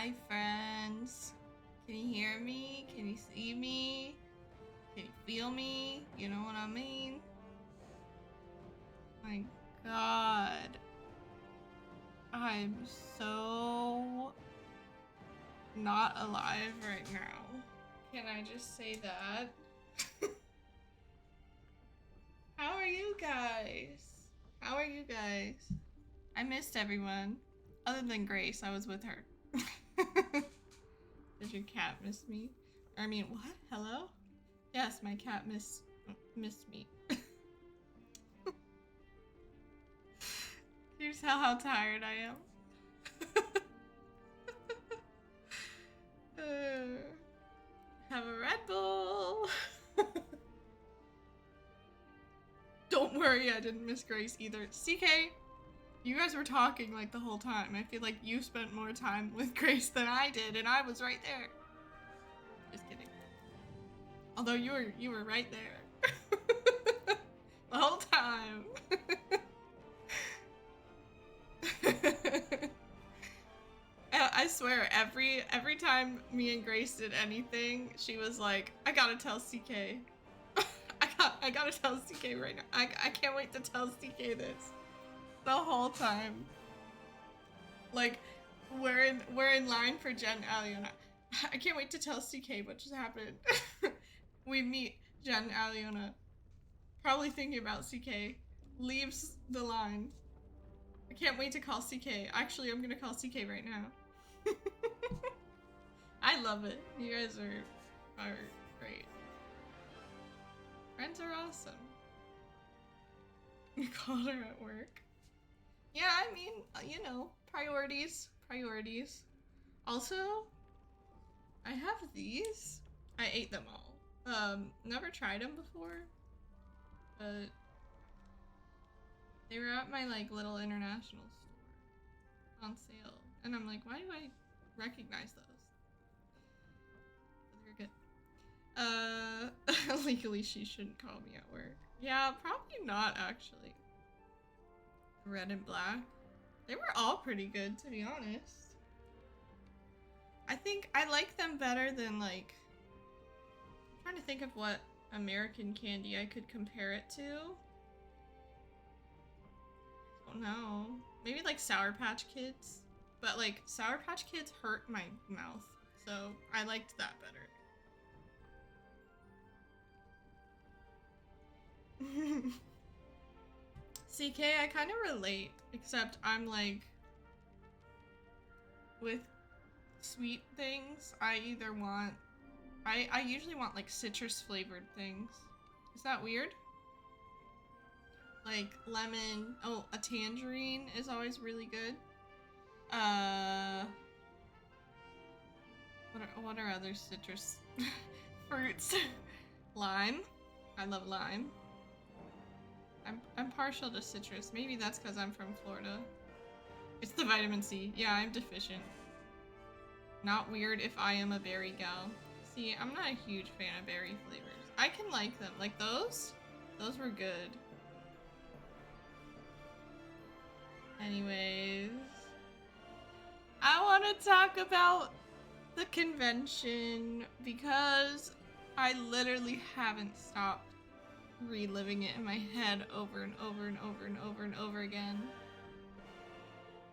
Hi friends. Can you hear me? Can you see me? Can you feel me? You know what I mean? My god. I'm so not alive right now. Can I just say that? How are you guys? How are you guys? I missed everyone. Other than Grace, I was with her. Did your cat miss me? I mean, what? Hello? Yes, my cat missed me. Can you tell how tired I am? Have a Red Bull. Don't worry, I didn't miss Grace either. CK, you guys were talking like the whole time. I feel like you spent more time with Grace than I did, and I was right there. Just kidding. Although you were right there. The whole time. I swear, every time me and Grace did anything, she was like, I gotta tell CK. I gotta tell CK right now. I can't wait to tell CK this. The whole time. Like, we're in line for Jen, Aliona. I can't wait to tell CK what just happened. We meet Jen, Aliona. Probably thinking about CK. Leaves the line. I can't wait to call CK. Actually, I'm gonna call CK right now. I love it. You guys are great. Friends are awesome. You called her at work. Yeah, I mean, you know, priorities. Also, I have these. I ate them all. Never tried them before, but they were at my like little international store on sale, and I'm like, why do I recognize those? They're good. Legally, she shouldn't call me at work. Yeah, probably not actually. Red and black. They were all pretty good, to be honest. I think I like them better than like. I'm trying to think of what American candy I could compare it to. I don't know. Maybe like Sour Patch Kids. But like Sour Patch Kids hurt my mouth, so I liked that better. CK, I kind of relate, except I'm like, with sweet things, I either want, I usually want like citrus flavored things. Is that weird? Like lemon, oh, a tangerine is always really good. What are other citrus fruits? Lime. I love lime. I'm partial to citrus. Maybe that's because I'm from Florida. It's the vitamin C. Yeah, I'm deficient. Not weird if I am a berry gal. See, I'm not a huge fan of berry flavors. I can like them. Like those? Those were good. Anyways. I want to talk about the convention because I literally haven't stopped reliving it in my head over and over and over and over and over again.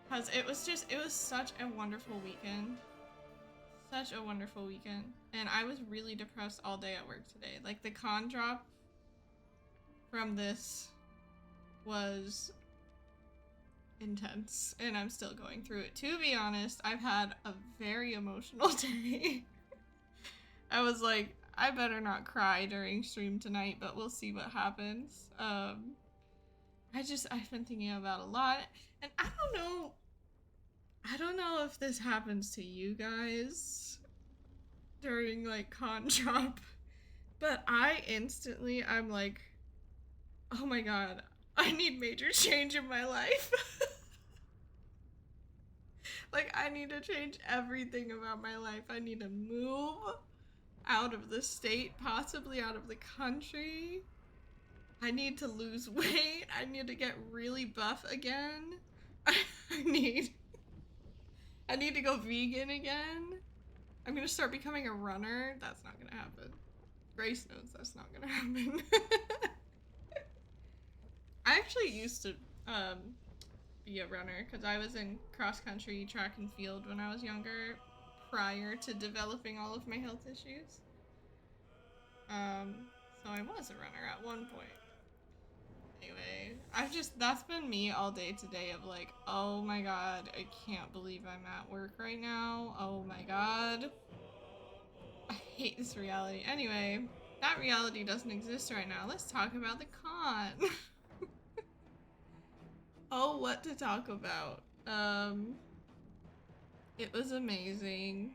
Because it was such a wonderful weekend. Such a wonderful weekend. And I was really depressed all day at work today. Like, the con drop from this was intense. And I'm still going through it. To be honest, I've had a very emotional day. I was like, I better not cry during stream tonight, but we'll see what happens. I've been thinking about a lot, and I don't know if this happens to you guys during like con drop, but I'm like, oh my god, I need major change in my life. Like, I need to change everything about my life. I need to move out of the state, possibly out of the country. I need to lose weight. I need to get really buff again. I need I need to go vegan again. I'm gonna start becoming a runner. That's not gonna happen. Grace knows that's not gonna happen. I actually used to be a runner because I was in cross country, track and field when I was younger, prior to developing all of my health issues. So I was a runner at one point. Anyway, that's been me all day today of like, oh my god, I can't believe I'm at work right now. Oh my god. I hate this reality. Anyway, that reality doesn't exist right now. Let's talk about the con. Oh, what to talk about. It was amazing.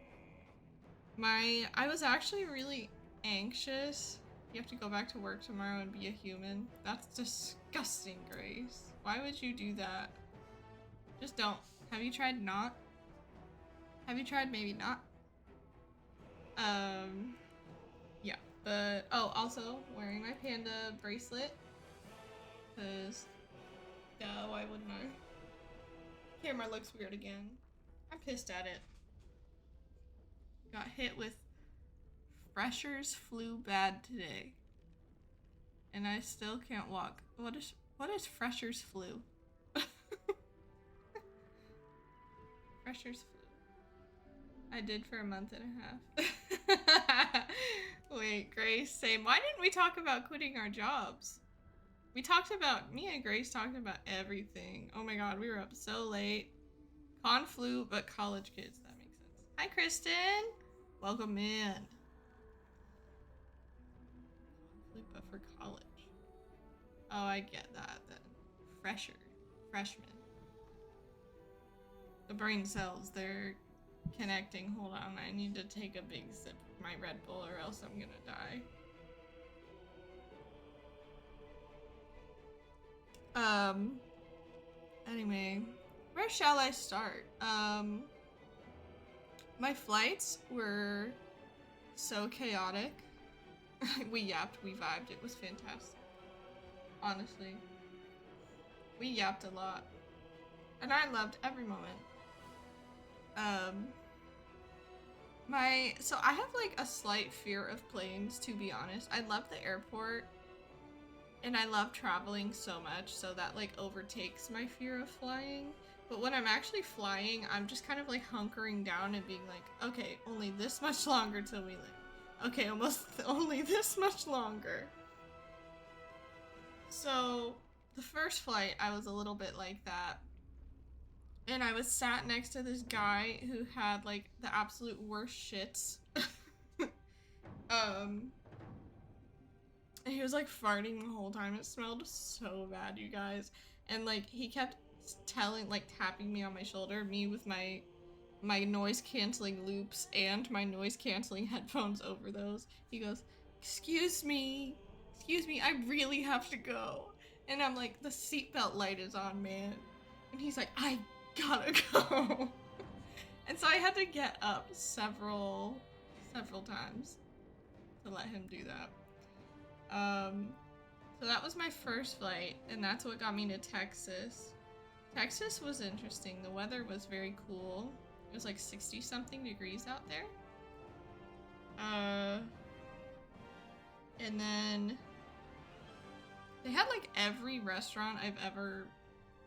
I was actually really anxious. You have to go back to work tomorrow and be a human. That's disgusting, Grace. Why would you do that? Just don't. Have you tried not? Have you tried maybe not? Yeah, but, oh, also wearing my panda bracelet, because, yeah, why wouldn't I? Camera looks weird again. I'm pissed at it. Got hit with Fresher's flu bad today, and I still can't walk. What is Fresher's flu? Fresher's flu. I did for a month and a half. Wait, Grace, same. Why didn't we talk about quitting our jobs? Me and Grace talked about everything. Oh my god, we were up so late. Con flu, but college kids, that makes sense. Hi, Kristen! Welcome in. Con flu, but for college. Oh, I get that then. Freshman. The brain cells, they're connecting. Hold on, I need to take a big sip of my Red Bull or else I'm gonna die. Anyway, where shall I start? My flights were so chaotic. We yapped, we vibed, it was fantastic. Honestly. We yapped a lot. And I loved every moment. So I have like a slight fear of planes, to be honest. I love the airport and I love traveling so much, so that like overtakes my fear of flying. But when I'm actually flying, I'm just kind of like hunkering down and being like, okay, only this much longer till we land. Okay, almost only this much longer. So the first flight, I was a little bit like that. And I was sat next to this guy who had like the absolute worst shits. And he was like farting the whole time. It smelled so bad, you guys. And like he kept tapping me on my shoulder, me with my noise canceling loops and my noise canceling headphones over those. He goes, excuse me, I really have to go. And I'm like, the seatbelt light is on, man. And he's like, I gotta go. And so I had to get up several times to let him do that. So that was my first flight, and that's what got me to Texas. Texas was interesting. The weather was very cool. It was like 60 something degrees out there. And then they had like every restaurant I've ever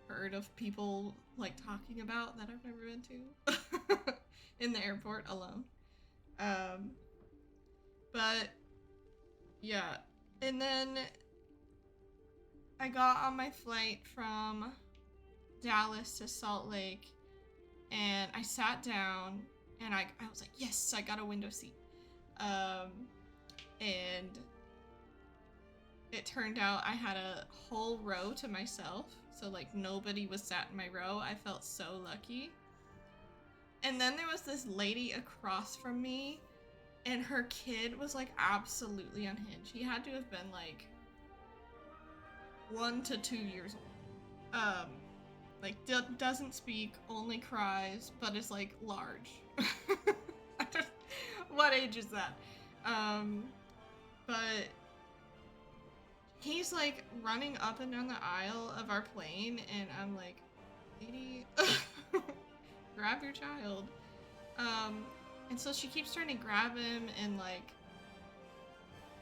heard of people like talking about that I've never been to in the airport alone. But yeah, and then I got on my flight from Dallas to Salt Lake, and I sat down and I was like, yes, I got a window seat. And it turned out I had a whole row to myself, so like nobody was sat in my row. I felt so lucky. And then there was this lady across from me, and her kid was like absolutely unhinged. He had to have been like 1 to 2 years old. Like doesn't speak, only cries, but is like large. What age is that? But he's like running up and down the aisle of our plane, and I'm like, lady, grab your child. And so she keeps trying to grab him, and like,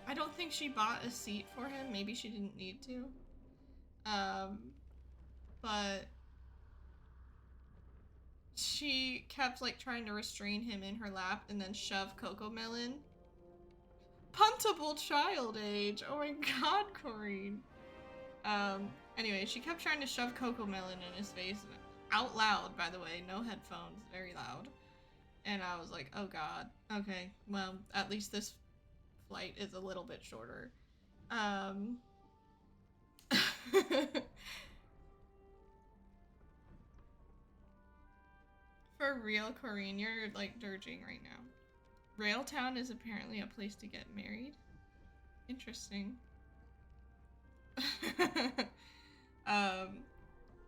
I don't think she bought a seat for him. Maybe she didn't need to. But she kept like trying to restrain him in her lap and then shove Coco Melon. Puntable child age. Oh my god, Corrine. Anyway, she kept trying to shove Coco Melon in his face out loud, by the way, no headphones, very loud. And I was like, oh god, okay, well, at least this flight is a little bit shorter. For real, Corrine, you're like dirging right now. Railtown is apparently a place to get married. Interesting.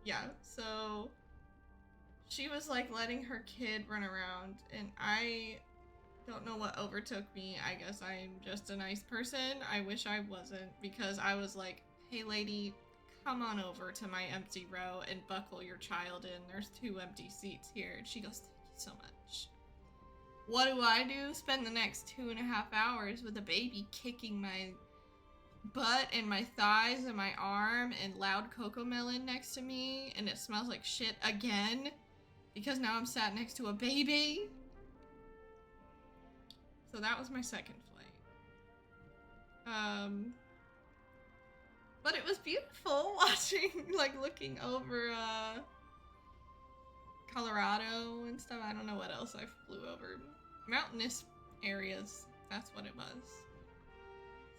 Yeah, so she was like letting her kid run around, and I don't know what overtook me. I guess I'm just a nice person. I wish I wasn't, because I was like, hey lady, come on over to my empty row and buckle your child in. There's 2 empty seats here. And she goes, thank you so much. What do? Spend the next 2.5 hours with a baby kicking my butt and my thighs and my arm and loud Coco Melon next to me, and it smells like shit again because now I'm sat next to a baby. So that was my second flight. But it was beautiful watching, like looking over Colorado and stuff. I don't know what else I flew over. Mountainous areas, that's what it was.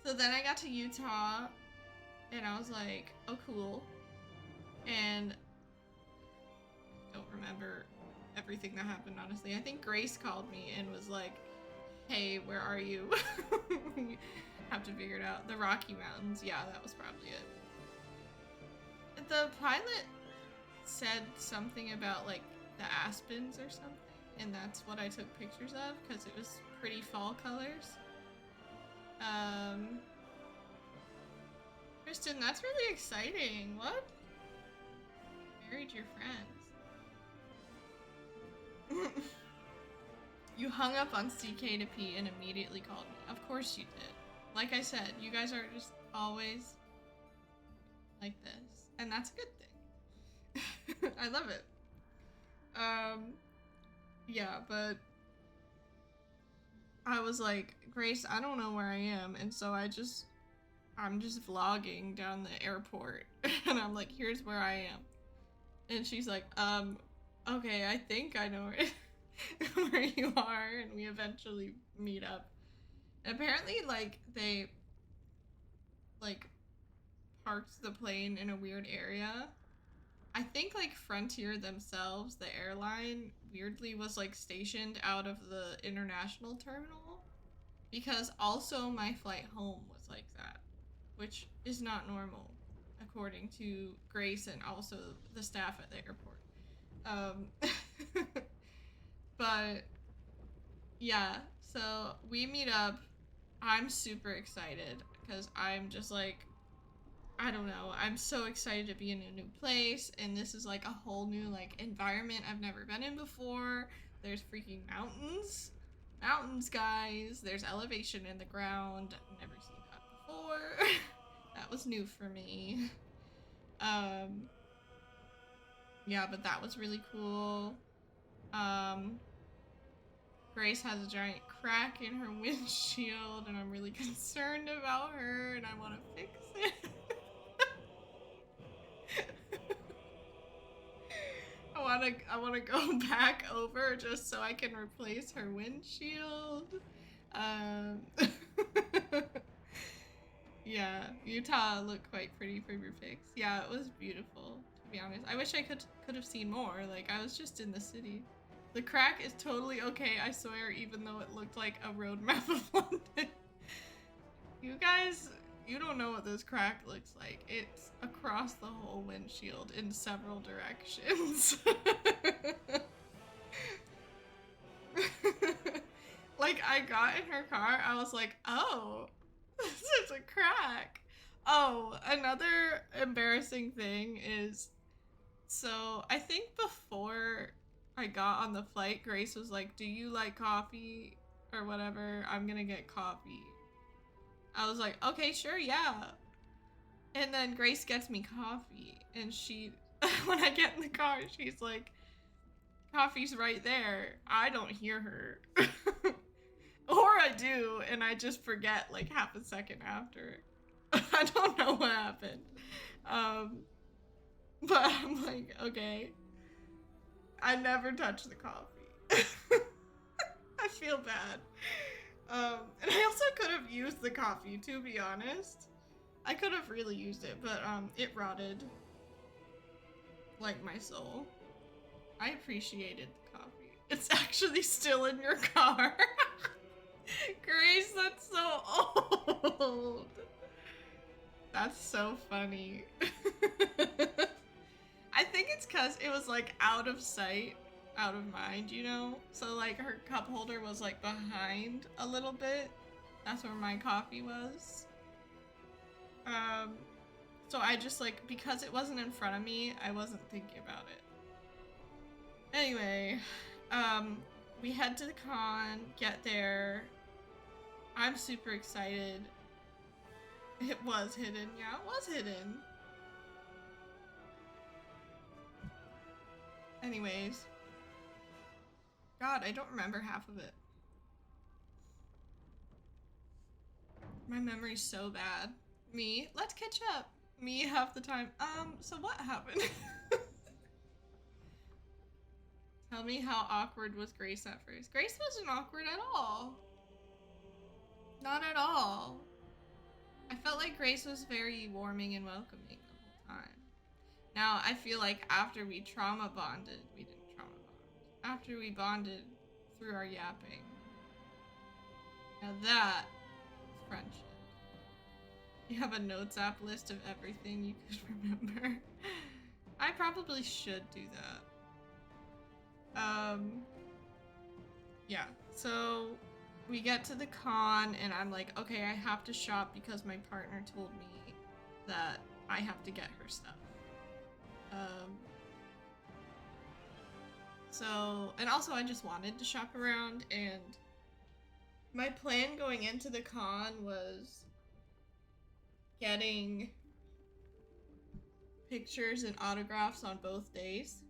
So then I got to Utah, and I was like, oh cool. And I don't remember everything that happened, honestly. I think Grace called me and was like, hey, where are you? We have to figure it out. The Rocky Mountains, yeah, that was probably it. The pilot said something about like the aspens or something, and that's what I took pictures of because it was pretty fall colors. Kristen, that's really exciting. What? Married your friends. You hung up on CK to pee and immediately called me. Of course you did. Like I said, you guys are just always like this, and that's a good thing. I love it. Yeah, but I was like, Grace, I don't know where I am, and so I'm just vlogging down the airport, and I'm like, here's where I am. And she's like, okay, I think I know where you are, and we eventually meet up. And apparently, like, they, like, parked the plane in a weird area. I think, like, Frontier themselves, the airline, weirdly was, like, stationed out of the international terminal. Because also my flight home was like that, which is not normal, according to Grace and also the staff at the airport. But yeah, so we meet up. I'm super excited because I'm just like, I don't know, I'm so excited to be in a new place, and this is like a whole new like environment I've never been in before. There's freaking mountains. Mountains, guys. There's elevation in the ground. I've never seen that before. That was new for me. Yeah, but that was really cool. Grace has a giant crack in her windshield, and I'm really concerned about her, and I want to fix it. I want to go back over just so I can replace her windshield. Yeah, Utah looked quite pretty from your pics. Yeah, it was beautiful, to be honest. I wish I could have seen more. Like, I was just in the city. The crack is totally okay, I swear, even though it looked like a road map of London. You guys, you don't know what this crack looks like. It's across the whole windshield in several directions. Like, I got in her car, I was like, oh, this is a crack. Oh, another embarrassing thing is, so I think before I got on the flight, Grace was like, do you like coffee or whatever? I'm gonna get coffee. I was like, okay, sure, yeah. And then Grace gets me coffee, and she, when I get in the car, she's like, coffee's right there. I don't hear her. Or I do, and I just forget like half a second after. I don't know what happened. But I'm like, okay. I never touch the coffee. I feel bad. And I also could have used the coffee, to be honest. I could have really used it, but it rotted. Like my soul. I appreciated the coffee. It's actually still in your car. Grace, that's so old. That's so funny. I think it's because it was like out of sight, out of mind, you know? So like her cup holder was like behind a little bit. That's where my coffee was. So I just like, because it wasn't in front of me, I wasn't thinking about it. Anyway, we head to the con, get there. I'm super excited. It was hidden. Yeah, it was hidden. Anyways. God, I don't remember half of it. My memory's so bad. Me, let's catch up. Me half the time. So what happened? Tell me how awkward was Grace at first. Grace wasn't awkward at all. Not at all. I felt like Grace was very warming and welcoming the whole time. Now, I feel like after we trauma bonded, we didn't trauma bond. After we bonded through our yapping. Now that is friendship. You have a notes app list of everything you could remember. I probably should do that. Yeah, so we get to the con and I'm like, okay, I have to shop because my partner told me that I have to get her stuff. So, and also I just wanted to shop around, and my plan going into the con was getting pictures and autographs on both days.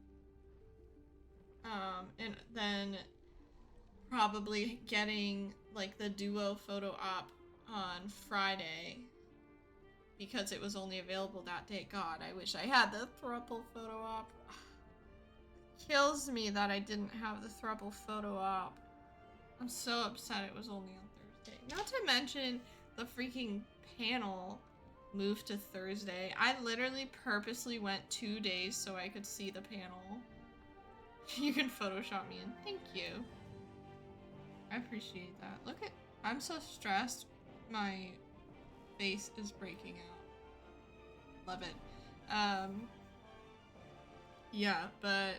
And then probably getting like the duo photo op on Friday because it was only available that day. God, I wish I had the throuple photo op. Kills me that I didn't have the throuple photo op. I'm so upset it was only on Thursday. Not to mention the freaking panel moved to Thursday. I literally purposely went 2 days so I could see the panel. You can Photoshop me in. Thank you. I appreciate that. Look at, I'm so stressed. My face is breaking out. Love it. Yeah, but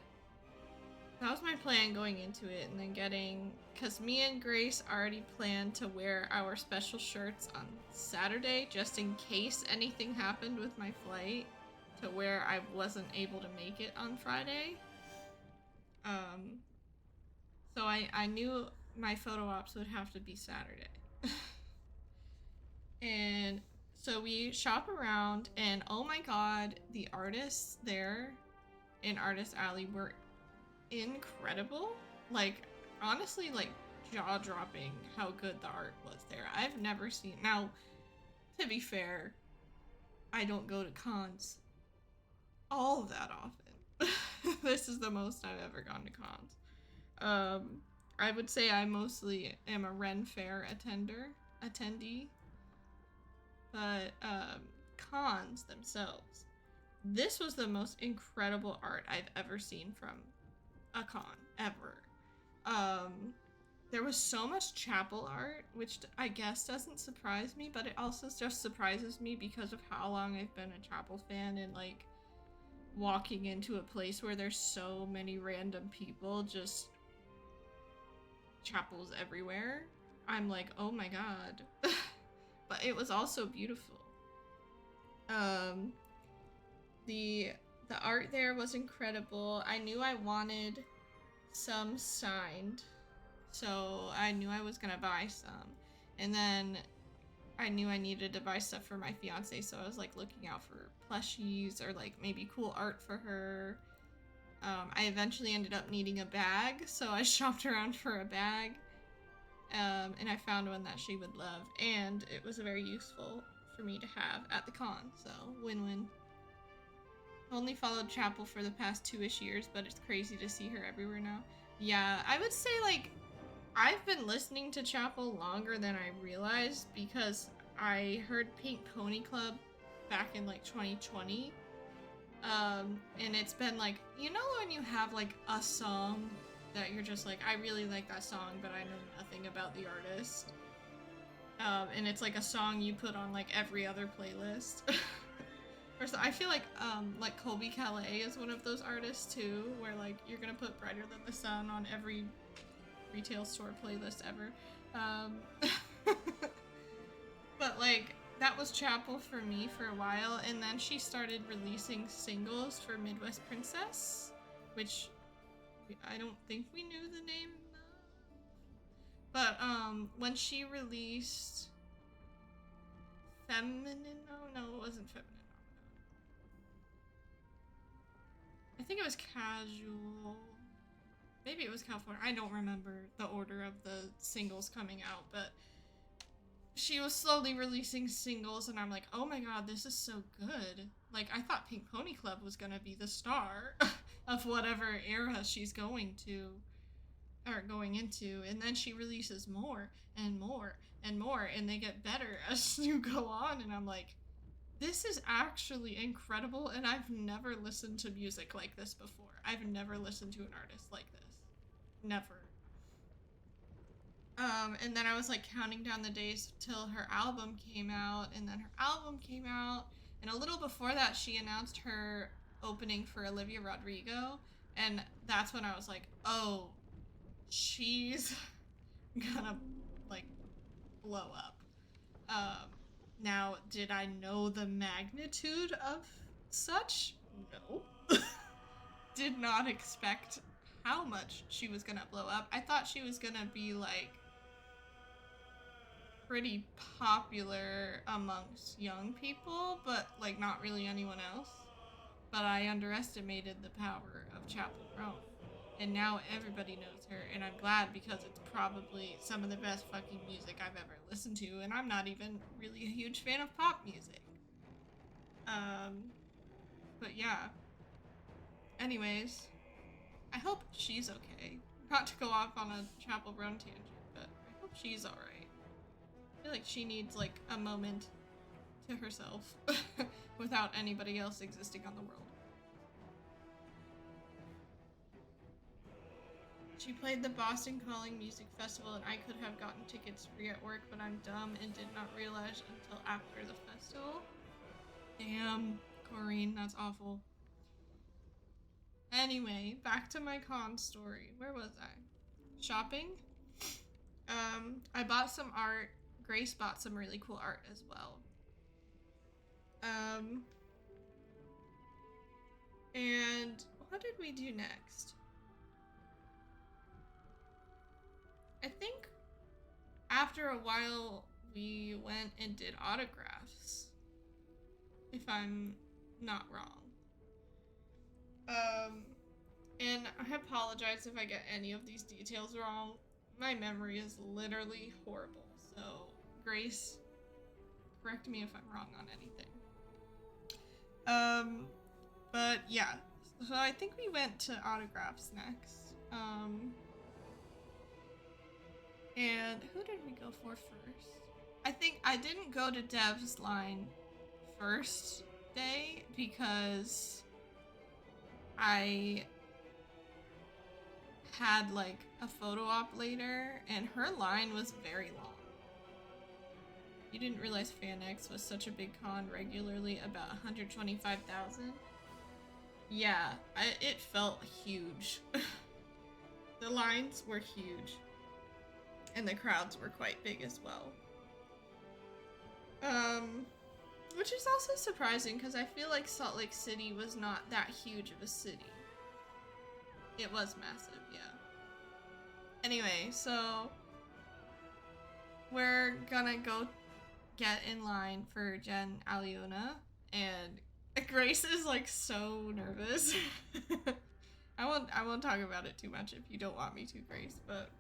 that was my plan going into it, and then getting, because me and Grace already planned to wear our special shirts on Saturday just in case anything happened with my flight to where I wasn't able to make it on Friday. So I knew my photo ops would have to be Saturday. And so we shop around, and oh my god, the artists there in Artist Alley were incredible. Like, honestly, like, jaw-dropping how good the art was there. I've never seen, now, to be fair, I don't go to cons all that often. This is the most I've ever gone to cons. I would say I mostly am a Ren Fair attendee, but cons themselves, this was the most incredible art I've ever seen from a con, ever. There was so much chapel art, which I guess doesn't surprise me, but it also just surprises me because of how long I've been a chapel fan, and like walking into a place where there's so many random people, just chapels everywhere. I'm like, oh my god. But it was also beautiful. The art there was incredible. I knew I wanted some signed, so I knew I was gonna buy some. And then I knew I needed to buy stuff for my fiance, so I was like looking out for plushies or like maybe cool art for her. I eventually ended up needing a bag, so I shopped around for a bag. And I found one that she would love, and it was very useful for me to have at the con, so win-win. Only followed Chapel for the past 2-ish years, but it's crazy to see her everywhere now. Yeah, I would say, like, I've been listening to Chapel longer than I realized, because I heard Pink Pony Club back in, like, 2020. And it's been, like, you know when you have, like, a song that you're just like, I really like that song, but I know nothing about the artist. And it's like a song you put on like every other playlist. Or so, I feel like Colby Calais is one of those artists too, where like you're gonna put Brighter Than the Sun on every retail store playlist ever. But like that was Chapel for me for a while, and then she started releasing singles for Midwest Princess, which I don't think we knew the name of. But when she released Feminine, no, it wasn't Feminine. I think it was Casual. Maybe it was California. I don't remember the order of the singles coming out, but she was slowly releasing singles, and I'm like, oh my god, this is so good. Like, I thought Pink Pony Club was gonna be the star of whatever era she's going to, or going into, and then she releases more, and more, and more, and they get better as you go on, and I'm like, this is actually incredible, and I've never listened to music like this before. I've never listened to an artist like this. Never. And then I was like counting down the days till her album came out, and then her album came out, and a little before that she announced her opening for Olivia Rodrigo, and that's when I was like, oh, she's gonna like blow up. Now, did I know the magnitude of such? No. Did not expect how much she was gonna blow up. I thought she was gonna be like pretty popular amongst young people, but like not really anyone else. But I underestimated the power of Chapel Roan. And now everybody knows her, and I'm glad, because it's probably some of the best fucking music I've ever listened to, and I'm not even really a huge fan of pop music. But yeah. Anyways, I hope she's okay. Not to go off on a Chapel Roan tangent, but I hope she's alright. I feel like she needs like a moment to herself without anybody else existing on the world. She played the Boston Calling Music Festival, and I could have gotten tickets free at work, but I'm dumb and did not realize until after the festival. Damn, Corrine, that's awful. Anyway, back to my con story. Where was I? Shopping? I bought some art. Grace bought some really cool art as well. And what did we do next? I think after a while we went and did autographs, if I'm not wrong. And I apologize if I get any of these details wrong. My memory is literally horrible, so Grace, correct me if I'm wrong on anything. But yeah, so I think we went to autographs next. And who did we go for first? I think I didn't go to Dev's line first day because I had like a photo op later, and her line was very long. You didn't realize FanX was such a big con, regularly about 125,000? Yeah, it felt huge. The lines were huge. And the crowds were quite big as well. Which is also surprising, because I feel like Salt Lake City was not that huge of a city. It was massive, yeah. Anyway, so we're gonna go get in line for Jen Aliona, and Grace is like so nervous. I won't talk about it too much if you don't want me to, Grace, but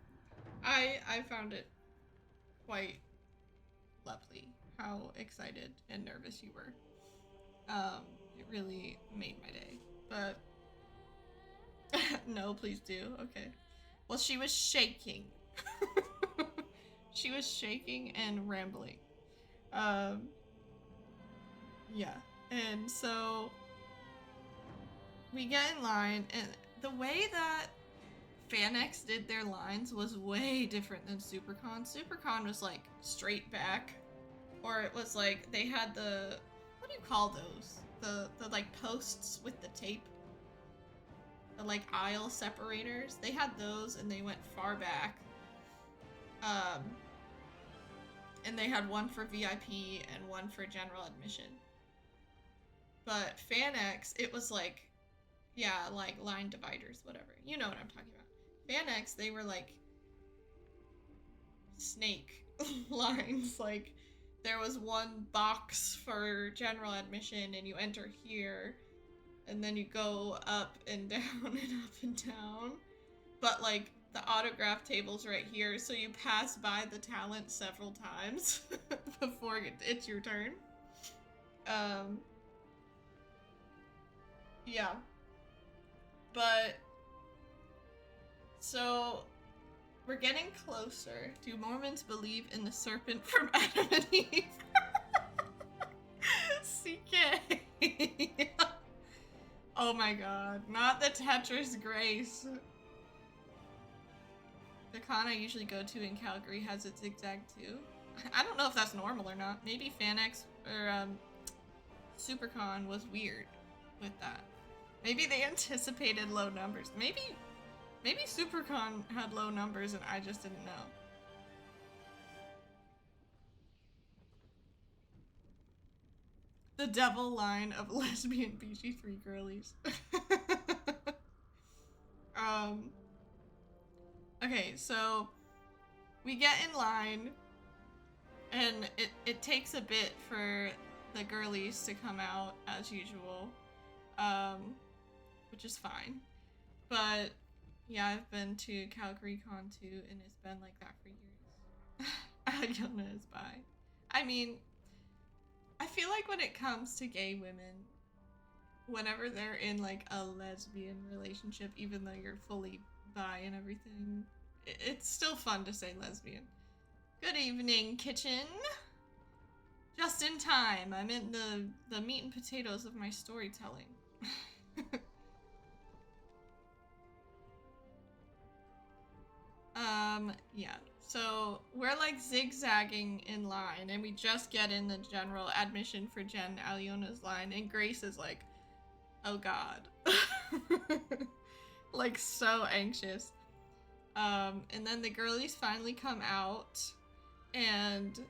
I found it quite lovely how excited and nervous you were. It really made my day. But no, please do. Okay. Well, she was shaking. She was shaking and rambling. Yeah. And so we get in line, and the way that FanX did their lines was way different than SuperCon. SuperCon was like straight back, or it was like they had the, what do you call those? The like posts with the tape. The like aisle separators. They had those and they went far back. And they had one for VIP and one for general admission. But FanX, it was like, yeah, like line dividers, whatever. You know what I'm talking about. FanX, they were like snake lines. Like there was one box for general admission and you enter here and then you go up and down and up and down. But like the autograph table's right here, so you pass by the talent several times before it's your turn. Yeah. But so we're getting closer. Do Mormons believe in the serpent from Adam and Eve? CK. Oh my god, not the Tetris Grace. The con I usually go to in Calgary has its zigzag too. I don't know if that's normal or not. Maybe FanX or SuperCon was weird with that. Maybe they anticipated low numbers. Maybe SuperCon had low numbers and I just didn't know. The devil line of lesbian BG3 girlies. Okay, so we get in line and it takes a bit for the girlies to come out as usual, which is fine. But yeah, I've been to Calgary Con too, and it's been like that for years. Aliona is bi. I mean, I feel like when it comes to gay women, whenever they're in like a lesbian relationship, even though you're fully bi and everything, it's still fun to say lesbian. Good evening, kitchen. Just in time. I'm in the meat and potatoes of my storytelling. Yeah. So we're like zigzagging in line, and we just get in the general admission for Jen Aliona's line, and Grace is like, oh god. Like so anxious. And then the girlies finally come out, and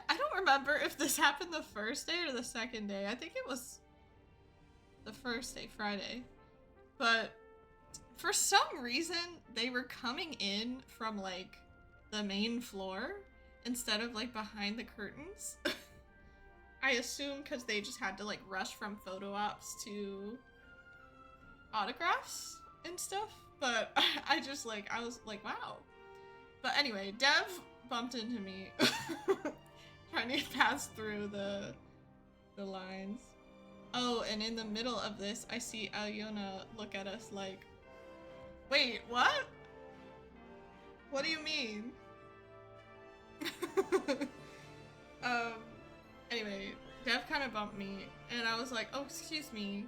I don't remember if this happened the first day or the second day. I think it was the first day, Friday. But for some reason, they were coming in from like the main floor instead of like behind the curtains. I assume because they just had to like rush from photo ops to autographs and stuff. But I was like, wow. But anyway, Dev bumped into me trying to pass through the lines. Oh, and in the middle of this, I see Aliona look at us like, wait, what? What do you mean? Anyway, Dev kind of bumped me, and I was like, oh, excuse me.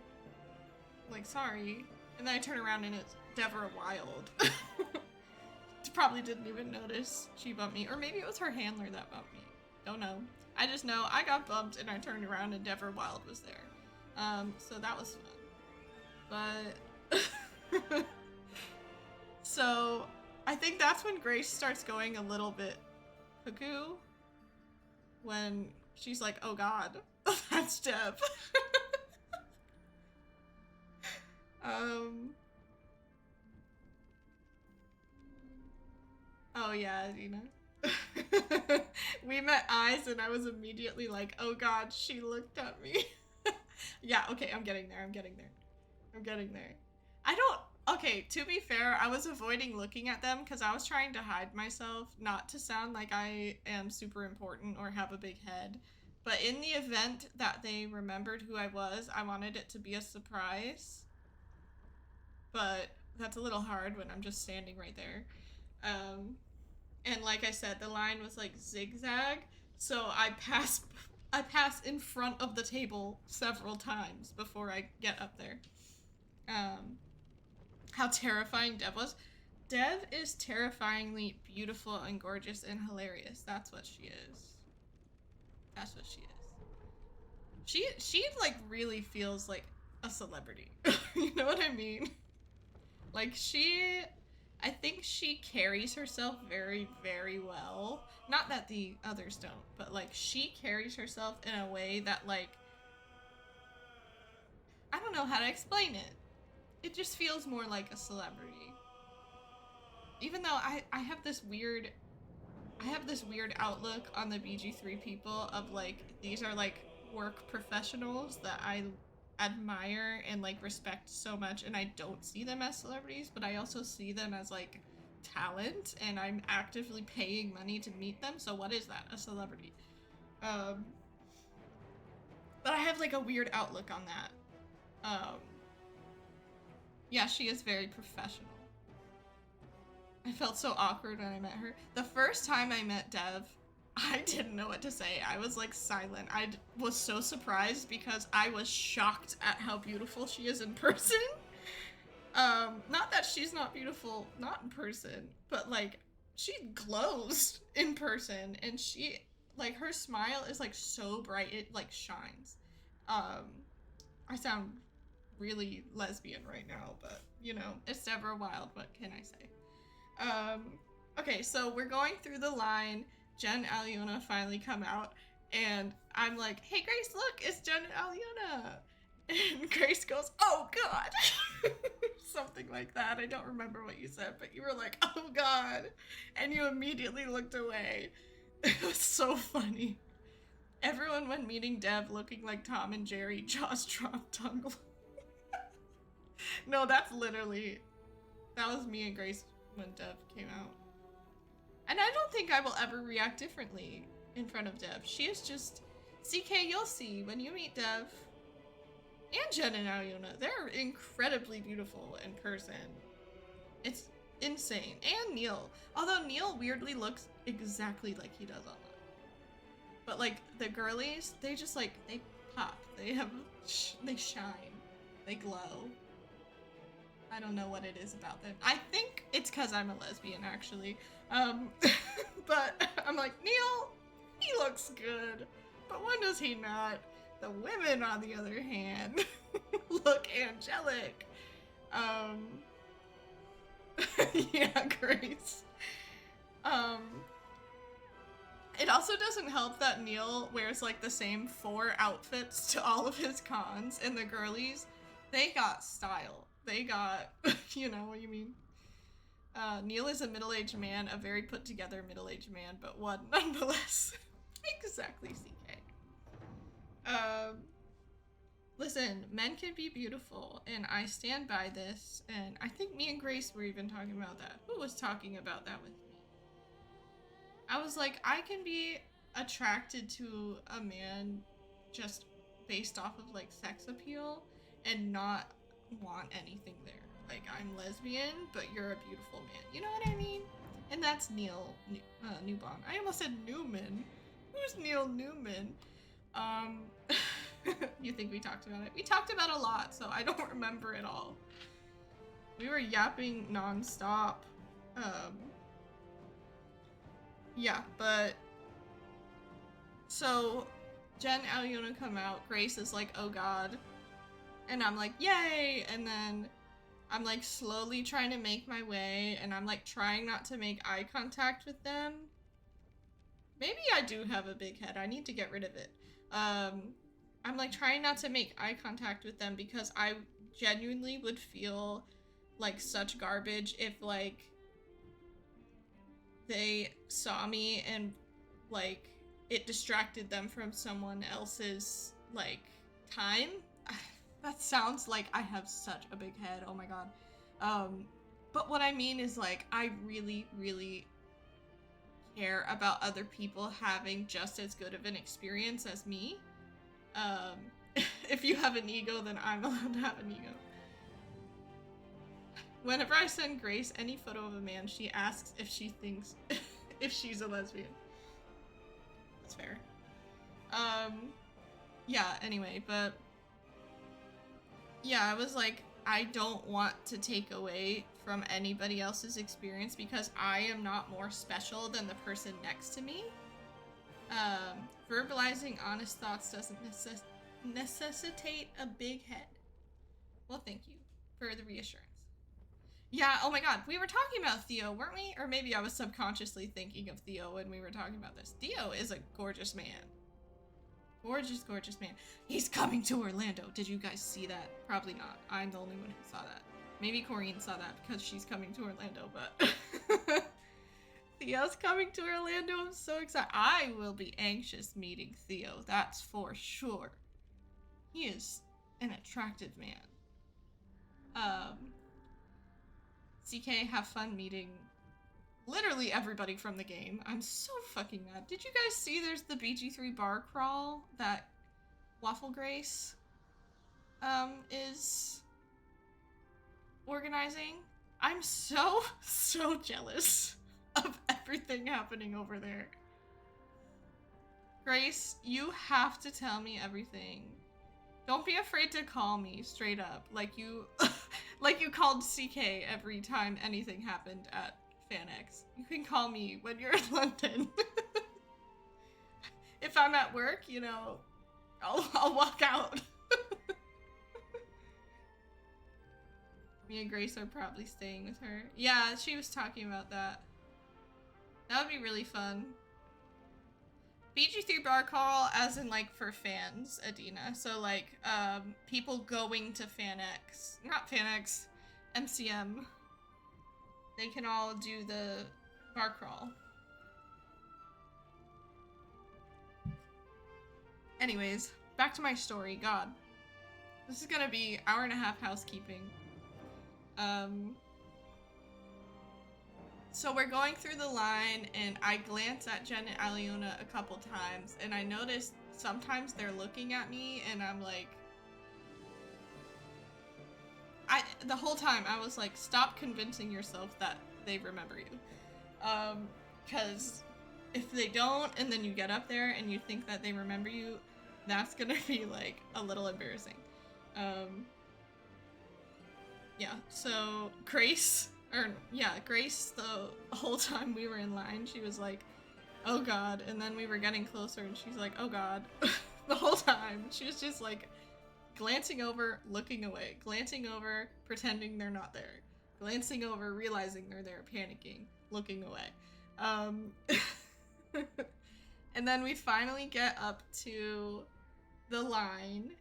Like, sorry. And then I turn around and it's Deborah Wild. Probably didn't even notice she bumped me. Or maybe it was her handler that bumped me. Don't know. I just know I got bumped and I turned around and Deborah Wild was there. So that was fun. But so I think that's when Grace starts going a little bit cuckoo. When she's like, oh god, that's Deb. Oh yeah, you know. We met eyes and I was immediately like, oh god, she looked at me. Yeah, okay, I'm getting there. I don't, okay, to be fair, I was avoiding looking at them because I was trying to hide myself, not to sound like I am super important or have a big head. But in the event that they remembered who I was, I wanted it to be a surprise. But that's a little hard when I'm just standing right there. And like I said, the line was like zigzag, so I pass in front of the table several times before I get up there. How terrifying Dev was. Dev is terrifyingly beautiful and gorgeous and hilarious. That's what she is. That's what she is. She like really feels like a celebrity. You know what I mean? Like I think she carries herself very, very well. Not that the others don't, but like she carries herself in a way that like, I don't know how to explain it. It just feels more like a celebrity. Even though I have this weird outlook on the BG3 people of like, these are like work professionals that I admire and like respect so much, and I don't see them as celebrities, but I also see them as like talent, and I'm actively paying money to meet them. So what is that? A celebrity. But I have like a weird outlook on that. Yeah, she is very professional. I felt so awkward when I met her. The first time I met Dev, I didn't know what to say. I was like silent. I was so surprised because I was shocked at how beautiful she is in person. Not that she's not beautiful not in person, but like she glows in person, and she like her smile is like so bright it like shines. I sound really lesbian right now, but you know, it's Deborah Wild, what can I say? Okay, so we're going through the line. Jen and Aliona finally come out, and I'm like, hey Grace, look, it's Jen and Aliona. And Grace goes, oh god. Something like that. I don't remember what you said, but you were like, oh god. And you immediately looked away. It was so funny. Everyone when meeting Dev looking like Tom and Jerry, jaws dropped, tongue. No, that was me and Grace when Dev came out. And I don't think I will ever react differently in front of Dev. She is just, CK, you'll see when you meet Dev and Jen and Aliona. They're incredibly beautiful in person. It's insane. And Neil. Although Neil weirdly looks exactly like he does online. But like the girlies, they just like, they pop. They shine. They glow. I don't know what it is about them. I think it's because I'm a lesbian, actually. But I'm like, Neil, he looks good. But when does he not? The women, on the other hand, look angelic. Yeah, Grace. It also doesn't help that Neil wears like the same 4 outfits to all of his cons, and the girlies, they got style. They got, you know what you mean. Neil is a middle-aged man, a very put-together middle-aged man, but one nonetheless. Exactly, CK. Listen, men can be beautiful, and I stand by this, and I think me and Grace were even talking about that. Who was talking about that with me? I was like, I can be attracted to a man just based off of, like, sex appeal, and not want anything there. Like, I'm lesbian, but you're a beautiful man. You know what I mean? And that's Neil Newbon. I almost said Newman. Who's Neil Newman? You think we talked about it? We talked about a lot, so I don't remember it all. We were yapping nonstop. Yeah, but so Jen and Aliona come out. Grace is like, oh god. And I'm like, yay! And then I'm like slowly trying to make my way, and I'm like trying not to make eye contact with them. Maybe I do have a big head. I need to get rid of it. I'm like trying not to make eye contact with them because I genuinely would feel like such garbage if like they saw me and like it distracted them from someone else's like time. That sounds like I have such a big head. Oh my god. But what I mean is like I really, really care about other people having just as good of an experience as me. If you have an ego, then I'm allowed to have an ego. Whenever I send Grace any photo of a man, she asks if she thinks if she's a lesbian. That's fair. Yeah, anyway, but yeah, I was like, I don't want to take away from anybody else's experience because I am not more special than the person next to me. Verbalizing honest thoughts doesn't necessitate a big head. Well, thank you for the reassurance. Yeah, oh my god, we were talking about Theo, weren't we? Or maybe I was subconsciously thinking of Theo when we were talking about this. Theo is a gorgeous man. Gorgeous, gorgeous man. He's coming to Orlando. Did you guys see that? Probably not. I'm the only one who saw that. Maybe Corrine saw that because she's coming to Orlando, but... Theo's coming to Orlando. I'm so excited. I will be anxious meeting Theo. That's for sure. He is an attractive man. CK, have fun meeting literally everybody from the game. I'm so fucking mad. Did you guys see there's the BG3 bar crawl that Waffle Grace is organizing? I'm so jealous of everything happening over there. Grace, you have to tell me everything. Don't be afraid to call me straight up, like you like you called CK every time anything happened at FanX. You can call me when you're in London. If I'm at work, you know, I'll walk out. Me and Grace are probably staying with her. Yeah, she was talking about that. That would be really fun. BG3 bar call as in like for fans, Adina. So like people going to FanX, not FanX, MCM. They can all do the bar crawl. Anyways, back to my story. God, this is gonna be an hour-and-a-half housekeeping. So we're going through the line, and I glance at Jen and Aliona a couple times, and I noticed sometimes they're looking at me, and I'm like... the whole time, I was like, stop convincing yourself that they remember you. Because if they don't, and then you get up there and you think that they remember you, that's gonna be, like, a little embarrassing. Yeah, so Grace... Grace, the whole time we were in line, she was like, oh god, and then we were getting closer and she's like, oh god. The whole time, she was just like, glancing over, looking away, glancing over, pretending they're not there, glancing over, realizing they're there, panicking, looking away. And then we finally get up to the line,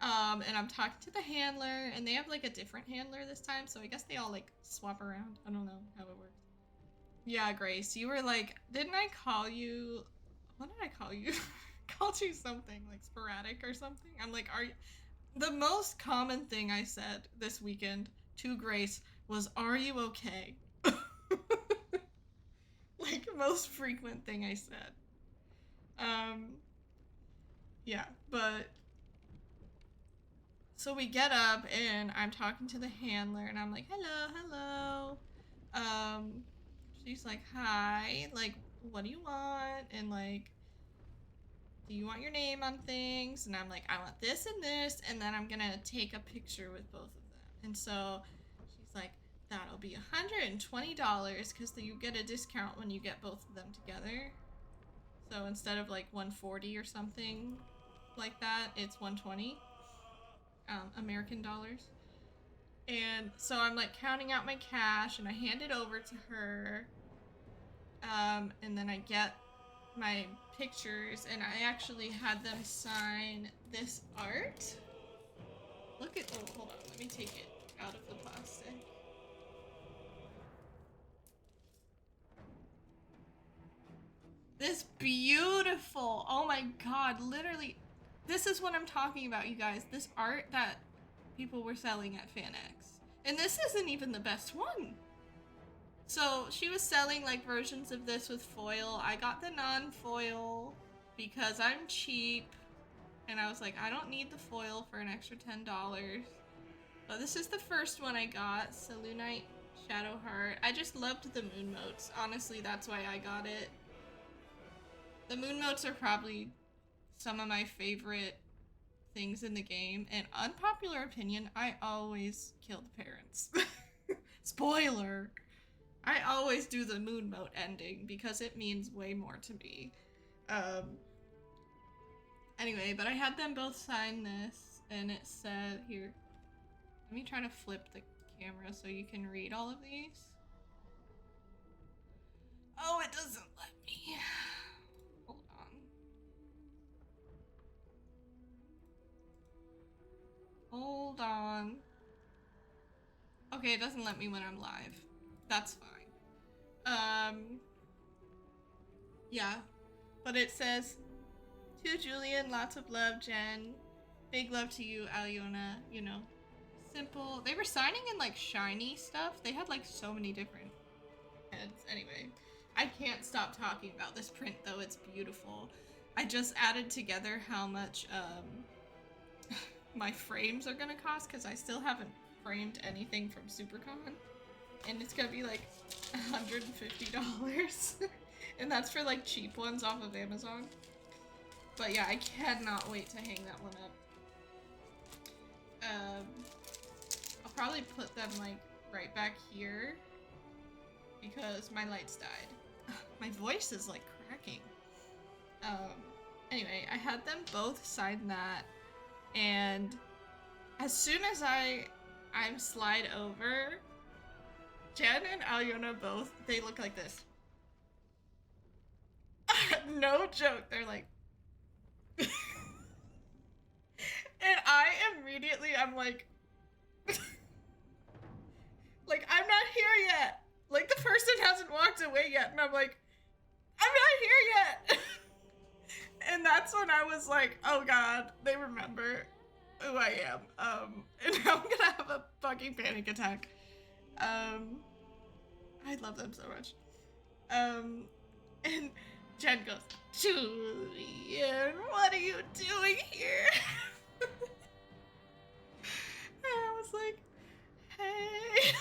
and I'm talking to the handler, and they have like a different handler this time, so I guess they all like swap around. I don't know how it works. Yeah, Grace, you were like, didn't I call you? What did I call you? Called you something like sporadic or something. I'm like, are you? The most common thing I said this weekend to Grace was, are you okay? Like, most frequent thing I said. Yeah, but so we get up and I'm talking to the handler and I'm like, hello. She's like, hi, like, what do you want? And like, do you want your name on things? And I'm like, I want this and this, and then I'm gonna take a picture with both of them. And so she's like, that'll be $120 because you get a discount when you get both of them together. So instead of like $140 or something like that, it's $120 American dollars. And so I'm like counting out my cash and I hand it over to her. And then I get my pictures, and I actually had them sign this art. Look at, oh, hold on, let me take it out of the plastic. This beautiful, oh my god, literally, this is what I'm talking about, you guys. This art that people were selling at FanX. And this isn't even the best one. So she was selling like versions of this with foil. I got the non-foil because I'm cheap. And I was like, I don't need the foil for an extra $10. But this is the first one I got, Selunite Shadowheart. I just loved the moon motes. Honestly, that's why I got it. The moon motes are probably some of my favorite things in the game. And unpopular opinion, I always kill the parents. Spoiler! I always do the moon mote ending because it means way more to me. Anyway, but I had them both sign this, and it said, here, let me try to flip the camera so you can read all of these. Oh, it doesn't let me. Hold on. Hold on. Okay, it doesn't let me when I'm live. That's fine. Yeah. But it says, to Julian, lots of love, Jen. Big love to you, Aliona. You know, simple. They were signing in like shiny stuff. They had like so many different heads. Anyway, I can't stop talking about this print though. It's beautiful. I just added together how much my frames are gonna cost because I still haven't framed anything from SuperCon. And it's gonna be like $150. And that's for like cheap ones off of Amazon. But yeah, I cannot wait to hang that one up. I'll probably put them like right back here because my lights died. My voice is like cracking. Anyway, I had them both sign that, and as soon as I'm slide over, Jen and Aliona both, they look like this. No joke, they're like and I immediately, I'm like like, I'm not here yet. Like, the person hasn't walked away yet, and I'm like, I'm not here yet. And that's when I was like, oh god, they remember who I am. And now I'm gonna have a fucking panic attack. I love them so much. And Jen goes, Julian, what are you doing here? And I was like, hey.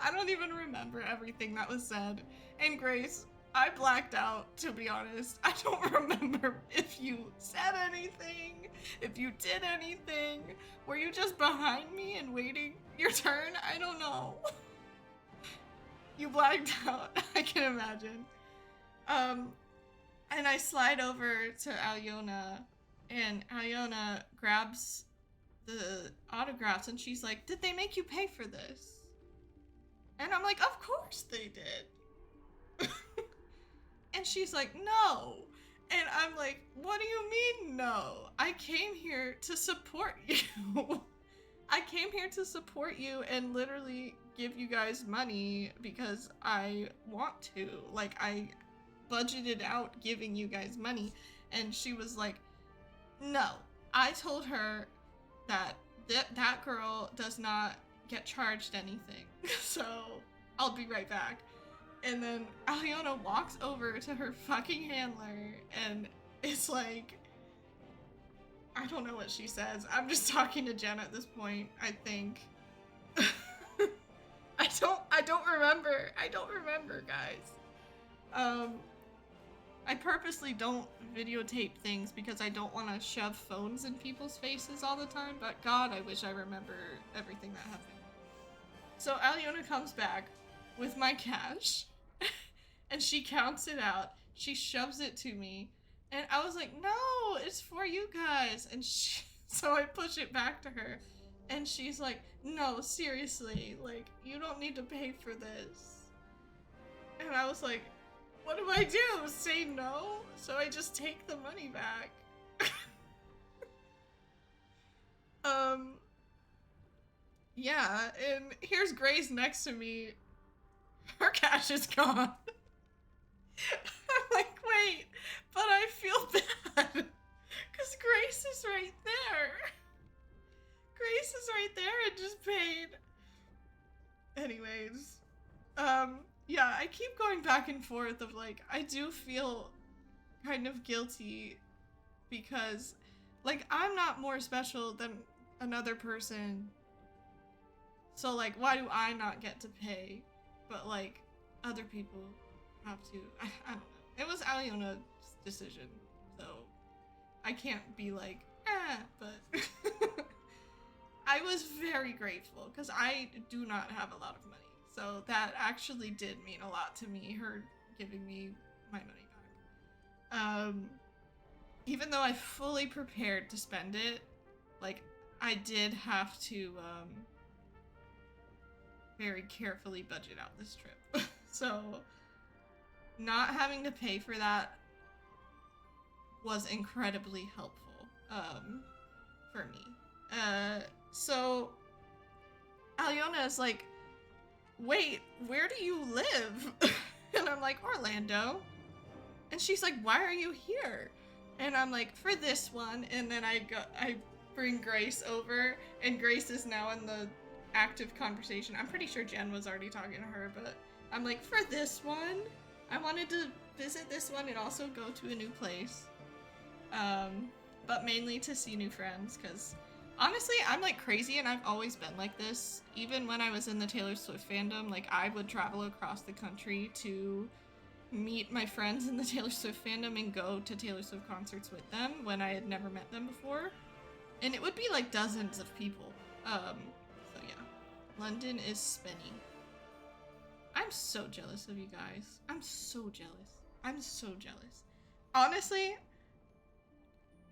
I don't even remember everything that was said. And Grace, I blacked out, to be honest. I don't remember if you said anything, if you did anything. Were you just behind me and waiting your turn? I don't know. You blacked out, I can imagine. And I slide over to Aliona, and Aliona grabs the autographs, and she's like, did they make you pay for this? And I'm like, of course they did. And she's like, no. And I'm like, what do you mean no? I came here to support you. I came here to support you and literally give you guys money because I want to. Like, I budgeted out giving you guys money. And she was like, no. I told her that that girl does not get charged anything. So I'll be right back. And then Aliona walks over to her fucking handler and it's like, I don't know what she says. I'm just talking to Jen at this point, I think. I don't remember. I don't remember, guys. I purposely don't videotape things because I don't want to shove phones in people's faces all the time, but God, I wish I remember everything that happened. So Aliona comes back with my cash, and she counts it out. She shoves it to me, and I was like, no, it's for you guys. And so I push it back to her, and she's like, no, seriously, like, you don't need to pay for this. And I was like, what do I do? Say no? So I just take the money back. Yeah, and here's Grace next to me. Her cash is gone. I'm like, wait, keep going back and forth of like, I do feel kind of guilty because like I'm not more special than another person. So like, why do I not get to pay? But like, other people have to. I don't know. It was Aliona's decision, so I can't be like, but I was very grateful because I do not have a lot of money. So that actually did mean a lot to me, her giving me my money back. Even though I fully prepared to spend it, like, I did have to, very carefully budget out this trip. So, not having to pay for that was incredibly helpful, for me. So, Aliona is like, wait, where do you live? And I'm like, Orlando. And she's like, why are you here? And I'm like, for this one. And then I bring Grace over, and Grace is now in the active conversation. I'm pretty sure Jen was already talking to her, but I'm like, for this one, I wanted to visit this one and also go to a new place. But mainly to see new friends, because honestly, I'm like crazy and I've always been like this. Even when I was in the Taylor Swift fandom, like I would travel across the country to meet my friends in the Taylor Swift fandom and go to Taylor Swift concerts with them when I had never met them before. And it would be like dozens of people. So yeah, London is spinning. I'm so jealous of you guys. I'm so jealous. I'm so jealous. Honestly,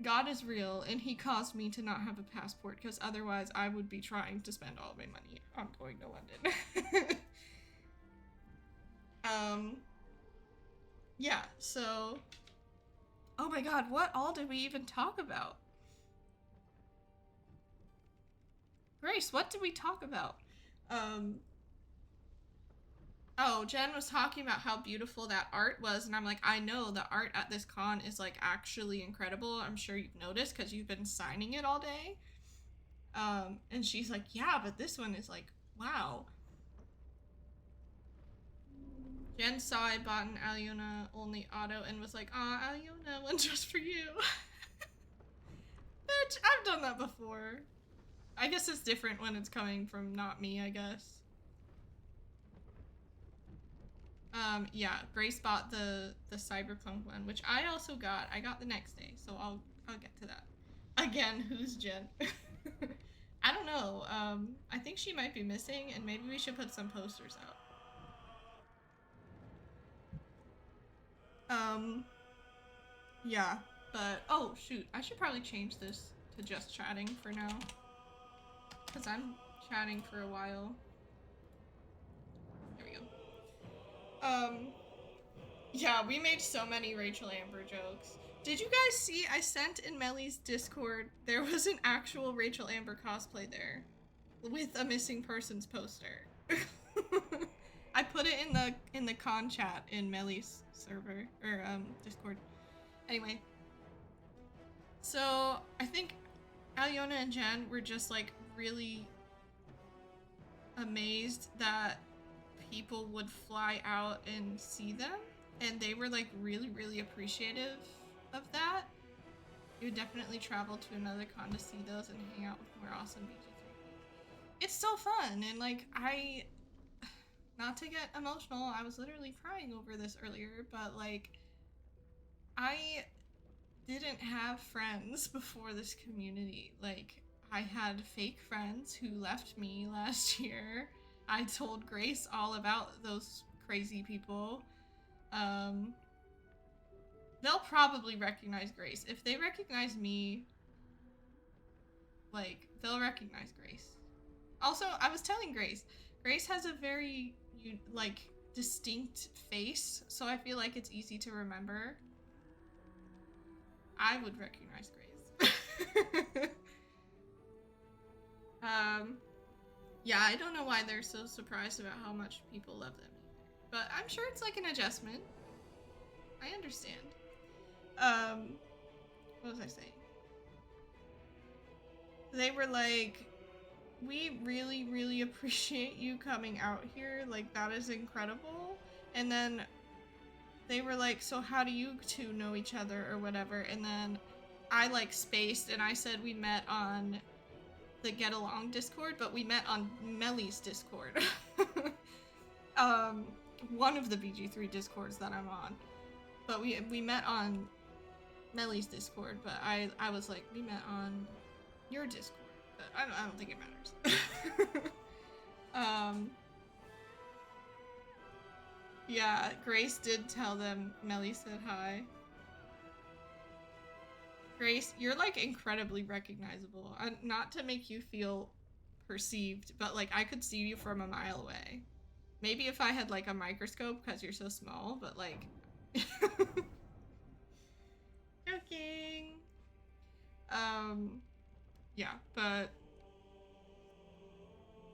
God is real, and he caused me to not have a passport, because otherwise I would be trying to spend all my money on going to London. Yeah, so... Oh my god, what all did we even talk about? Grace, what did we talk about? Oh, Jen was talking about how beautiful that art was, and I'm like, I know the art at this con is like actually incredible. I'm sure you've noticed because you've been signing it all day. And she's like, yeah, but this one is like, wow. Jen saw I bought an Aliona only auto and was like, aw, Aliona, one just for you. Bitch, I've done that before. I guess it's different when it's coming from not me, I guess. Yeah, Grace bought the Cyberpunk one, which I also got. I got the next day, so I'll get to that. Again, who's Jen? I don't know. I think she might be missing, and maybe we should put some posters out. Yeah, but oh shoot, I should probably change this to just chatting for now, because I'm chatting for a while. There we go. Yeah, we made so many Rachel Amber jokes. Did you guys see, I sent in Melly's Discord, there was an actual Rachel Amber cosplay there with a missing persons poster. I put it in the con chat in Melly's server, or Discord. Anyway. So, I think Aliona and Jen were just like really amazed that people would fly out and see them. And they were like really, really appreciative of that. You would definitely travel to another con to see those and hang out with more awesome BG3. It's so fun, and like not to get emotional, I was literally crying over this earlier, but like I didn't have friends before this community. Like I had fake friends who left me last year. I told Grace all about those crazy people. They'll probably recognize Grace. If they recognize me, like, they'll recognize Grace. Also, I was telling Grace has a very, like, distinct face, so I feel like it's easy to remember. I would recognize Grace. Yeah, I don't know why they're so surprised about how much people love them either. But I'm sure it's like an adjustment. I understand. What was I saying? They were like, we really, really appreciate you coming out here. Like, that is incredible. And then they were like, so how do you two know each other or whatever? And then I like spaced and I said we met on the Get Along Discord, but we met on Melly's Discord. One of the BG3 Discords that I'm on. But we met on Melly's Discord, but I was like, we met on your Discord. But I don't think it matters. Yeah, Grace did tell them Melly said hi. Grace, you're like incredibly recognizable. Not to make you feel perceived, but like I could see you from a mile away. Maybe if I had like a microscope because you're so small, but like... Joking. Yeah, but...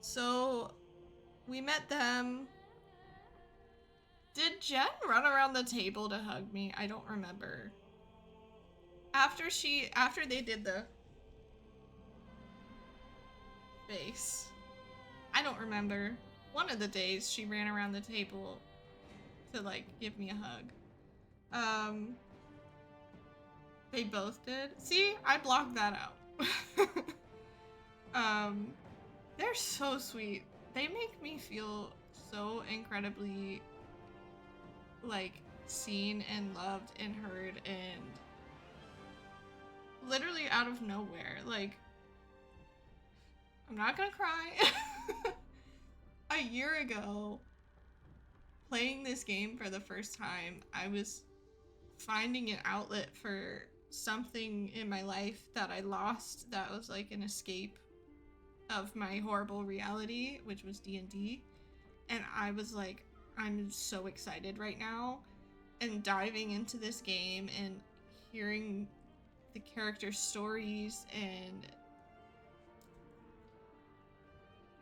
So, we met them. Did Jen run around the table to hug me? I don't remember. After they did the face. I don't remember. One of the days she ran around the table to like give me a hug. They both did. See, I blocked that out. They're so sweet. They make me feel so incredibly like seen and loved and heard and literally out of nowhere. Like, I'm not gonna cry. A year ago, playing this game for the first time, I was finding an outlet for something in my life that I lost that was like an escape of my horrible reality, which was D&D. And I was like, I'm so excited right now, and diving into this game and hearing the character stories, and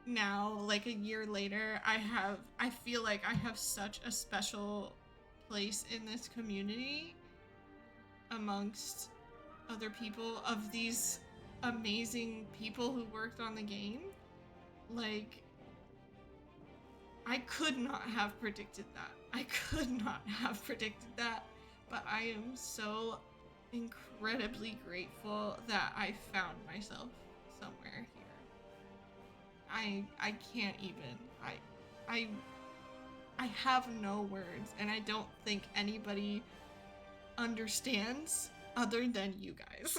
now, like a year later, I feel like I have such a special place in this community amongst other people of these amazing people who worked on the game. Like, I could not have predicted that. I could not have predicted that, but I am so incredibly grateful that I found myself somewhere here. I can't even. I have no words, and I don't think anybody understands other than you guys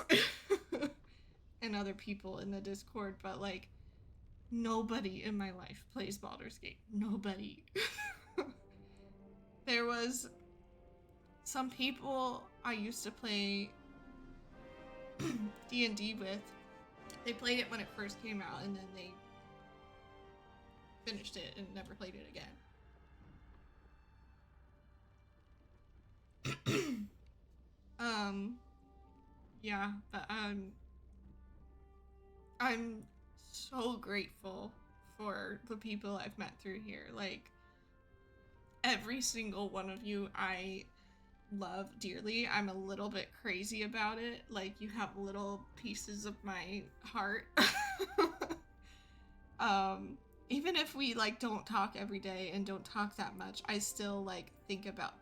and other people in the Discord, but like, nobody in my life plays Baldur's Gate. Nobody. There was some people I used to play D&D with. They played it when it first came out, and then they finished it and never played it again. Yeah, but I'm so grateful for the people I've met through here. Like, every single one of you I love dearly. I'm a little bit crazy about it. Like, you have little pieces of my heart. Even if we like don't talk every day and don't talk that much, I still like think about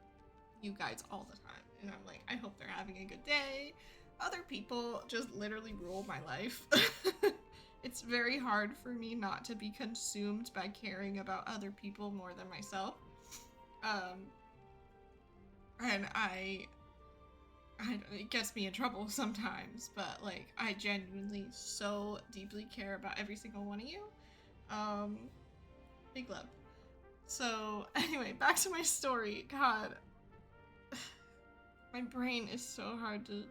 you guys all the time. And I'm like, I hope they're having a good day. Other people just literally rule my life. It's very hard for me not to be consumed by caring about other people more than myself. And it gets me in trouble sometimes, but like, I genuinely so deeply care about every single one of you. Big love. So anyway, back to my story. God, my brain is so hard to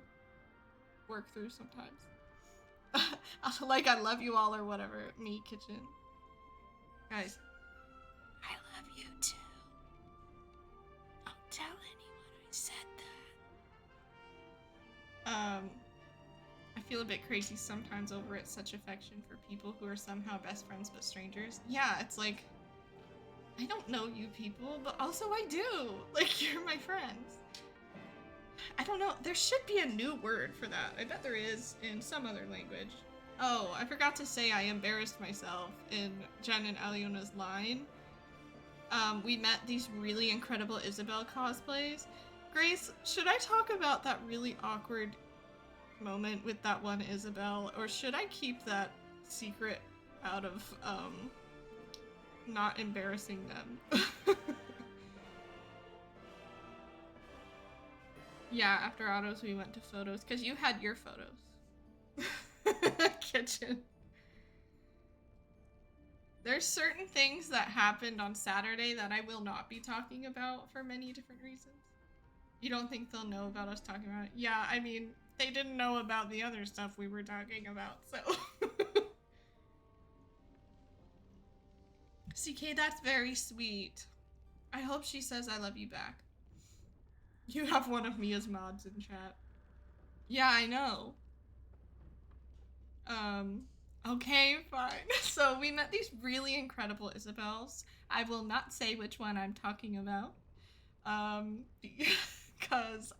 work through sometimes. Like, I love you all or whatever. Me, kitchen. Guys, I love you too. Don't tell anyone I said that. I feel a bit crazy sometimes over it. Such affection for people who are somehow best friends but strangers. Yeah, it's like, I don't know you people, but also I do. Like, you're my friends. I don't know. There should be a new word for that. I bet there is in some other language. Oh, I forgot to say I embarrassed myself in Jen and Aliona's line. we met these really incredible Isabel cosplays. Grace, should I talk about that really awkward moment with that one Isabel, or should I keep that secret out of, not embarrassing them? Yeah, after autos we went to photos, because you had your photos. Kitchen. There's certain things that happened on Saturday that I will not be talking about for many different reasons. You don't think they'll know about us talking about it? Yeah, I mean, they didn't know about the other stuff we were talking about, so. CK, that's very sweet. I hope she says I love you back. You have one of Mia's mods in chat. Yeah, I know. Okay, fine. So we met these really incredible Isabels. I will not say which one I'm talking about. Because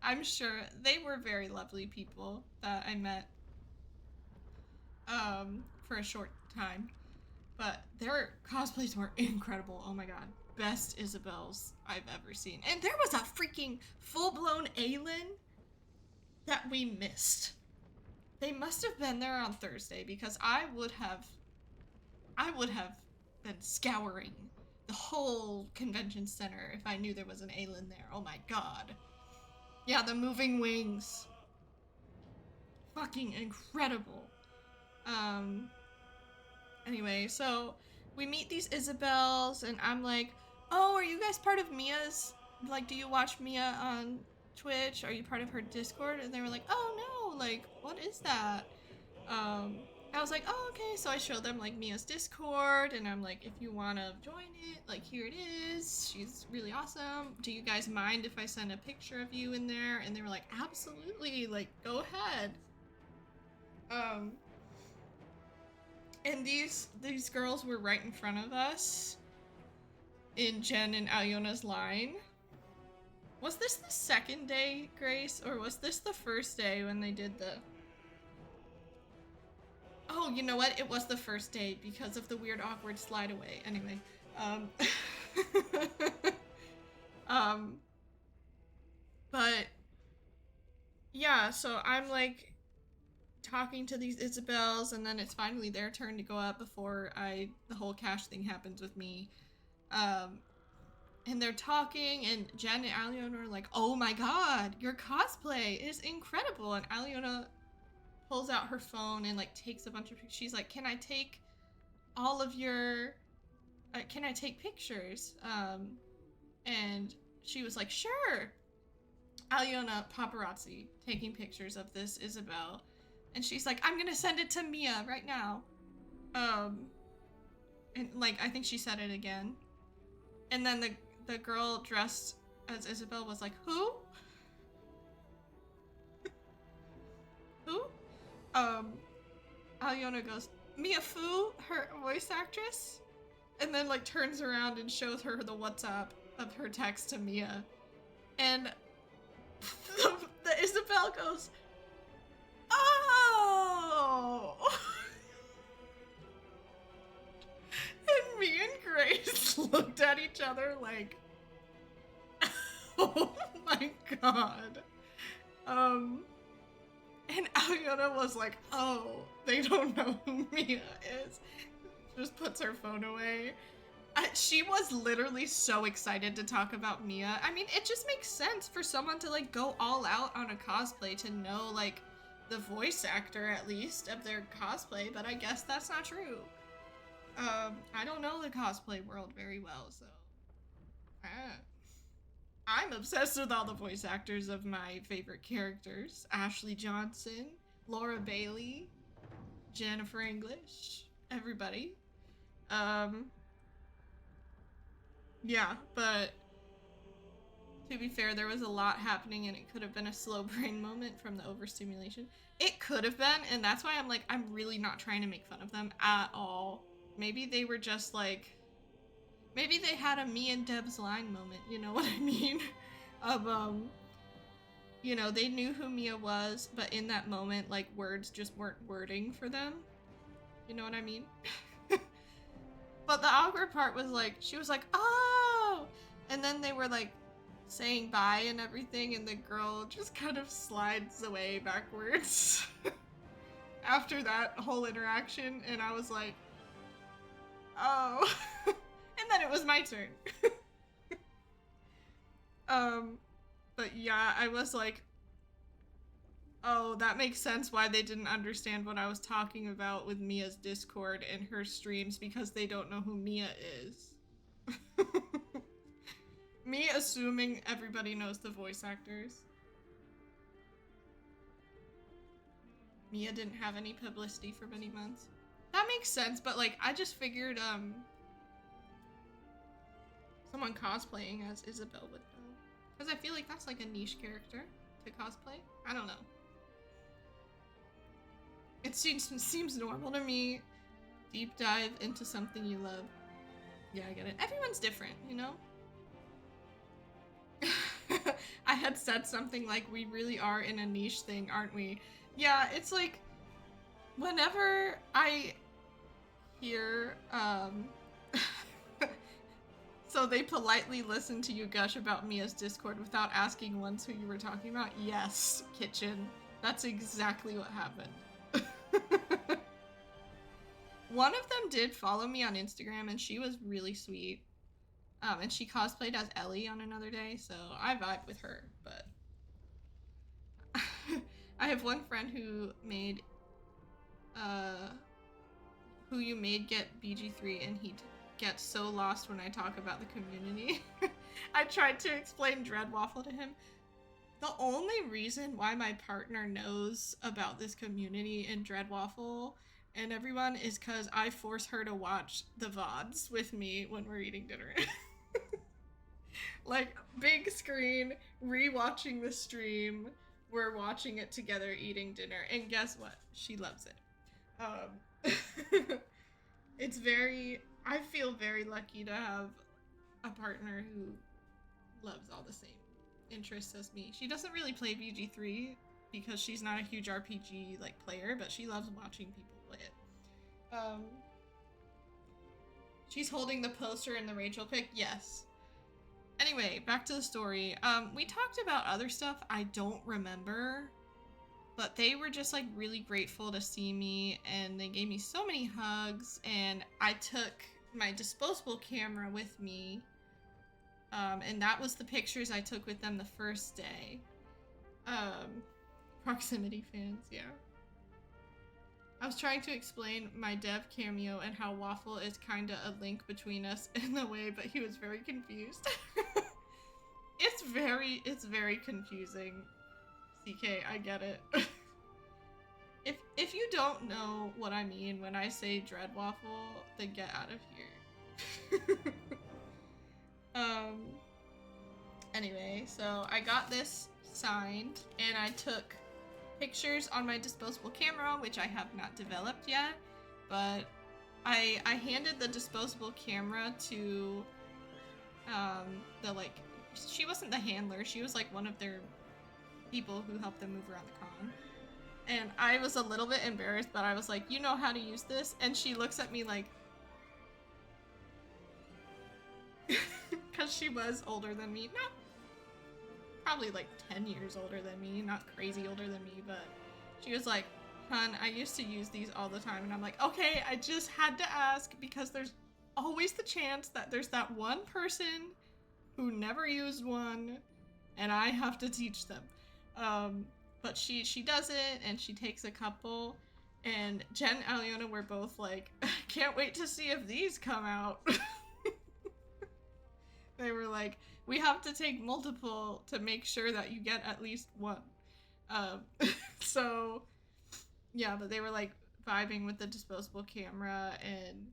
I'm sure they were very lovely people that I met, for a short time. But their cosplays were incredible. Oh my god. Best Isabels I've ever seen. And there was a freaking full-blown Aelin that we missed. They must have been there on Thursday because I would have been scouring the whole convention center if I knew there was an Aelin there. Oh my god. Yeah, the moving wings. Fucking incredible. Anyway, so we meet these Isabels and I'm like, oh, are you guys part of Mia's, like, do you watch Mia on Twitch? Are you part of her Discord? And they were like, oh no, like, what is that? I was like, oh, okay. So I showed them like Mia's Discord and I'm like, if you want to join it, like, here it is. She's really awesome. Do you guys mind if I send a picture of you in there? And they were like, absolutely, like, go ahead. And these girls were right in front of us in Jen and Aliona's line. Was this the second day, Grace, or was this the first day when they did the... Oh, you know what? It was the first day because of the weird awkward slide away. Anyway, but yeah, so I'm like talking to these Isabels and then it's finally their turn to go up before the whole cash thing happens with me. And they're talking and Jen and Aliona are like, oh my god, your cosplay is incredible. And Aliona pulls out her phone and like takes a bunch of pictures. She's like, can I take all of your, can I take pictures? And she was like, sure. Aliona paparazzi taking pictures of this Isabel. And she's like, I'm gonna send it to Mia right now. And like, I think she said it again. And then the girl dressed as Isabel was like, who? Who? Aliona goes, Mia Fu, her voice actress? And then like turns around and shows her the WhatsApp of her text to Mia. And the Isabel goes, oh! And me and Grace looked at each other like, oh my god. And Aliona was like, oh, they don't know who Mia is. Just puts her phone away. She was literally so excited to talk about Mia. I mean, it just makes sense for someone to like go all out on a cosplay to know like the voice actor at least of their cosplay, but I guess that's not true. I don't know the cosplay world very well, so I'm obsessed with all the voice actors of my favorite characters. Ashley Johnson, Laura Bailey, Jennifer English, everybody. Yeah, but to be fair, there was a lot happening and it could have been a slow brain moment from the overstimulation. It could have been, and that's why I'm like, I'm really not trying to make fun of them at all. Maybe they were just like, maybe they had a me and Deb's line moment, you know what I mean? Of, you know, they knew who Mia was, but in that moment, like, words just weren't wording for them. You know what I mean? But the awkward part was like, she was like, oh! And then they were like saying bye and everything, and the girl just kind of slides away backwards after that whole interaction, and I was like, oh. And then it was my turn. But yeah, I was like, oh, that makes sense why they didn't understand what I was talking about with Mia's Discord and her streams, because they don't know who Mia is. Me assuming everybody knows the voice actors. Mia didn't have any publicity for many months. That makes sense, but like, I just figured, someone cosplaying as Isabelle would know. Because I feel like that's like a niche character to cosplay. I don't know. It seems normal to me. Deep dive into something you love. Yeah, I get it. Everyone's different, you know? I had said something like, we really are in a niche thing, aren't we? Yeah, it's like, whenever I hear, so they politely listen to you gush about Mia's Discord without asking once who you were talking about? Yes, Kitchen. That's exactly what happened. One of them did follow me on Instagram, and she was really sweet. And she cosplayed as Ellie on another day, so I vibe with her, but... I have one friend who made, who you made get BG3, and he gets so lost when I talk about the community. I tried to explain Dreadwaffle to him. The only reason why my partner knows about this community in Dreadwaffle and everyone is because I force her to watch the VODs with me when we're eating dinner. Like, big screen, re-watching the stream, we're watching it together eating dinner, and guess what? She loves it. It's very, I feel very lucky to have a partner who loves all the same interests as me. She doesn't really play BG3 because she's not a huge RPG like player, but she loves watching people play it. She's holding the poster in the Rachel pic. Yes. Anyway, back to the story. We talked about other stuff I don't remember, but they were just like really grateful to see me, and they gave me so many hugs, and I took my disposable camera with me, and that was the pictures I took with them the first day. Proximity fans, yeah. I was trying to explain my dev cameo and how Waffle is kinda a link between us in the way, but he was very confused. It's very confusing. CK, I get it. If you don't know what I mean when I say Dreadwaffle, then get out of here. Anyway, so I got this signed, and I took pictures on my disposable camera, which I have not developed yet, but I handed the disposable camera to the, like, she wasn't the handler, she was like one of their people who helped them move around the con, and I was a little bit embarrassed, but I was like, you know how to use this? And she looks at me like, because she was older than me, not probably like 10 years older than me, not crazy older than me, but she was like, hun, I used to use these all the time. And I'm like, okay, I just had to ask because there's always the chance that there's that one person who never used one and I have to teach them. But she does it, and she takes a couple, and Jen and Aliona were both like, can't wait to see if these come out. They were like, we have to take multiple to make sure that you get at least one. So, yeah, but they were like vibing with the disposable camera, and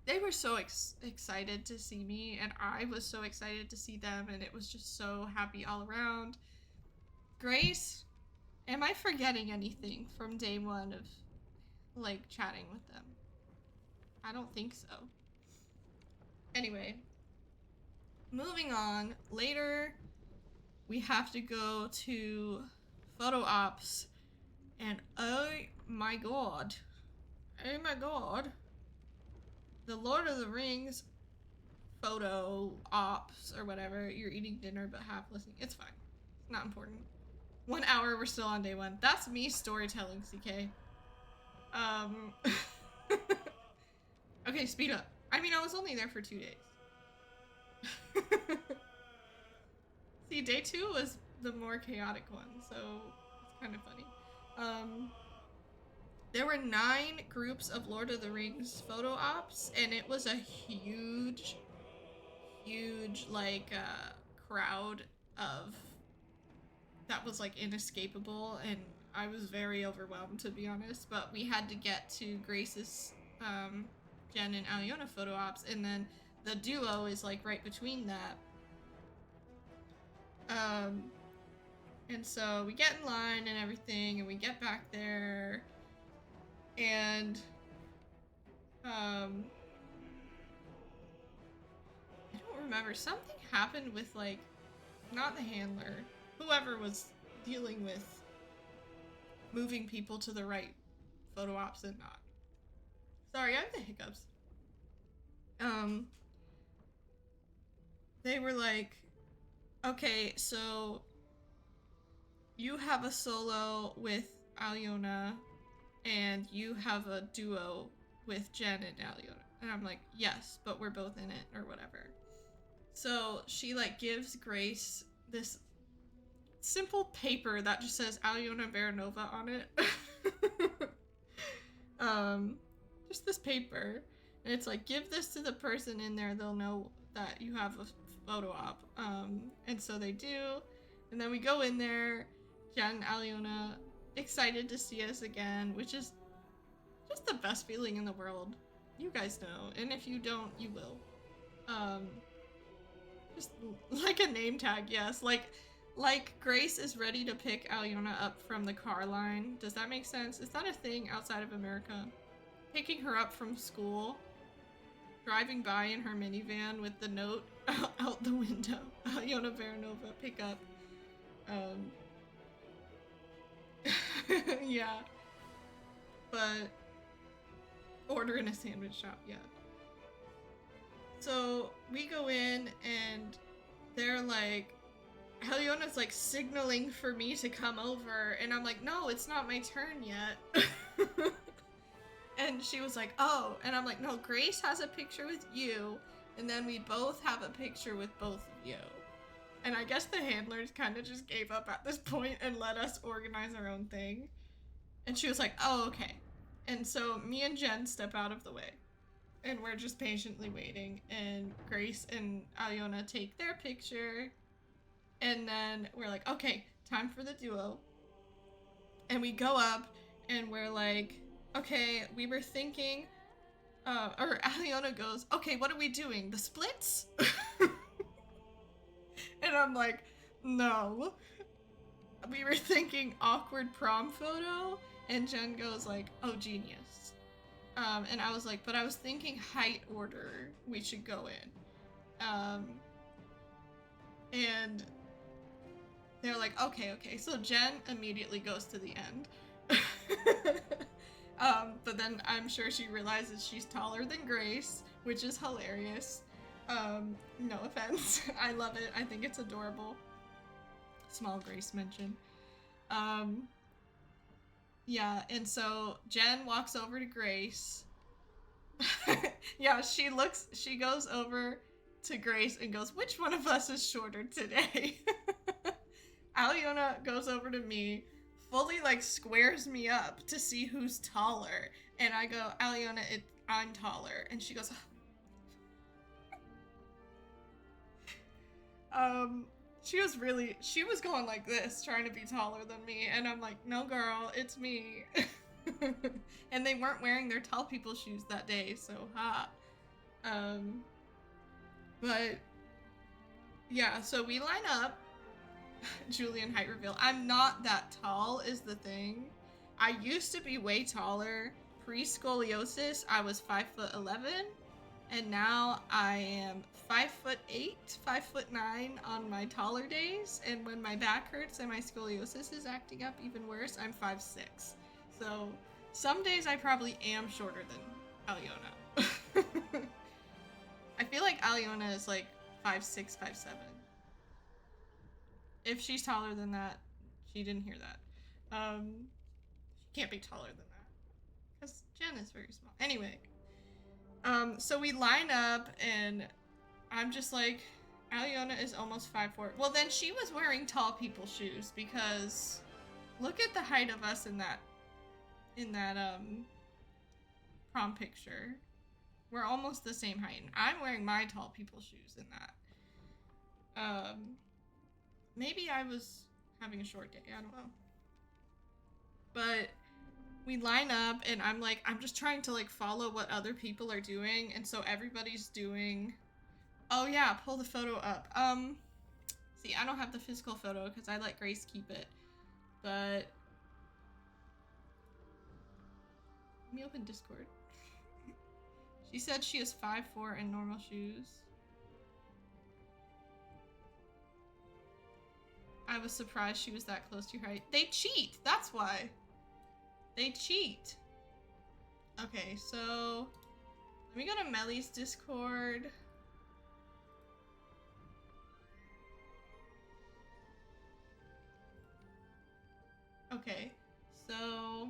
they were so excited to see me, and I was so excited to see them, and it was just so happy all around. Grace, am I forgetting anything from day one of, like, chatting with them? I don't think so. Anyway. Moving on, later we have to go to photo ops, and oh my god, the Lord of the Rings photo ops or whatever. You're eating dinner but half listening. It's fine. It's not important. 1 hour, we're still on day 1. That's me storytelling, CK. Okay, speed up. I mean, I was only there for 2 days. See, day 2 was the more chaotic one, so it's kind of funny. There were 9 groups of Lord of the Rings photo ops, and it was a huge, like, crowd of that was like inescapable, and I was very overwhelmed, to be honest. But we had to get to Grace's Jen and Aliona photo ops, and then the duo is like right between that. And so we get in line and everything, and we get back there, and I don't remember, something happened with like, not the handler, whoever was dealing with moving people to the right photo ops and not. Sorry, I have the hiccups. They were like, okay, so you have a solo with Aliona and you have a duo with Jen and Aliona. And I'm like, yes, but we're both in it or whatever. So she like gives Grace this simple paper that just says Aliona Baranova on it. Just this paper, and it's like, give this to the person in there, they'll know that you have a photo op. And so they do, and then we go in there, Jen and Aliona excited to see us again, which is just the best feeling in the world. You guys know, and if you don't, you will. Just like a name tag, yes. Like Grace is ready to pick Aliona up from the car line. Does that make sense? Is that a thing outside of America? Picking her up from school, driving by in her minivan with the note out the window. Aliona Baranova, pick up. Yeah. But order in a sandwich shop, yeah. So we go in and they're like, Aliona's like signaling for me to come over, and I'm like, no, it's not my turn yet. And she was like, oh, and I'm like, no, Grace has a picture with you, and then we both have a picture with both of you. And I guess the handlers kind of just gave up at this point and let us organize our own thing. And she was like, oh, okay. And so me and Jen step out of the way, and we're just patiently waiting, and Grace and Aliona take their picture, and then we're like, okay, time for the duo. And we go up, and we're like, okay, we were thinking, or Aliona goes, okay, what are we doing? The splits? And I'm like, no. We were thinking awkward prom photo, and Jen goes like, oh, genius. And I was like, but I was thinking height order we should go in. And they're like, okay. So Jen immediately goes to the end. But then I'm sure she realizes she's taller than Grace, which is hilarious. No offense. I love it. I think it's adorable. Small Grace mention. Yeah, and so Jen walks over to Grace. Yeah, she goes over to Grace and goes, which one of us is shorter today? Aliona goes over to me, fully like squares me up to see who's taller. And I go, Aliona, I'm taller. And she goes, she was going like this, trying to be taller than me. And I'm like, no girl, it's me. And they weren't wearing their tall people shoes that day, so ha. But yeah, so we line up. Julian height reveal. I'm not that tall is the thing. I used to be way taller. Pre-scoliosis, I was 5'11", and now I am 5'8", 5'9" on my taller days, and when my back hurts and my scoliosis is acting up even worse, I'm 5'6". So some days I probably am shorter than Aliona. I feel like Aliona is like 5'6", 5'7". If she's taller than that, she didn't hear that. She can't be taller than that because Jen is very small. Anyway, so we line up and I'm just like, Aliona is almost 5'4". Well, then she was wearing tall people shoes because look at the height of us in that prom picture. We're almost the same height. And I'm wearing my tall people shoes in that. Maybe I was having a short day. I don't know. But we line up and I'm like, I'm just trying to like follow what other people are doing. And so everybody's doing, oh yeah, pull the photo up. See, I don't have the physical photo because I let Grace keep it. But let me open Discord. She said she is 5'4" in normal shoes. I was surprised she was that close to your height. They cheat! That's why. They cheat. Okay, so let me go to Melly's Discord. Okay, so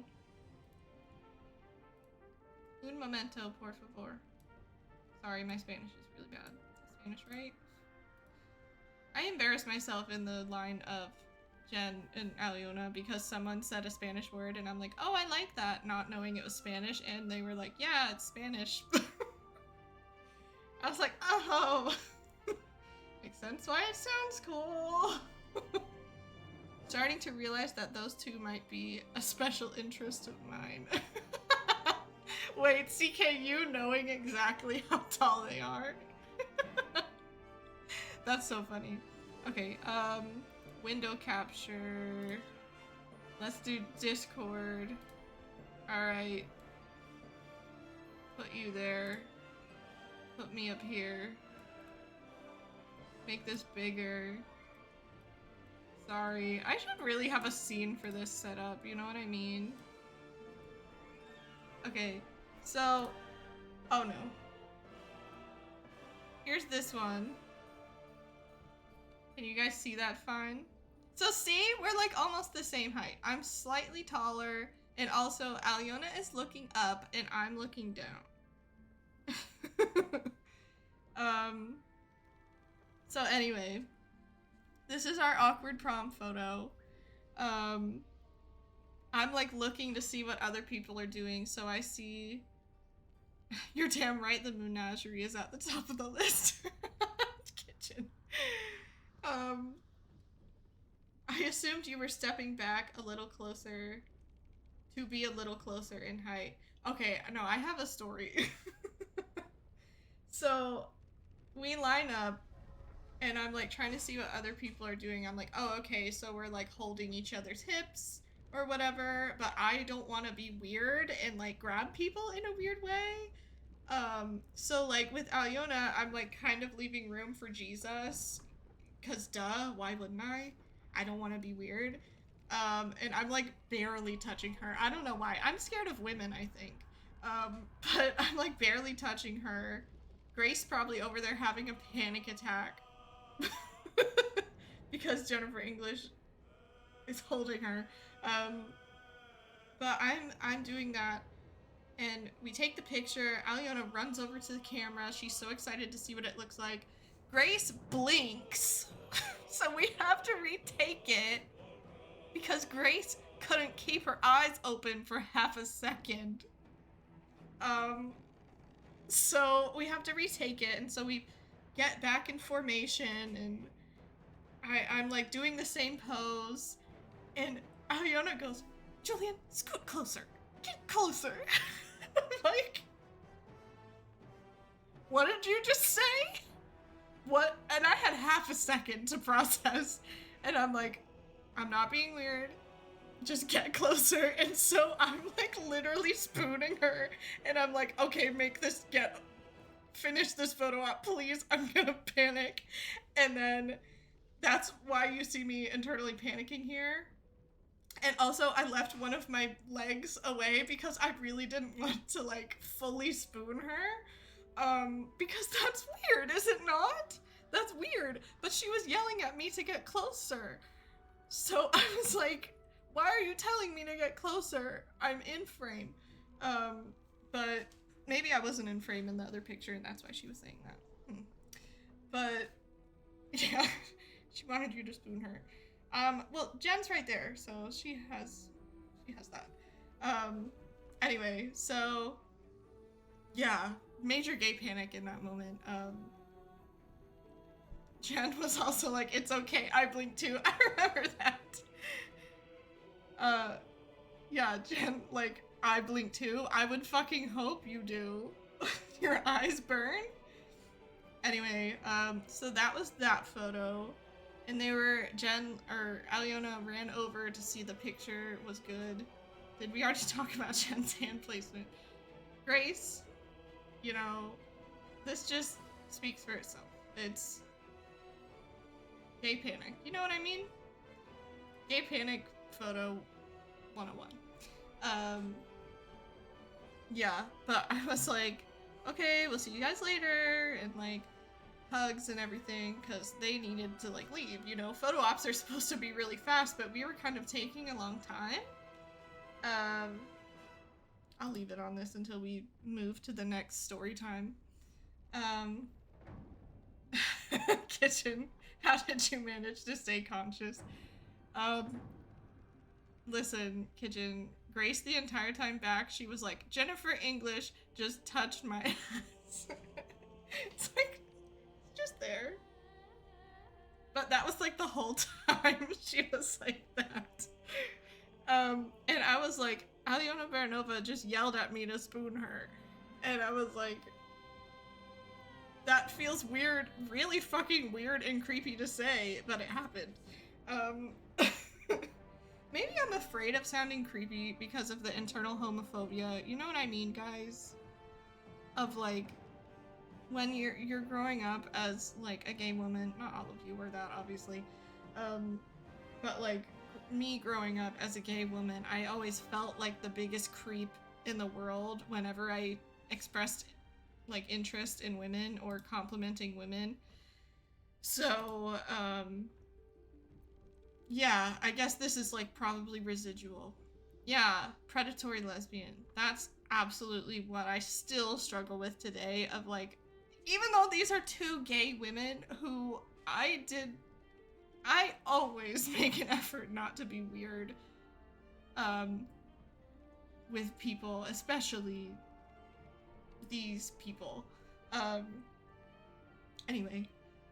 un momento, por favor. Sorry, my Spanish is really bad. Spanish, right? I embarrassed myself in the line of Jen and Aliona because someone said a Spanish word and I'm like, oh, I like that, not knowing it was Spanish, and they were like, yeah, it's Spanish. I was like, oh, makes sense why it sounds cool. Starting to realize that those two might be a special interest of mine. Wait, CKU knowing exactly how tall they are? That's so funny. Okay, window capture. Let's do Discord. Alright. Put you there. Put me up here. Make this bigger. Sorry. I should really have a scene for this setup, you know what I mean? Okay, so... oh no. Here's this one. Can you guys see that fine? So see, we're like almost the same height. I'm slightly taller, and also Aliona is looking up and I'm looking down. So anyway, this is our awkward prom photo. I'm like looking to see what other people are doing, so I see... You're damn right, the menagerie is at the top of the list. Kitchen. I assumed you were stepping back a little closer to be a little closer in height. Okay, no, I have a story. So, we line up, and I'm like trying to see what other people are doing. I'm like, oh, okay, so we're like holding each other's hips or whatever, but I don't want to be weird and like grab people in a weird way. So like with Aliona, I'm like kind of leaving room for Jesus. Cause duh, why wouldn't I? I don't want to be weird. And I'm like barely touching her. I don't know why. I'm scared of women, I think. But I'm like barely touching her. Grace probably over there having a panic attack. Because Jennifer English is holding her. But I'm doing that. And we take the picture. Aliona runs over to the camera. She's so excited to see what it looks like. Grace blinks. So we have to retake it because Grace couldn't keep her eyes open for half a second. So we have to retake it, and so we get back in formation, and I'm like doing the same pose, and Aliona goes, Julian, scoot closer, get closer. I'm like, what did you just say? What? And I had half a second to process, and I'm like, I'm not being weird, just get closer. And so I'm like literally spooning her, and I'm like, okay, finish this photo up, please, I'm gonna panic. And then that's why you see me internally panicking here. And also I left one of my legs away because I really didn't want to like fully spoon her. Because that's weird, is it not? That's weird. But she was yelling at me to get closer. So I was like, why are you telling me to get closer? I'm in frame. But maybe I wasn't in frame in the other picture and that's why she was saying that. But yeah, she wanted you to spoon her. Well, Jen's right there, so she has that. Anyway, so yeah, major gay panic in that moment. Jen was also like, it's okay, I blinked too. I remember that. Yeah, Jen, like, I blink too. I would fucking hope you do. Your eyes burn. Anyway, so that was that photo. And Jen or Aliona ran over to see the picture was good. Did we already talk about Jen's hand placement? Grace, you know, this just speaks for itself. It's gay panic. You know what I mean? Gay panic photo 101. Yeah, but I was like, okay, we'll see you guys later, and like hugs and everything, because they needed to like leave, you know. Photo ops are supposed to be really fast, but we were kind of taking a long time. I'll leave it on this until we move to the next story time. Kitchen, how did you manage to stay conscious? Listen, Kitchen, Grace the entire time back, she was like, Jennifer English just touched my ass. It's like, just there. But that was like the whole time she was like that. And I was like, Aliona Baranova just yelled at me to spoon her. And I was like, that feels weird, really fucking weird and creepy to say, but it happened. Maybe I'm afraid of sounding creepy because of the internal homophobia. You know what I mean, guys? Of like, when you're growing up as like a gay woman, not all of you were that obviously, but like me growing up as a gay woman, I always felt like the biggest creep in the world whenever I expressed like interest in women or complimenting women. So yeah, I guess this is like probably residual. Yeah, predatory lesbian. That's absolutely what I still struggle with today, of like, even though these are two gay women who I always make an effort not to be weird with people, especially these people. Anyway,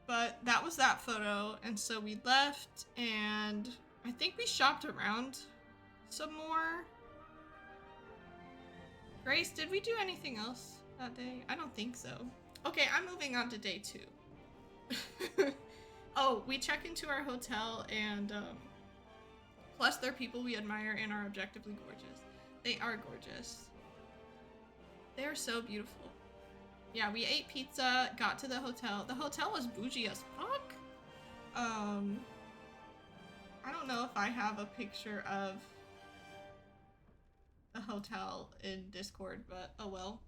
but that was that photo, and so we left, and I think we shopped around some more. Grace, did we do anything else that day? I don't think so. Okay, I'm moving on to day 2. Oh, we check into our hotel, and plus they're people we admire and are objectively gorgeous. They are gorgeous. They are so beautiful. Yeah, we ate pizza, got to the hotel. The hotel was bougie as fuck. I don't know if I have a picture of the hotel in Discord, but oh well.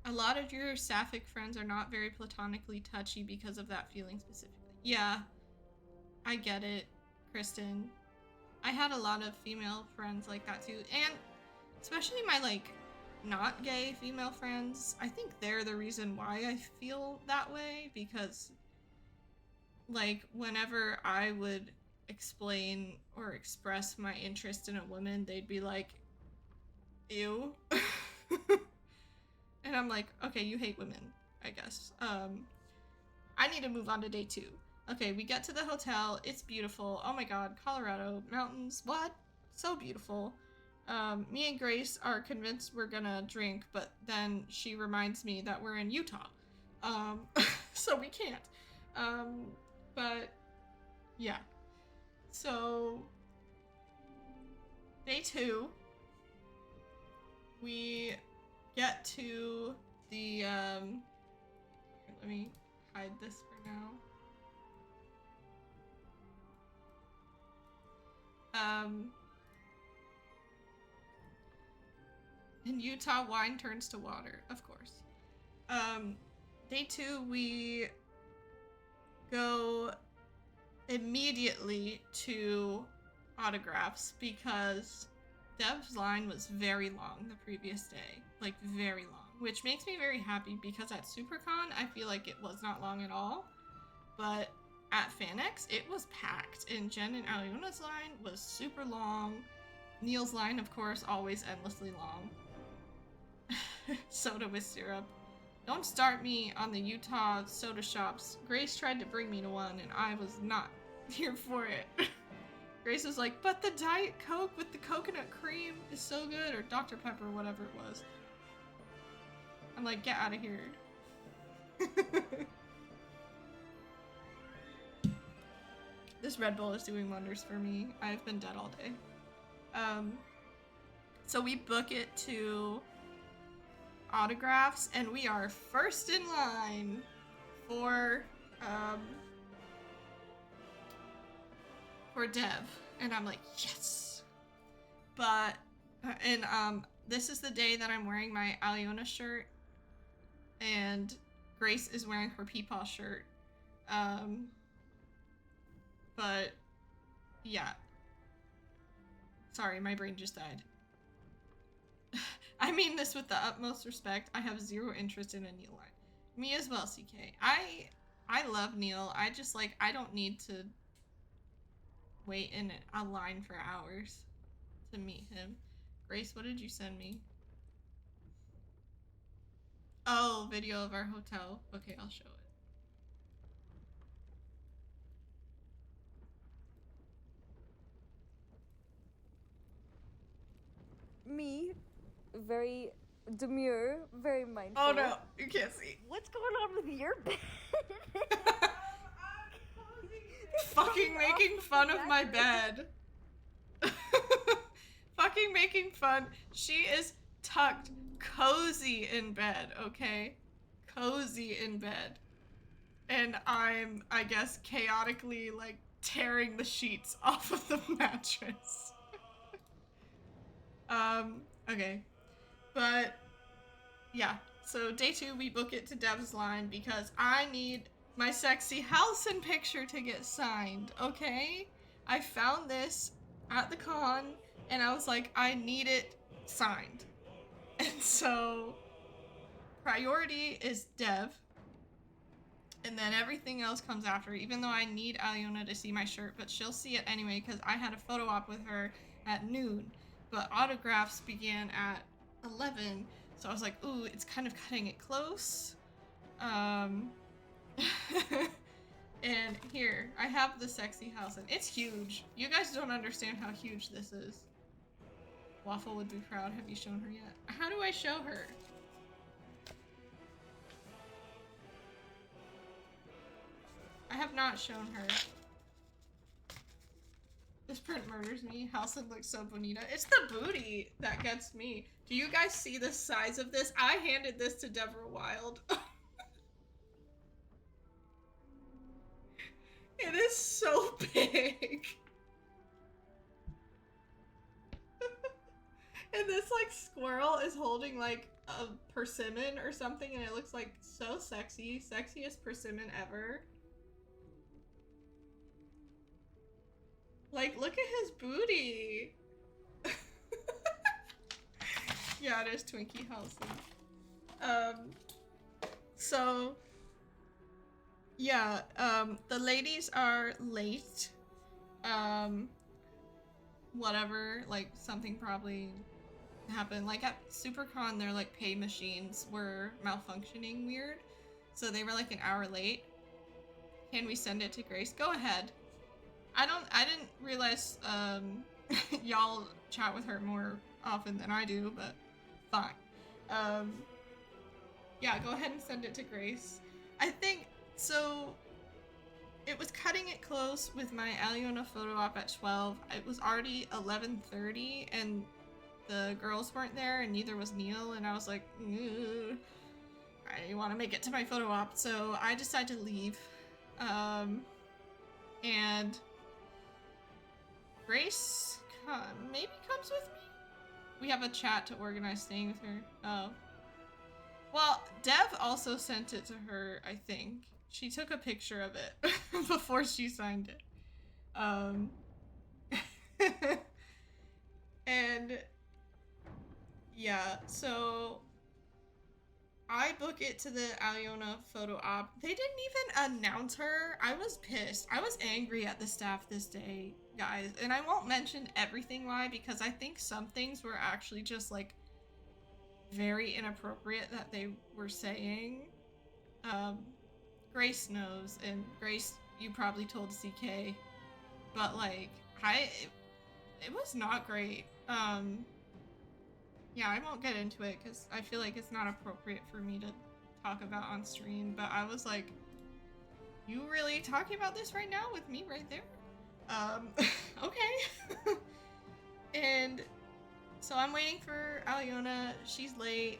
A lot of your sapphic friends are not very platonically touchy because of that feeling specifically. Yeah, I get it, Kristen. I had a lot of female friends like that too, and especially my like not gay female friends. I think they're the reason why I feel that way, because like whenever I would explain or express my interest in a woman, they'd be like, ew. And I'm like, okay, you hate women, I guess. I need to move on to day 2. Okay, we get to the hotel. It's beautiful. Oh my god, Colorado mountains. What? So beautiful. Me and Grace are convinced we're gonna drink, but then she reminds me that we're in Utah. So we can't. But yeah. So day 2, we get to the let me hide this for now. In Utah, wine turns to water, of course. Day 2, we go immediately to autographs because Dev's line was very long the previous day. Like, very long. Which makes me very happy because at SuperCon, I feel like it was not long at all. But at FanX, it was packed. And Jen and Aliona's line was super long. Neil's line, of course, always endlessly long. Soda with syrup. Don't start me on the Utah soda shops. Grace tried to bring me to one and I was not here for it. Grace was like, but the Diet Coke with the coconut cream is so good, or Dr. Pepper, whatever it was. I'm like, get out of here. This Red Bull is doing wonders for me. I've been dead all day. So we book it to autographs and we are first in line for Dev. And I'm like, yes. But, this is the day that I'm wearing my Aliona shirt and Grace is wearing her Peepaw shirt. But, yeah. Sorry, my brain just died. I mean this with the utmost respect. I have zero interest in a Neil line. Me as well, CK. I love Neil. I just, like, I don't need to wait in a line for hours to meet him. Grace, what did you send me? Oh, video of our hotel. Okay, I'll show it. Me, very demure, very mindful. Oh no, you can't see. What's going on with your bed? Fucking making fun of my bed. Fucking making fun. She is tucked cozy in bed, okay? Cozy in bed. And I'm, I guess, chaotically, like, tearing the sheets off of the mattress. Okay. But, yeah. So, day 2, we book it to Dev's line because I need my sexy Halsin picture to get signed, okay? I found this at the con, and I was like, I need it signed. And so, priority is Dev. And then everything else comes after, even though I need Aliona to see my shirt, but she'll see it anyway because I had a photo op with her at noon. But autographs began at 11, so I was like, ooh, it's kind of cutting it close. And here, I have the sexy house, and it's huge. You guys don't understand how huge this is. Waffle would be proud. Have you shown her yet? How do I show her? I have not shown her. This print murders me. Halsin looks so bonita. It's the booty that gets me. Do you guys see the size of this? I handed this to Deborah Wild. It is so big. And this, like, squirrel is holding, like, a persimmon or something, and it looks, like, so sexy. Sexiest persimmon ever. Like, look at his booty. Yeah, it is Twinkie Halsin. So, yeah, the ladies are late. Whatever, like, something probably happened. Like, at SuperCon, their, like, pay machines were malfunctioning weird. So they were, like, an hour late. Can we send it to Grace? Go ahead. I didn't realize, y'all chat with her more often than I do, but fine. Yeah, go ahead and send it to Grace. I think, so, it was cutting it close with my Aliona photo op at 12. It was already 11:30, and the girls weren't there, and neither was Neil, and I was like, I want to make it to my photo op, so I decided to leave. And Grace maybe comes with me? We have a chat to organize staying with her. Oh. Well, Dev also sent it to her, I think. She took a picture of it before she signed it. And yeah, so I book it to the Aliona photo op. They didn't even announce her. I was pissed. I was angry at the staff this day, guys. And I won't mention everything why, because I think some things were actually just like very inappropriate that they were saying. Grace knows, and Grace, you probably told CK, but like, it was not great. Yeah, I won't get into it because I feel like it's not appropriate for me to talk about on stream, but I was like, you really talking about this right now with me right there? Okay. And so I'm waiting for Aliona. She's late.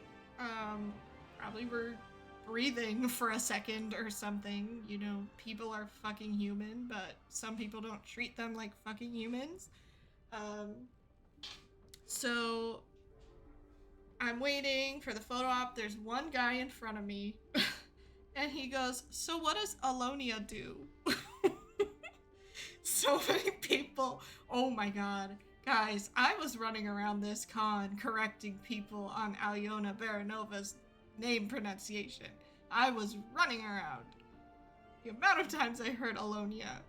Probably we're breathing for a second or something. You know, people are fucking human, but some people don't treat them like fucking humans. So I'm waiting for the photo op. There's one guy in front of me and he goes, so what does Alonia do? So many people. Oh my god. Guys, I was running around this con correcting people on Aliona Baranova's name pronunciation. I was running around. The amount of times I heard Alonia.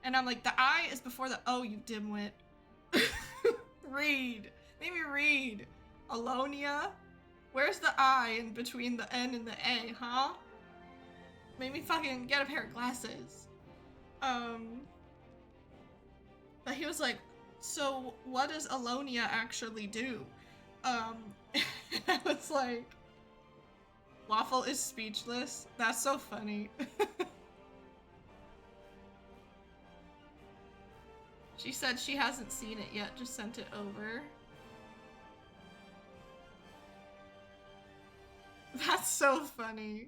And I'm like, the I is before the O, you dimwit. Read. Maybe read. Alonia? Where's the I in between the N and the A, huh? Made me fucking get a pair of glasses. But he was like, so what does Alonia actually do? And I was like, Waffle is speechless. That's so funny. She said she hasn't seen it yet, just sent it over. That's so funny.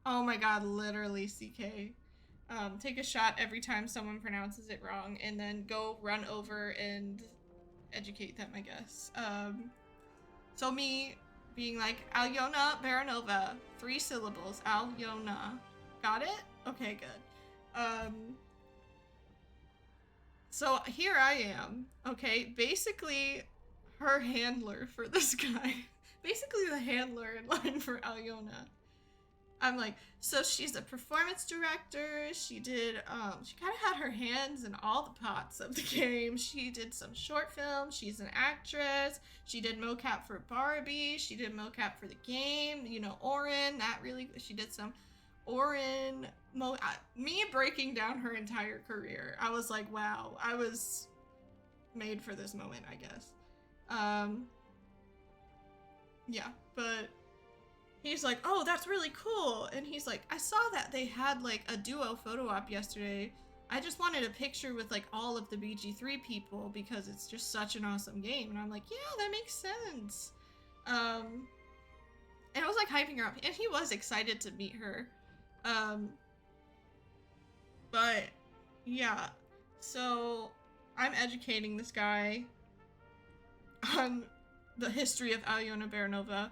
Oh my god, literally, CK. Take a shot every time someone pronounces it wrong, and then go run over and educate them, I guess. So me being like, Aliona Baranova, 3 syllables, Aliona. Got it? Okay, good. So here I am, okay, basically her handler for this guy. Basically the handler in line for Aliona. I'm like, so she's a performance director, she did, she kind of had her hands in all the pots of the game. She did some short films, she's an actress, she did mocap for Barbie, she did mocap for the game, you know, Orin, that really, she did some Orin, me breaking down her entire career. I was like, wow, I was made for this moment, I guess. Yeah, but he's like, oh, that's really cool. And he's like, I saw that they had like a duo photo op yesterday. I just wanted a picture with like all of the BG3 people because it's just such an awesome game. And I'm like, yeah, that makes sense. And I was like hyping her up, and he was excited to meet her. But yeah, so I'm educating this guy on the history of Aliona Baranova.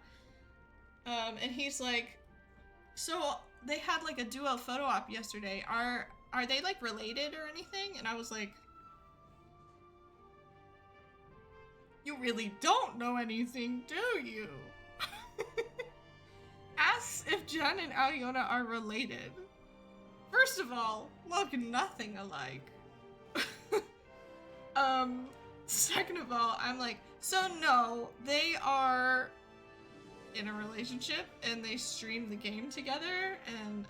And he's like, so they had like a duo photo op yesterday. Are they like related or anything? And I was like, you really don't know anything, do you? Asks if Jen and Aliona are related. First of all, look nothing alike. Second of all, I'm like, so no, they are in a relationship and they stream the game together, and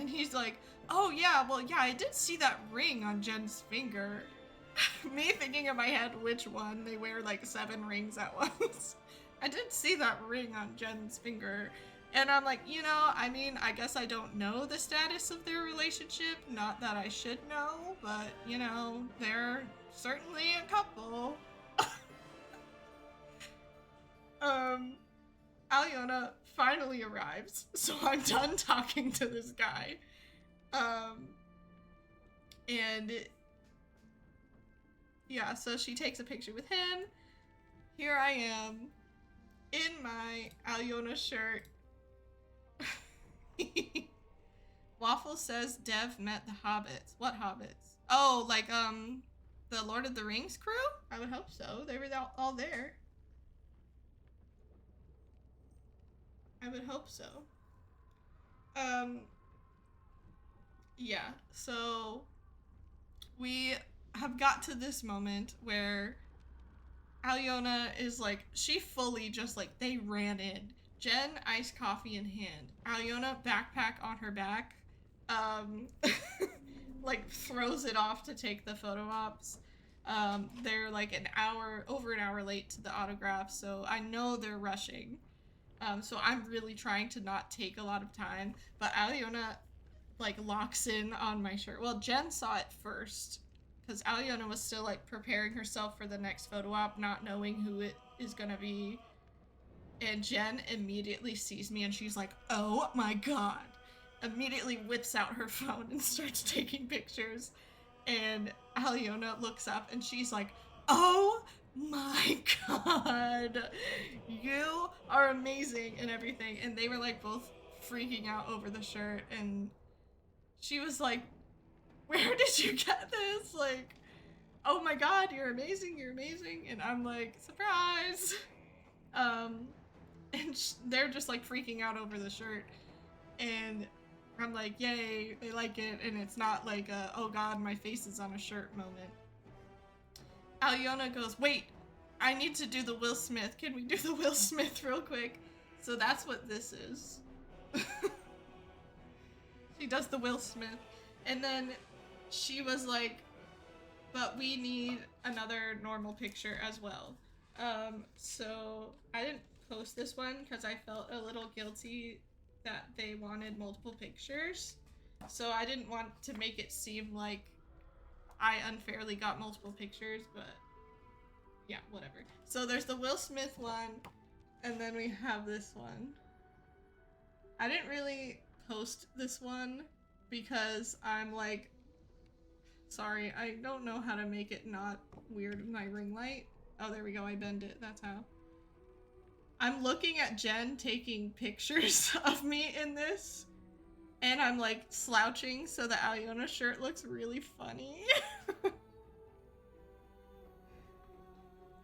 he's like, oh yeah, well yeah, I did see that ring on Jen's finger. Me thinking in my head which one, they wear like 7 rings at once. I did see that ring on Jen's finger, and I'm like, you know, I mean, I guess I don't know the status of their relationship, not that I should know, but you know, they're certainly a couple. Aliona finally arrives, so I'm done talking to this guy. And yeah, so she takes a picture with him. Here I am in my Alyona shirt. Waffle says Dev met the hobbits. What hobbits? Oh, like, the Lord of the Rings crew? I would hope so. They were all there. I would hope so. Yeah, so we have got to this moment where Alyona is like, she fully just like, they ran in. Jen, iced coffee in hand. Alyona, backpack on her back. Like throws it off to take the photo ops. They're like over an hour late to the autograph, so I know they're rushing. So I'm really trying to not take a lot of time, but Alyona like locks in on my shirt. Well, Jen saw it first because Alyona was still like preparing herself for the next photo op, not knowing who it is gonna be. And Jen immediately sees me and she's like, oh my god. Immediately whips out her phone and starts taking pictures. And Alyona looks up and she's like, oh my god, you are amazing and everything. And they were like both freaking out over the shirt. And she was like, where did you get this? Like, oh my god, you're amazing, you're amazing. And I'm like, surprise. And they're just like freaking out over the shirt. And I'm like, yay, they like it, and it's not like a, oh god, my face is on a shirt moment. Alyona goes, wait, I need to do the Will Smith. Can we do the Will Smith real quick? So that's what this is. She does the Will Smith. And then she was like, but we need another normal picture as well. So I didn't post this one because I felt a little guilty that they wanted multiple pictures. So I didn't want to make it seem like I unfairly got multiple pictures, but yeah, whatever. So there's the Will Smith one, and then we have this one. I didn't really post this one because I'm like, sorry, I don't know how to make it not weird with my ring light. Oh, there we go, I bend it, that's how. I'm looking at Jen taking pictures of me in this, and I'm like slouching so the Alyona shirt looks really funny.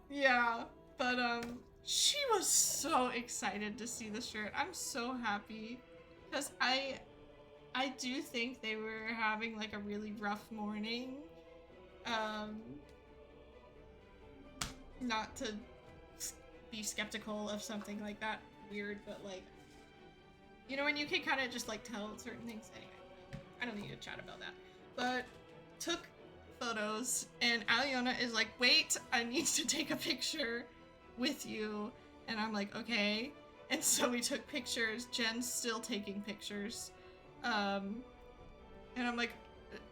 Yeah, but she was so excited to see the shirt. I'm so happy because I do think they were having like a really rough morning. Not to be skeptical of something like that weird, but like, you know, when you can kind of just like tell certain things. Anyway, I don't need to chat about that, but took photos, and Alyona is like, wait, I need to take a picture with you. And I'm like, okay. And so we took pictures. Jen's still taking pictures. And I'm like,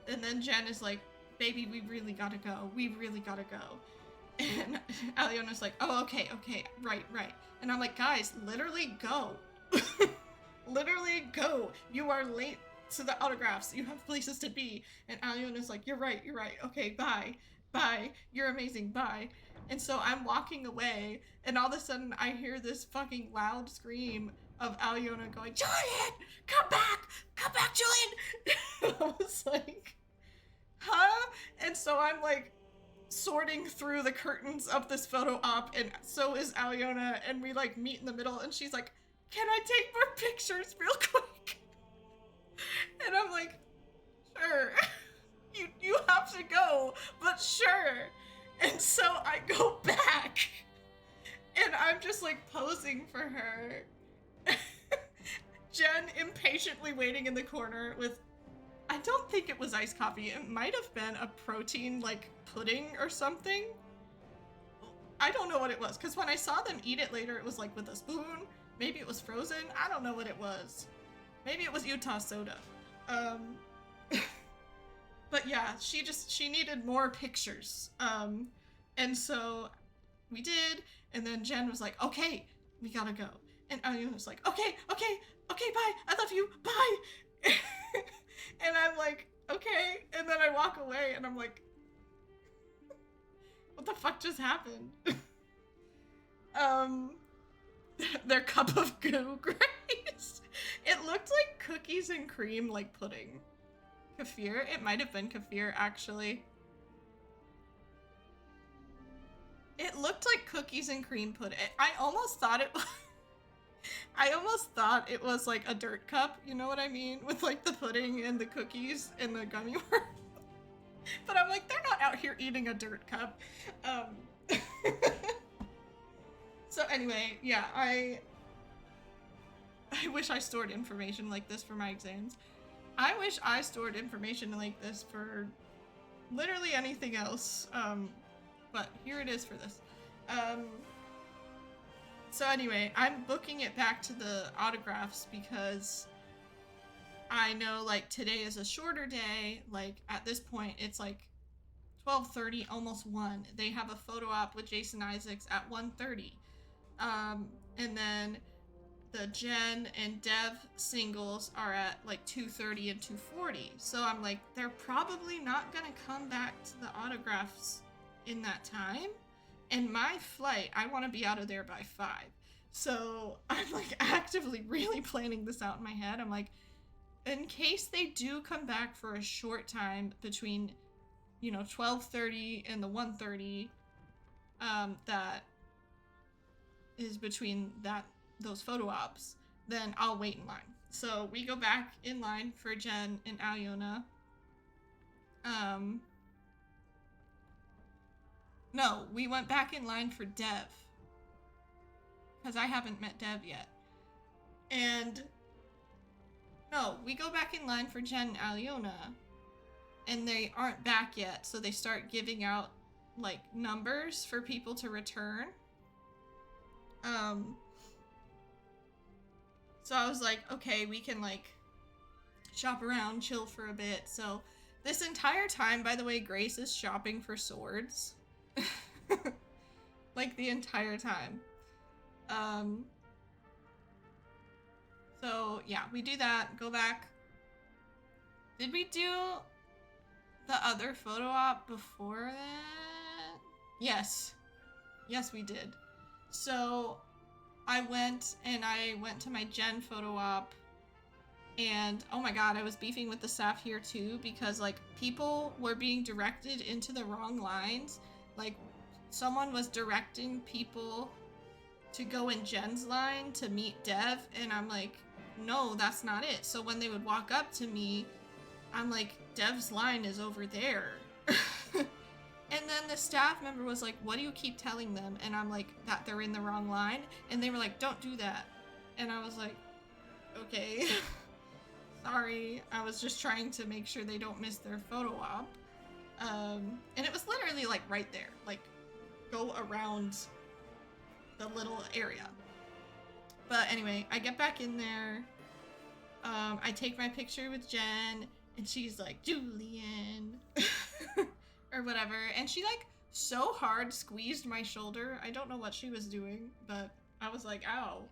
and then Jen is like, baby, we really gotta go. We really gotta go. And Alyona's like, oh, okay, right. And I'm like, guys, literally go. Literally go. You are late to the autographs. You have places to be. And Alyona's like, you're right. Okay, bye. You're amazing, bye. And so I'm walking away, and all of a sudden I hear this fucking loud scream of Alyona going, Julian, come back, Julian. I was like, huh? And so I'm like, sorting through the curtains of this photo op, and so is Alyona, and we like meet in the middle, and she's like, can I take more pictures real quick? And I'm like, sure. You have to go, but sure. And so I go back, and I'm just like posing for her. Jen impatiently waiting in the corner with, I don't think it was iced coffee. It might have been a protein like pudding or something. I don't know what it was, because when I saw them eat it later, it was like with a spoon. Maybe it was frozen. I don't know what it was. Maybe it was Utah soda. But yeah, she needed more pictures. And so we did, and then Jen was like, okay, we gotta go. And Alyona was like, okay, bye, I love you, bye. And I'm like, okay. And then I walk away, and I'm like, What the fuck just happened? Their cup of goo, Grace. It looked like cookies and cream, like pudding. Kefir? It might have been kefir, actually. It looked like cookies and cream pudding. I almost thought it was... I almost thought it was like a dirt cup, you know what I mean? With like the pudding and the cookies and the gummy worm. But I'm like, they're not out here eating a dirt cup. So anyway, yeah, I wish I stored information like this for my exams. I wish I stored information like this for literally anything else. But here it is for this. So anyway, I'm booking it back to the autographs because I know like today is a shorter day. Like at this point, it's like 12:30, almost 1. They have a photo op with Jason Isaacs at 1:30. And then the Jen and Dev singles are at like 2:30 and 2:40. So I'm like, they're probably not gonna come back to the autographs in that time. And my flight, I want to be out of there by 5. So I'm like actively really planning this out in my head. I'm like, in case they do come back for a short time between, you know, 12:30 and the 1:30, that is between those photo ops, then I'll wait in line. So we go back in line for Jen and Aliona. No, we went back in line for Dev. Because I haven't met Dev yet. And no, we go back in line for Jen and Aliona. And they aren't back yet, so they start giving out like numbers for people to return. So I was like, okay, we can like shop around, chill for a bit. So this entire time, by the way, Grace is shopping for swords. Like the entire time. So yeah, we do that, go back. Did we do the other photo op before that? Yes. Yes, we did. So I went to my Jen photo op, and oh my god, I was beefing with the staff here too because like people were being directed into the wrong lines. Like someone was directing people to go in Jen's line to meet Dev, and I'm like, no, that's not it. So when they would walk up to me, I'm like, Dev's line is over there. And then the staff member was like, what do you keep telling them? And I'm like, that they're in the wrong line. And they were like, don't do that. And I was like, okay. Sorry. I was just trying to make sure they don't miss their photo op. And it was literally like right there. Like, go around the little area. But anyway, I get back in there. I take my picture with Jen, and she's like, Julian. Or whatever, and she like so hard squeezed my shoulder. I don't know what she was doing, but I was like, ow.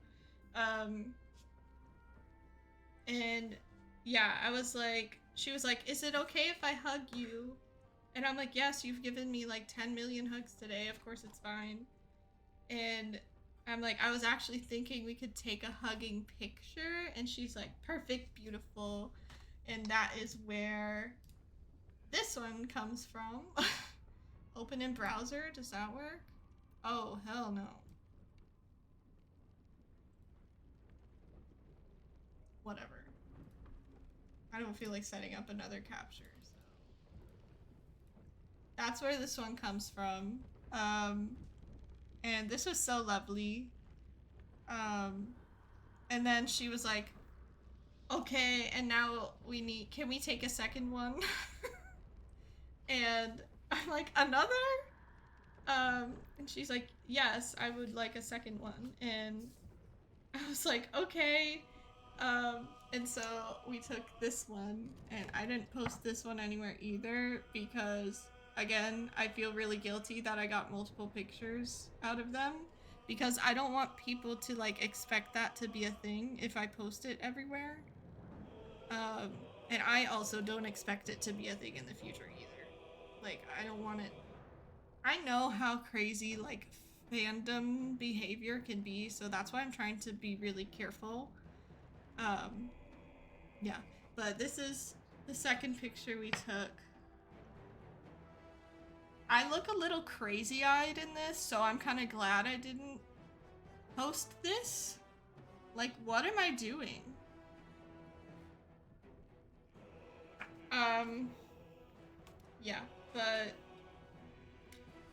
And yeah, I was like, she was like, is it okay if I hug you? And I'm like, yes, you've given me like 10 million hugs today, of course it's fine. And I'm like, I was actually thinking we could take a hugging picture, and she's like, perfect, beautiful. And that is where this one comes from. Open in browser, does that work? Oh, hell no. Whatever. I don't feel like setting up another capture, so. That's where this one comes from. And this was so lovely. And then she was like, okay, and now can we take a second one? And I'm like, another? And she's like, yes, I would like a second one. And I was like, okay. And so we took this one, and I didn't post this one anywhere either because, again, I feel really guilty that I got multiple pictures out of them because I don't want people to like expect that to be a thing if I post it everywhere. And I also don't expect it to be a thing in the future either. Like, I don't want it I know how crazy, like, fandom behavior can be, so that's why I'm trying to be really careful. Yeah. But this is the second picture we took. I look a little crazy-eyed in this, so I'm kind of glad I didn't post this. Like, what am I doing? Yeah, but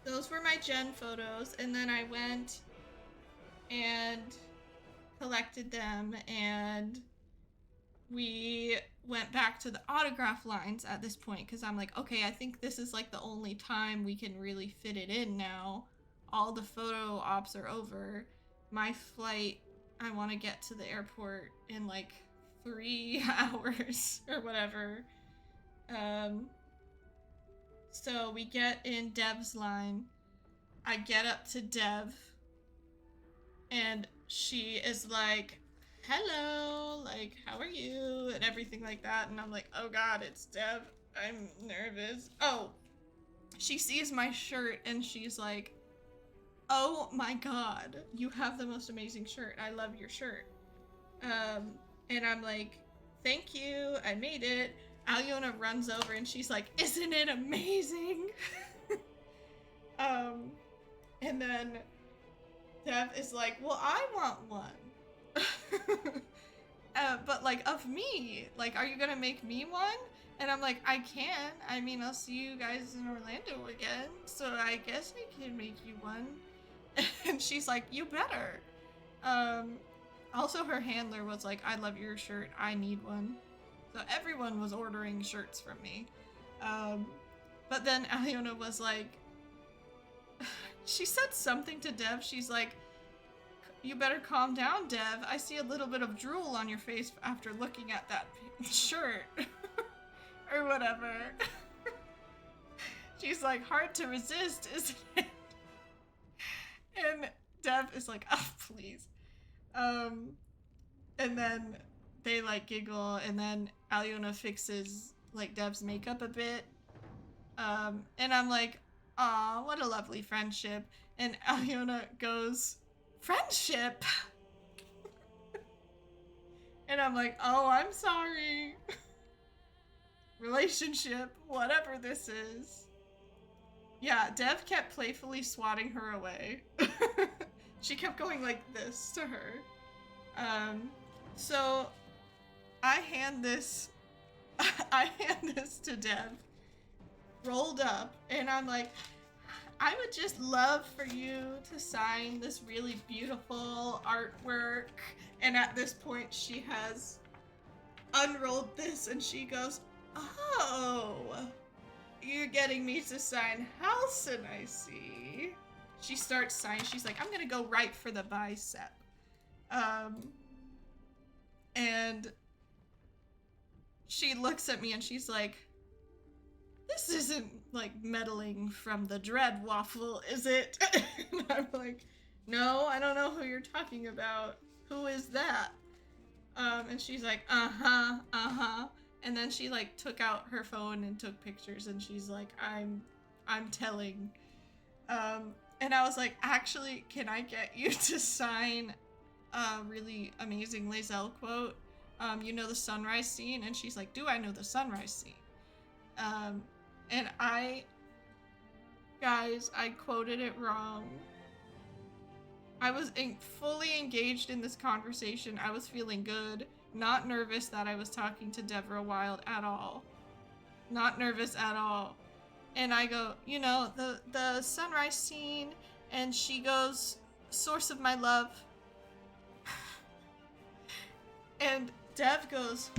those were my Gen photos, and then I went and collected them, and we went back to the autograph lines at this point, because I'm like, okay, I think this is like the only time we can really fit it in now. All the photo ops are over. My flight, I want to get to the airport in like 3 hours or whatever. So we get in Dev's line. I get up to Dev, and she is like, hello, like, how are you? And everything like that. And I'm like, oh God, it's Dev. I'm nervous. Oh, she sees my shirt and she's like, oh my God, you have the most amazing shirt. I love your shirt. And I'm like, thank you, I made it. Aliona runs over and she's like, isn't it amazing? And then Dev is like, well, I want one. But like, of me, like, are you gonna make me one? And I'm like, I can. I mean, I'll see you guys in Orlando again, so I guess I can make you one. And she's like, you better. Also, her handler was like, I love your shirt, I need one. So everyone was ordering shirts from me. But then Aliona was like, she said something to Dev. She's like, you better calm down, Dev. I see a little bit of drool on your face after looking at that shirt. Or whatever. She's like, hard to resist, isn't it? And Dev is like, oh, please. And then they like giggle, and then Aliona fixes like Dev's makeup a bit. And I'm like, aw, what a lovely friendship. And Aliona goes, friendship? And I'm like, oh, I'm sorry. Relationship, whatever this is. Yeah, Dev kept playfully swatting her away. She kept going like this to her. So I hand this to Dev, rolled up, and I'm like, I would just love for you to sign this really beautiful artwork. And at this point, she has unrolled this, and she goes, oh, you're getting me to sign Halsin, I see. She starts signing. She's like, I'm gonna go right for the bicep. And she looks at me and she's like, this isn't like meddling from the Dread Waffle, is it? And I'm like, no, I don't know who you're talking about. Who is that? And she's like, uh-huh. And then she like took out her phone and took pictures, and she's like, I'm telling. And I was like, actually, can I get you to sign a really amazing Lae'zel quote? You know the sunrise scene? And she's like, do I know the sunrise scene? And guys, I quoted it wrong. I was fully engaged in this conversation. I was feeling good, not nervous that I was talking to Deborah Wild at all. Not nervous at all. And I go, you know, the sunrise scene, and she goes, source of my love. And Dev goes,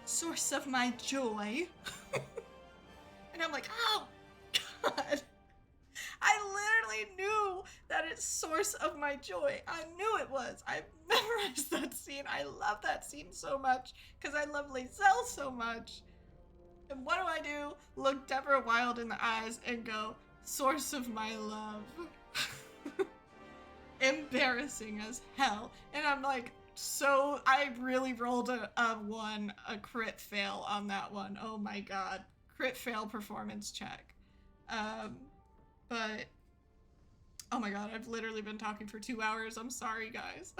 source of my joy. And I'm like, oh, God. I literally knew that it's source of my joy. I knew it was. I've memorized that scene. I love that scene so much because I love Lae'zel so much. And what do? Look Deborah Wild in the eyes and go, source of my love. Embarrassing as hell. And I'm like, so I really rolled a crit fail on that one. Oh my God. Crit fail performance check. but oh my god, I've literally been talking for 2 hours. I'm sorry, guys.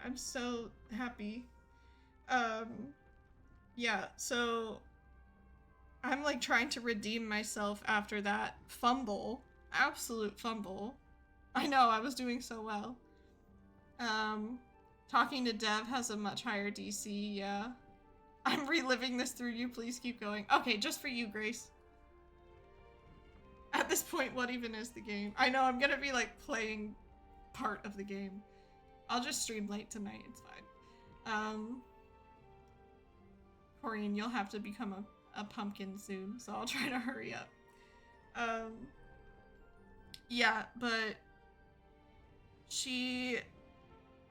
I'm so happy. Yeah, so I'm like trying to redeem myself after that fumble. Absolute fumble. I know, I was doing so well. Talking to Dev has a much higher DC, yeah. I'm reliving this through you, please keep going. Okay, just for you, Grace. At this point, what even is the game? I know, I'm gonna be like playing part of the game. I'll just stream late tonight, it's fine. Corian, you'll have to become a pumpkin soon, so I'll try to hurry up. Yeah, but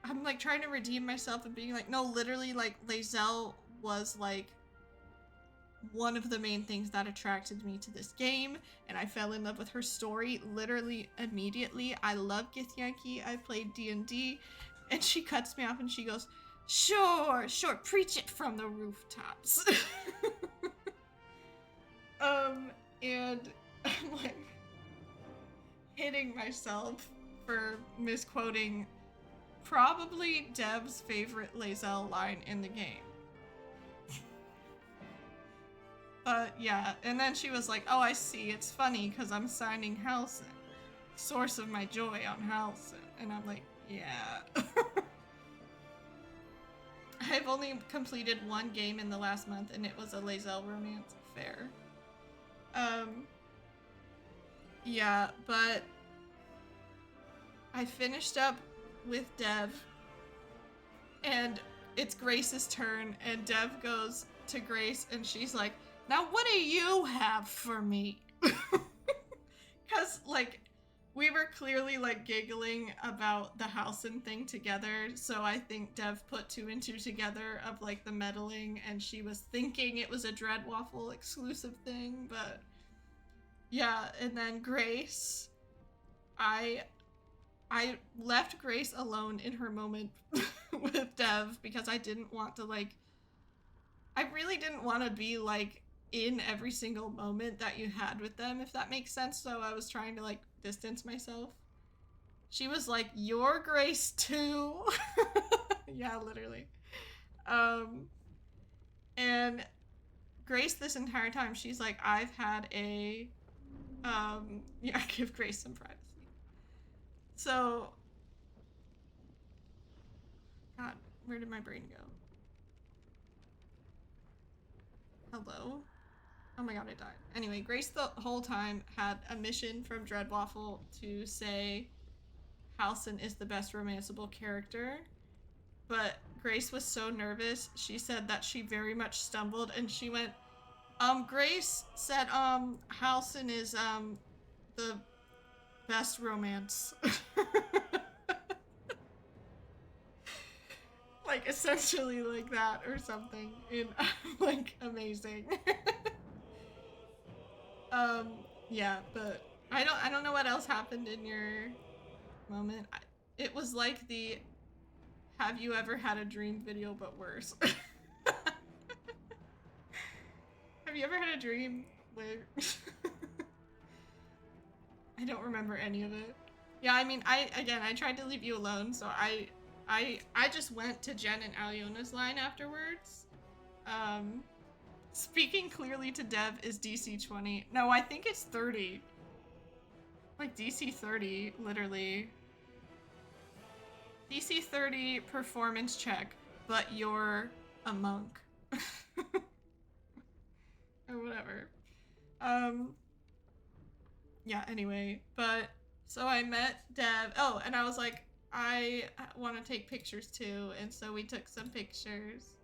I'm like trying to redeem myself and being like, no, literally, like, Lae'zel was like one of the main things that attracted me to this game, and I fell in love with her story literally immediately. I love Githyanki, I played D&D, and she cuts me off and she goes, sure, preach it from the rooftops. And I'm like hitting myself for misquoting probably Dev's favorite Lae'zel line in the game. But yeah, and then she was like, oh, I see, it's funny because I'm signing Halsin. Source of my joy on Halsin. And I'm like, yeah. I've only completed one game in the last month, and it was a Lae'zel romance. Fair. Yeah, but I finished up with Dev, and it's Grace's turn, and Dev goes to Grace, and she's like, now what do you have for me? Because, like, we were clearly, like, giggling about the Halsin thing together, so I think Dev put 2 and 2 together of, like, the meddling, and she was thinking it was a Dreadwaffle exclusive thing, but yeah, and then Grace, I left Grace alone in her moment with Dev because I didn't want to, like, I really didn't want to be, like, in every single moment that you had with them, if that makes sense, so I was trying to, like, distance myself. She was like, you're Grace too. Yeah, literally. And Grace this entire time, she's like, I've had a, yeah, give Grace some privacy. So, God, where did my brain go? Hello? Oh my god, I died. Anyway, Grace the whole time had a mission from Dreadwaffle to say Halsin is the best romanceable character, but Grace was so nervous, she said that she very much stumbled, and she went, Grace said, Halsin is, the best romance. Like, essentially like that or something, and I'm like, amazing. Yeah, but I don't know what else happened in your moment. It was like the have you ever had a dream video, but worse. Have you ever had a dream where I don't remember any of it. Yeah, I mean, I tried to leave you alone, so I just went to Jen and Aliona's line afterwards. Speaking clearly to Dev is DC 20. No, I think it's 30. Like DC 30, literally. DC 30 performance check, but you're a monk. Or whatever. Yeah, anyway, but so I met Dev. Oh, and I was like, I want to take pictures too, and so we took some pictures.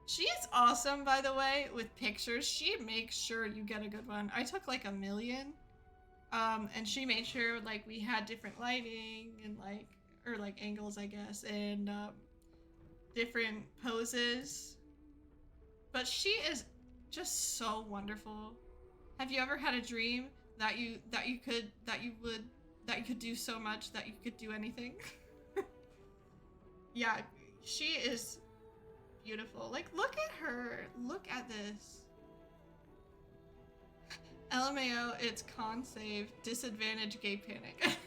She is awesome, by the way, with pictures. She makes sure you get a good one. I took like 1 million, and she made sure like we had different lighting and like, or like angles, I guess, and different poses. But she is just so wonderful. Have you ever had a dream that you could do so much that you could do anything? Yeah, she is beautiful. Like, look at her. Look at this. LMAO, it's con save, disadvantage gay panic.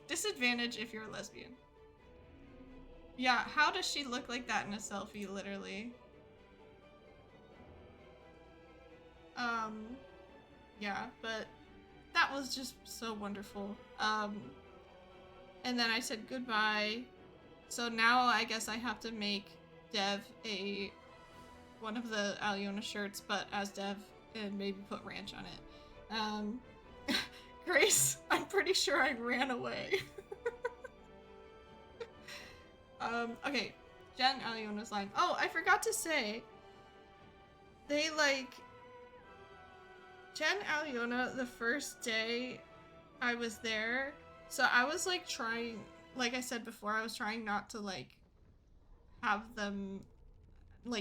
Disadvantage if you're a lesbian. Yeah, how does she look like that in a selfie, literally? Yeah, but that was just so wonderful. And then I said goodbye. So now I guess I have to make Dev one of the Aliona shirts, but as Dev, and maybe put ranch on it. Grace, I'm pretty sure I ran away. Okay, Jen Aliona's line. Oh, I forgot to say, they Jen Aliona, the first day I was there, so I was trying, like I said before, I was trying not to have them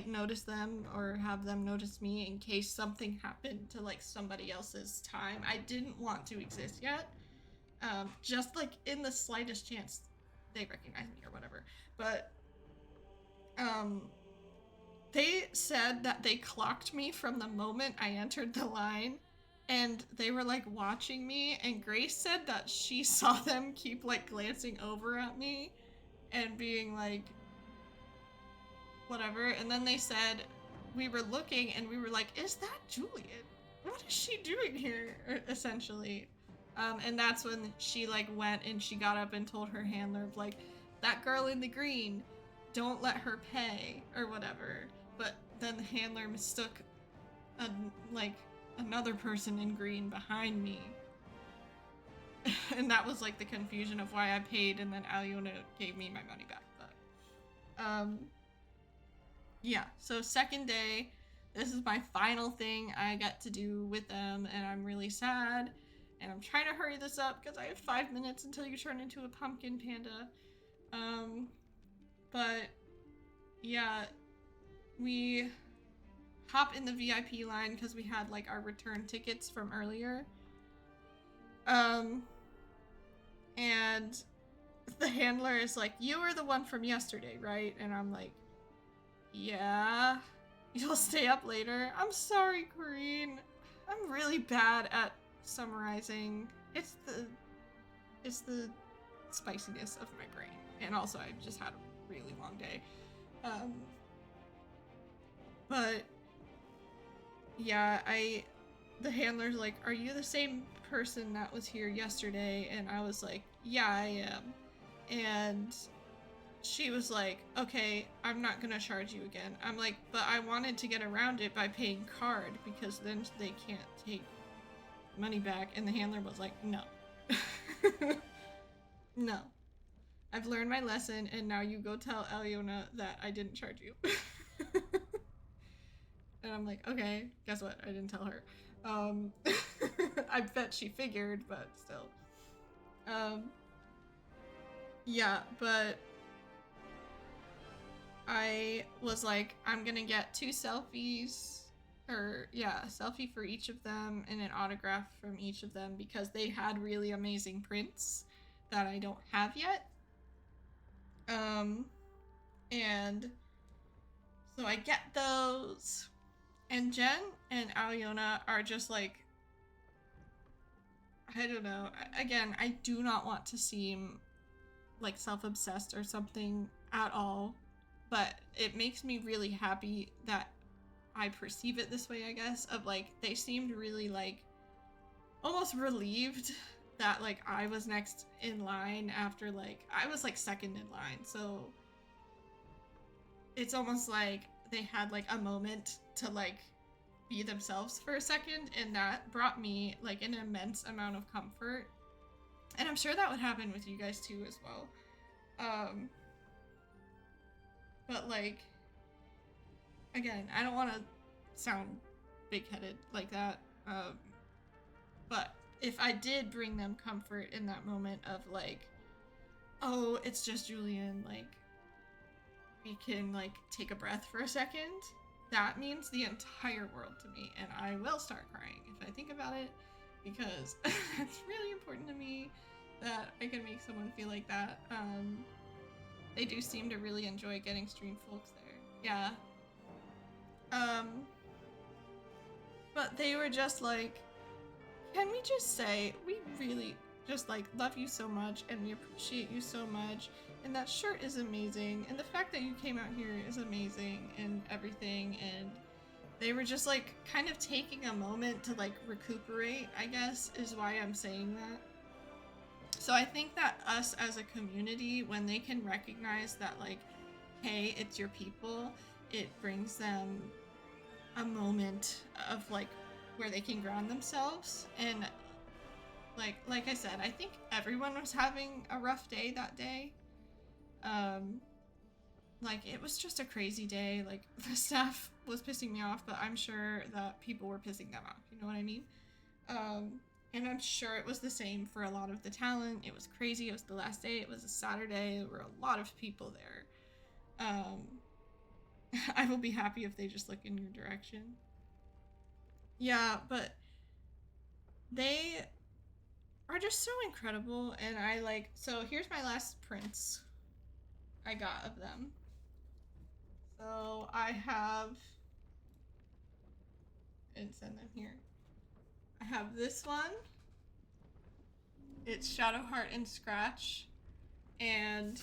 notice them or have them notice me in case something happened to somebody else's time. I didn't want to exist yet. Just in the slightest chance they recognize me or whatever. But they said that they clocked me from the moment I entered the line, and they were watching me, and Grace said that she saw them keep glancing over at me and being whatever, and then they said we were looking and we were like, is that Julian? What is she doing here? Essentially. And that's when she went and she got up and told her handler that girl in the green, don't let her pay or whatever. But then the handler mistook another person in green behind me. And that was the confusion of why I paid, and then Aliona gave me my money back. But yeah, so second day, this is my final thing I get to do with them, and I'm really sad, and I'm trying to hurry this up because I have 5 minutes until you turn into a pumpkin panda. But yeah, we hop in the VIP line because we had our return tickets from earlier. And the handler is you were the one from yesterday, right? And I'm yeah, you'll stay up later. I'm sorry, Corrine. I'm really bad at summarizing. It's the spiciness of my brain. And also I've just had a really long day. But yeah, the handler's are you the same person that was here yesterday? And I was yeah, I am. And she was okay, I'm not gonna charge you again. I'm but I wanted to get around it by paying card because then they can't take money back. And the handler was no. No. I've learned my lesson, and now you go tell Aliona that I didn't charge you. And I'm okay, guess what? I didn't tell her. I bet she figured, but still. Yeah, but I was I'm gonna get 2 selfies, or yeah, a selfie for each of them and an autograph from each of them because they had really amazing prints that I don't have yet. And so I get those, and Jen and Aliona are just I don't know. Again, I do not want to seem self-obsessed or something at all, but it makes me really happy that I perceive it this way, I guess, of they seemed really almost relieved that I was next in line after I was second in line, so it's almost they had a moment to be themselves for a second, and that brought me an immense amount of comfort. And I'm sure that would happen with you guys too as well. But again, I don't want to sound big-headed like that. But if I did bring them comfort in that moment of oh, it's just Julian, we can take a breath for a second, that means the entire world to me, and I will start crying if I think about it, because it's really important to me that I can make someone feel like that. They do seem to really enjoy getting stream folks there. Yeah. But they were just can we just say we really just like love you so much and we appreciate you so much, and that shirt is amazing, and the fact that you came out here is amazing and everything, and they were just like kind of taking a moment to like recuperate, I guess, is why I'm saying that. So I think that us as a community, when they can recognize that like, hey, it's your people, it brings them a moment of like where they can ground themselves. And like I said, I think everyone was having a rough day that day. Like it was just a crazy day. Like the staff was pissing me off, but I'm sure that people were pissing them off, you know what I mean? And I'm sure it was the same for a lot of the talent. It was crazy. It was the last day. It was a Saturday. There were a lot of people there. I will be happy if they just look in your direction. Yeah, but they are just so incredible, and I like, so here's my last prints I got of them. So I have, and send them here. I have this one. It's Shadowheart and Scratch, and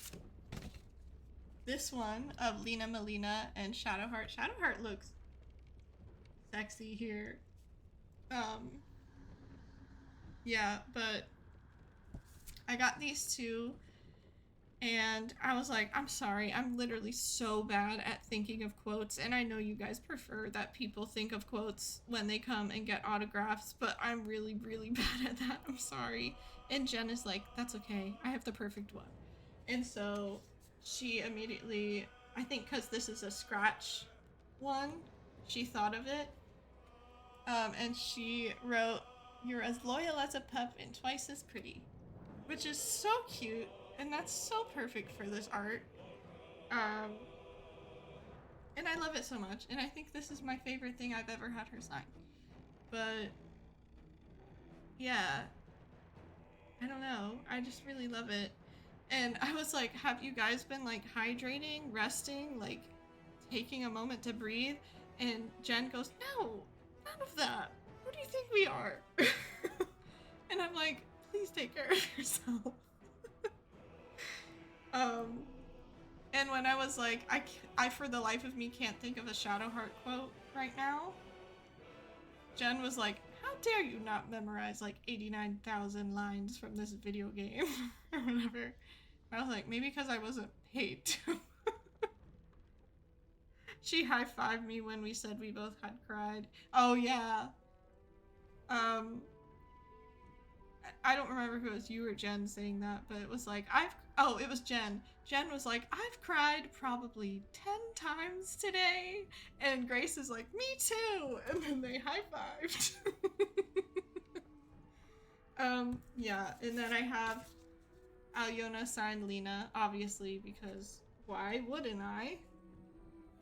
this one of Lena Melina and Shadowheart. Shadowheart looks sexy here. Yeah, but I got these two, and I was like, I'm sorry, I'm literally so bad at thinking of quotes, and I know you guys prefer that people think of quotes when they come and get autographs, but I'm really, really bad at that. I'm sorry. And Jen is like, that's okay, I have the perfect one. And so she immediately, I think because this is a Scratch one, she thought of it. And she wrote, "You're as loyal as a pup and twice as pretty," which is so cute, and that's so perfect for this art. And I love it so much, and I think this is my favorite thing I've ever had her sign. But yeah, I don't know, I just really love it. And I was like, have you guys been like hydrating, resting, like taking a moment to breathe? And Jen goes, no, none of that. Who do you think we are? And I'm like, please take care of yourself. And when I was like, I for the life of me can't think of a Shadowheart quote right now, Jen was like, how dare you not memorize like 89,000 lines from this video game or whatever. I was like, maybe because I wasn't paid to. She high-fived me when we said we both had cried. Oh yeah. I don't remember if it was you or Jen saying that, but it was like, it was Jen. Jen was like, I've cried probably 10 times today. And Grace is like, me too. And then they high-fived. Yeah, and then I have Alyona signed Lena, obviously, because why wouldn't I?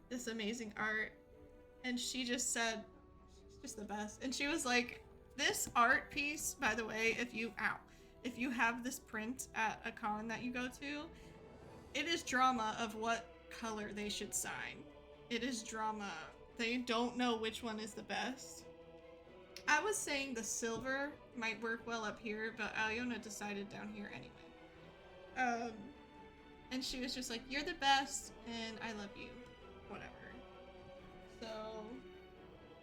This amazing art. And she just said, she's just the best. And she was like, this art piece, by the way, if you have this print at a con that you go to, it is drama of what color they should sign. It is drama. They don't know which one is the best. I was saying the silver might work well up here, but Alyona decided down here anyway. And she was just like, you're the best, and I love you. Whatever. So,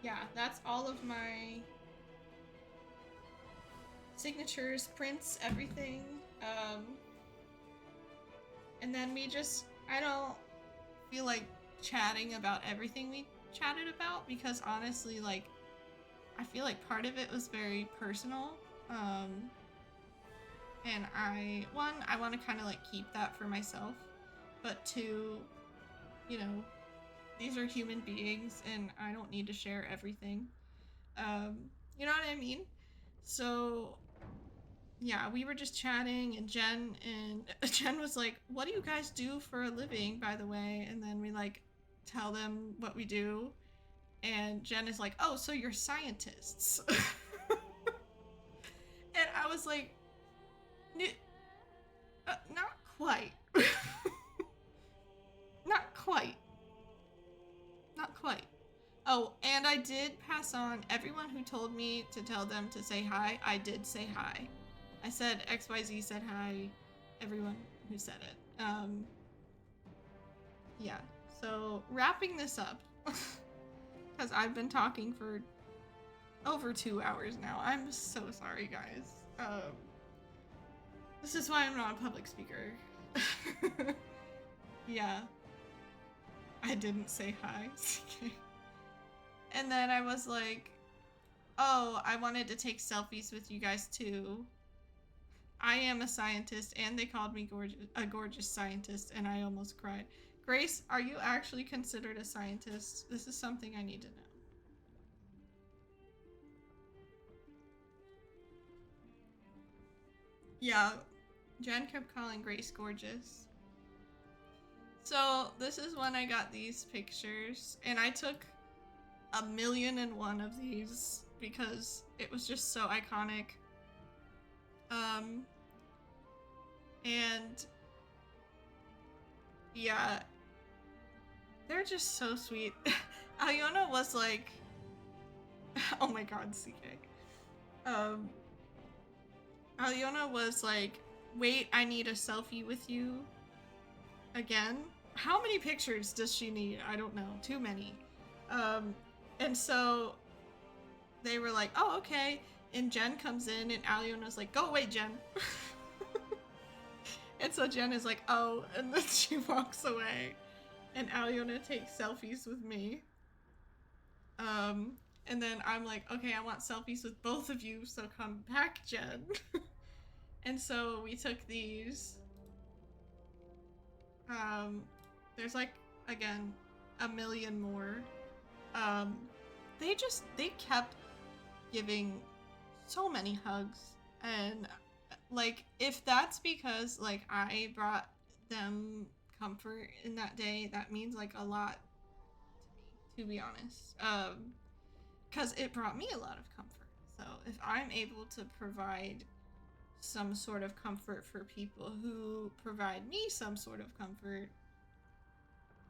yeah, that's all of my signatures, prints, everything. And then I don't feel like chatting about everything we chatted about, because honestly, like, I feel like part of it was very personal. And I want to kind of like keep that for myself, but two, you know, these are human beings and I don't need to share everything. You know what I mean? So yeah, we were just chatting, and Jen was like, what do you guys do for a living, by the way? And then we like tell them what we do, and Jen is like, oh, so you're scientists. And I was like, not quite. Not quite. Oh, and I did pass on everyone who told me to tell them to say hi. I did say hi. I said XYZ said hi. Everyone who said it. Yeah. So wrapping this up, because I've been talking for over 2 hours now. I'm so sorry, guys. This is why I'm not a public speaker. Yeah. I didn't say hi. And then I was like, oh, I wanted to take selfies with you guys too. I am a scientist, and they called me a gorgeous scientist, and I almost cried. Grace, are you actually considered a scientist? This is something I need to know. Yeah, Jen kept calling Grace gorgeous. So this is when I got these pictures, and I took 1,000,001 of these because it was just so iconic. And yeah, they're just so sweet. Aliona was like, oh my god, CK. Aliona was like, wait, I need a selfie with you again. How many pictures does she need? I don't know, too many. And so they were like, oh, okay. And Jen comes in and Aliona's like, go away, Jen. And so Jen is like, oh, and then she walks away. And Aliona takes selfies with me. And then I'm like, okay, I want selfies with both of you, so come back, Jen. And so we took these. There's like, again, 1,000,000 more. They kept giving so many hugs, and like, if that's because like I brought them comfort in that day, that means like a lot to me, to be honest. Because it brought me a lot of comfort. So if I'm able to provide some sort of comfort for people who provide me some sort of comfort,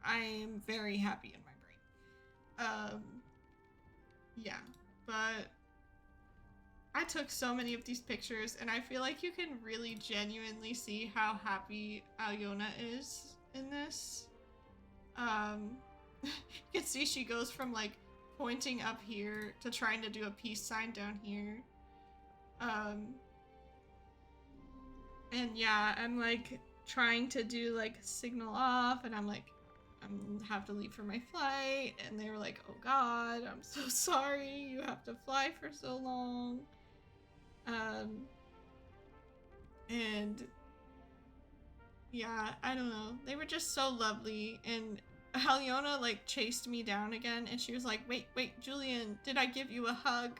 I'm very happy in my brain. Yeah, but I took so many of these pictures, and I feel like you can really genuinely see how happy Aliona is in this. You can see she goes from like pointing up here to trying to do a peace sign down here. And yeah, I'm like trying to do like signal off, and I'm like, have to leave for my flight, and they were like, oh god, I'm so sorry, you have to fly for so long. And yeah, I don't know, they were just so lovely. And Aliona like chased me down again, and she was like, wait, Julian, did I give you a hug?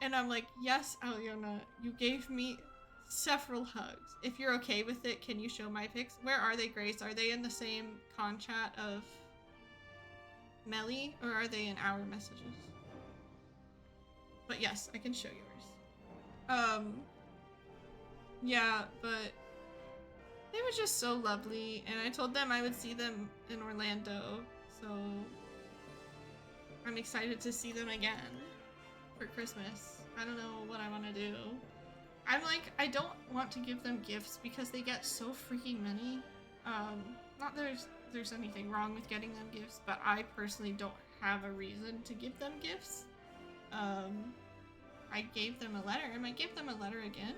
And I'm like, yes, Aliona, you gave me several hugs. If you're okay with it, can you show my pics? Where are they, Grace? Are they in the same con chat of Melly, or are they in our messages? But yes, I can show yours. Yeah, but they were just so lovely, and I told them I would see them in Orlando, so I'm excited to see them again for Christmas. I don't know what I want to do. I'm like, I don't want to give them gifts because they get so freaking many. Not that there's anything wrong with getting them gifts, but I personally don't have a reason to give them gifts. I gave them a letter. I might give them a letter again.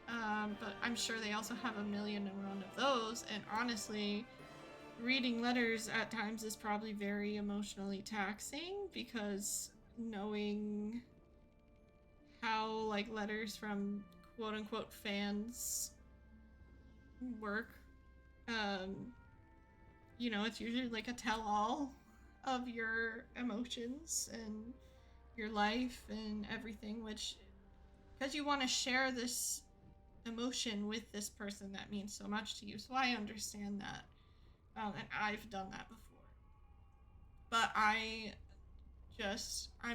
But I'm sure they also have 1,000,001 of those, and honestly, reading letters at times is probably very emotionally taxing, because knowing how like letters from quote-unquote fans work, you know, it's usually like a tell-all of your emotions and your life and everything, which, because you want to share this emotion with this person that means so much to you, so I understand that. And I've done that before. But I'm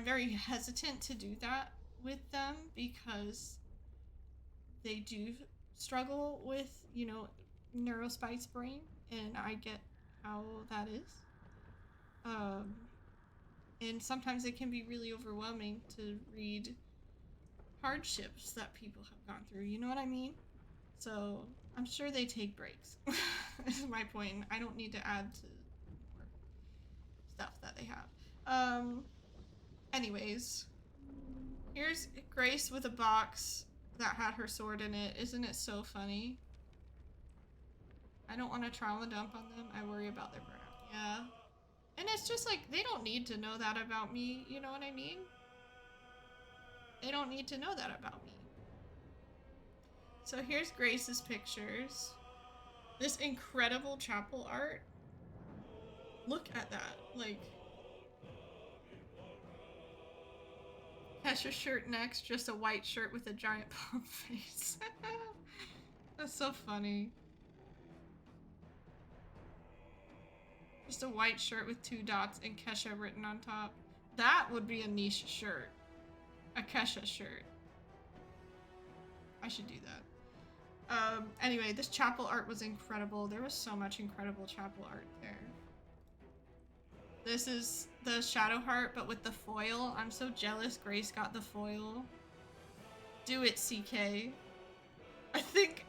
very hesitant to do that with them because they do struggle with, you know, neurospice brain, and I get how that is. And sometimes it can be really overwhelming to read hardships that people have gone through, you know what I mean? So I'm sure they take breaks. This is my point. I don't need to add to more stuff that they have. Anyways, here's Grace with a box that had her sword in it. Isn't it so funny? I don't want to trauma dump on them. I worry about their burnout. Yeah. And it's just like, they don't need to know that about me. You know what I mean? They don't need to know that about me. So here's Grace's pictures. This incredible chapel art. Look at that. Like, Kesha's shirt next, just a white shirt with a giant palm face. That's so funny. Just a white shirt with 2 dots and Kesha written on top. That would be a niche shirt. A Kesha shirt. I should do that. Anyway, this chapel art was incredible. There was so much incredible chapel art there. This is the Shadowheart, but with the foil. I'm so jealous Grace got the foil. Do it, CK. I think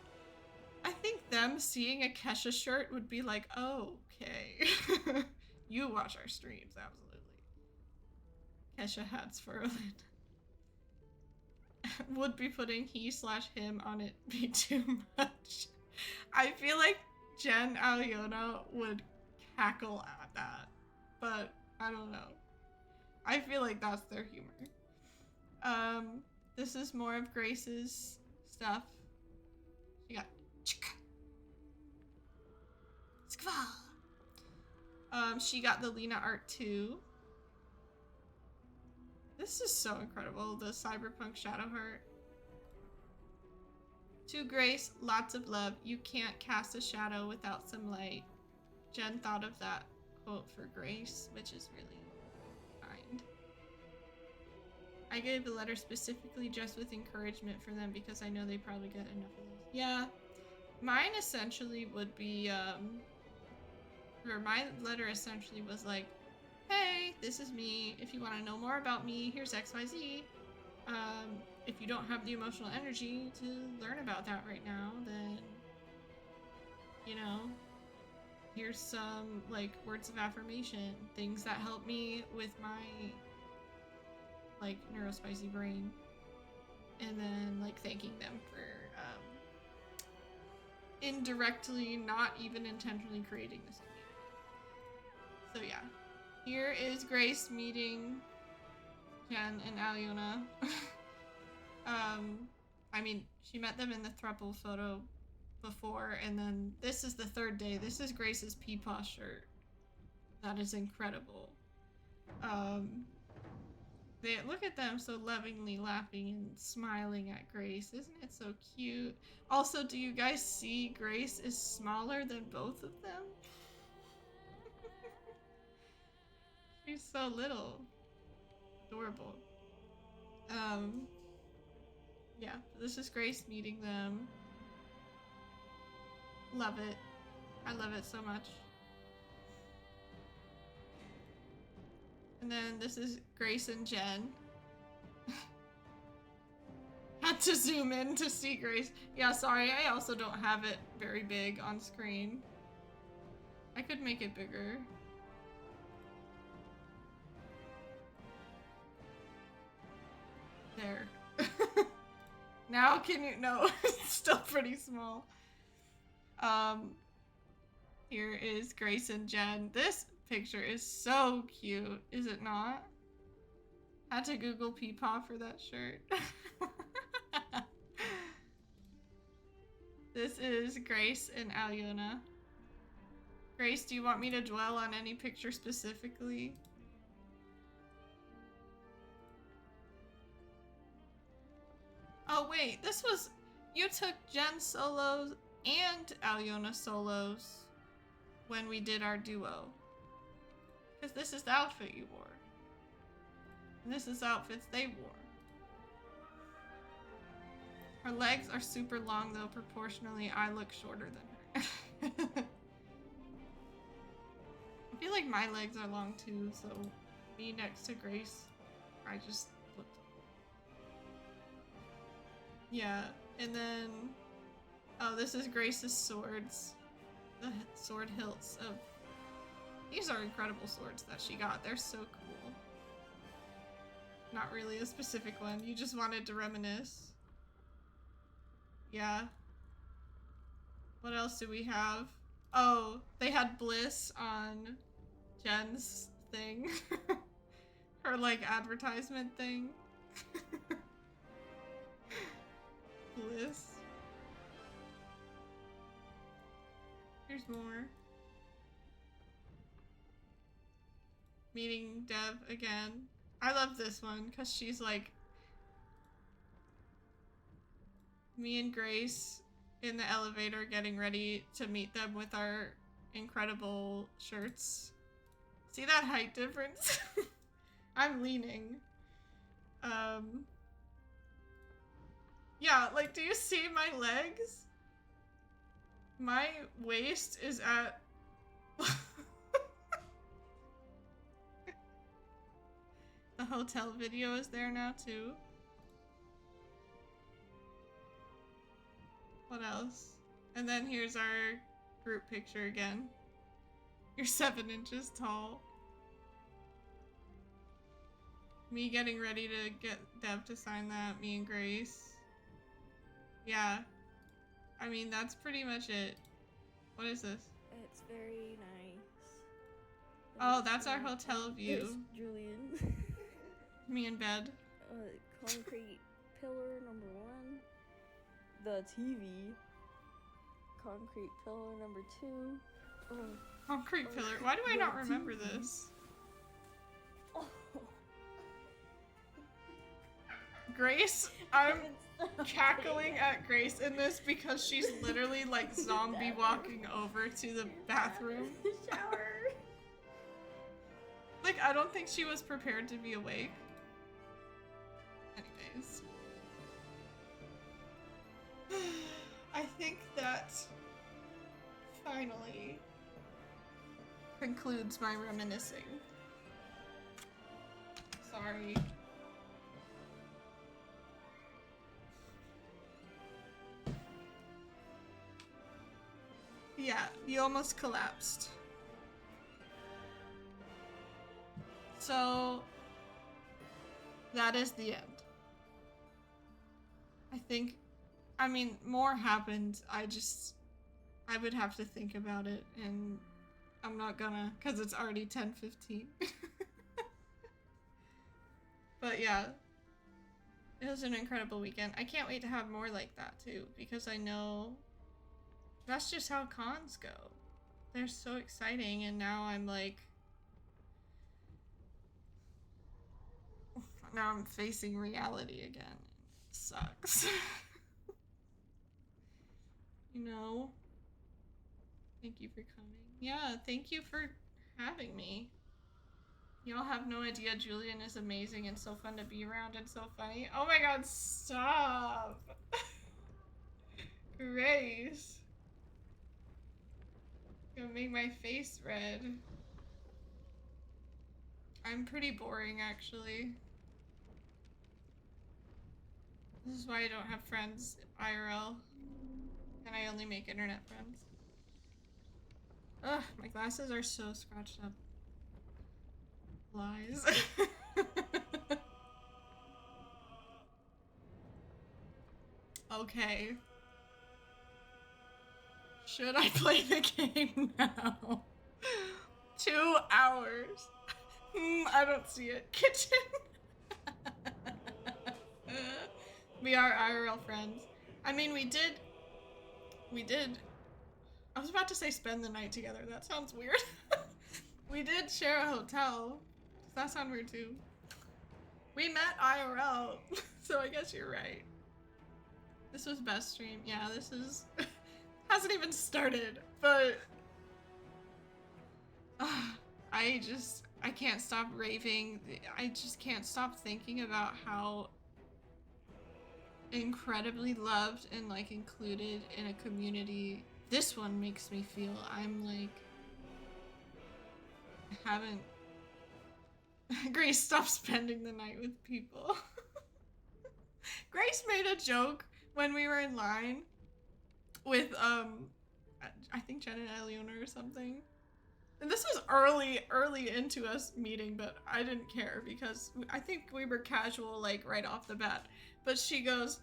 them seeing a Kesha shirt would be like, oh, okay. You watch our streams, absolutely. Kesha hats for Olin. Would be putting he/him on it be too much. I feel like Jen Aliona would cackle at that, but I don't know. I feel like that's their humor. This is more of Grace's stuff. She got she got the Lena art too. This is so incredible, the Cyberpunk Shadowheart. To Grace, lots of love. You can't cast a shadow without some light. Jen thought of that quote for Grace, which is really kind. I gave a letter specifically just with encouragement for them because I know they probably get enough of those. Yeah. Mine essentially would be, or my letter essentially was like, hey, this is me. If you want to know more about me, here's XYZ. If you don't have the emotional energy to learn about that right now, then, you know, here's some, like, words of affirmation. Things that help me with my, like, neurospicy brain. And then, like, thanking them for, indirectly, not even intentionally creating this community. So, yeah. Here is Grace meeting Jen and Aliona. I mean, she met them in the throuple photo before, and then this is the 3rd day. This is Grace's Peepaw shirt. That is incredible. They look at them so lovingly laughing and smiling at Grace. Isn't it so cute? Also, do you guys see Grace is smaller than both of them? She's so little. Adorable. Yeah, this is Grace meeting them. Love it. I love it so much. And then this is Grace and Jen. Had to zoom in to see Grace. Yeah, sorry, I also don't have it very big on screen. I could make it bigger. There. Now can you, no, it's still pretty small. Here is Grace and Jen. This picture is so cute, is it not? Had to Google Peepaw for that shirt. This is Grace and Aliona. Grace, do you want me to dwell on any picture specifically? Oh wait, this was, you took Jen solos and Aliona solos when we did our duo. Because this is the outfit you wore. And this is the outfits they wore. Her legs are super long though, proportionally I look shorter than her. I feel like my legs are long too, so Me next to Grace. I just looked. Yeah, and then... Oh, this is Grace's swords. The sword hilts of... These are incredible swords that she got. They're so cool. Not really a specific one. You just wanted to reminisce. Yeah. What else do we have? Oh, they had Bliss on Jen's thing. Her, like, advertisement thing. Bliss. Here's more. Meeting Dev again. I love this one because she's like me and Grace in the elevator getting ready to meet them with our incredible shirts. See that height difference? I'm leaning. Yeah, like, do you see my legs? My waist is at... The hotel video is there now, too. What else? And then here's our group picture again. You're 7 inches tall. Me getting ready to get Deb to sign that, me and Grace. Yeah. I mean, that's pretty much it. What is this? It's very nice. Oh, that's our hotel view. There's Julian. Me in bed. Concrete pillar number 1. The TV. Concrete pillar number 2. Oh. Concrete pillar. Why do I not remember this? Oh. Grace, I'm cackling at Grace in this because she's literally like zombie walking over to the bathroom. Shower. Like, I don't think she was prepared to be awake. Anyways. I think that finally concludes my reminiscing. Sorry. Yeah, you almost collapsed. So, that is the end. I think, I mean, more happened. I would have to think about it, and I'm not gonna, because it's already 10:15. But yeah, it was an incredible weekend. I can't wait to have more like that too, because I know that's just how cons go. They're so exciting, and now I'm like, now I'm facing reality again. It sucks. You know? Thank you for coming. Yeah, thank you for having me. Y'all have no idea Julian is amazing and so fun to be around and so funny. Oh my god, stop! Grace. Gonna make my face red. I'm pretty boring, actually. This is why I don't have friends IRL. And I only make internet friends. Ugh, my glasses are so scratched up. Lies. Okay. Should I play the game now? 2 hours. I don't see it. Kitchen. We are IRL friends. I mean, we did. I was about to say spend the night together. That sounds weird. We did share a hotel. Does that sound weird too? We met IRL, so I guess you're right. This was best stream. Yeah, this is... hasn't even started, but... I can't stop raving. I just can't stop thinking about how incredibly loved and like included in a community this one makes me feel. I'm like... I Grace, stop spending the night with people. Grace made a joke when we were in line with, I think Jen and Eleonora or something. And this was early into us meeting, but I didn't care because I think we were casual, like, right off the bat. But she goes,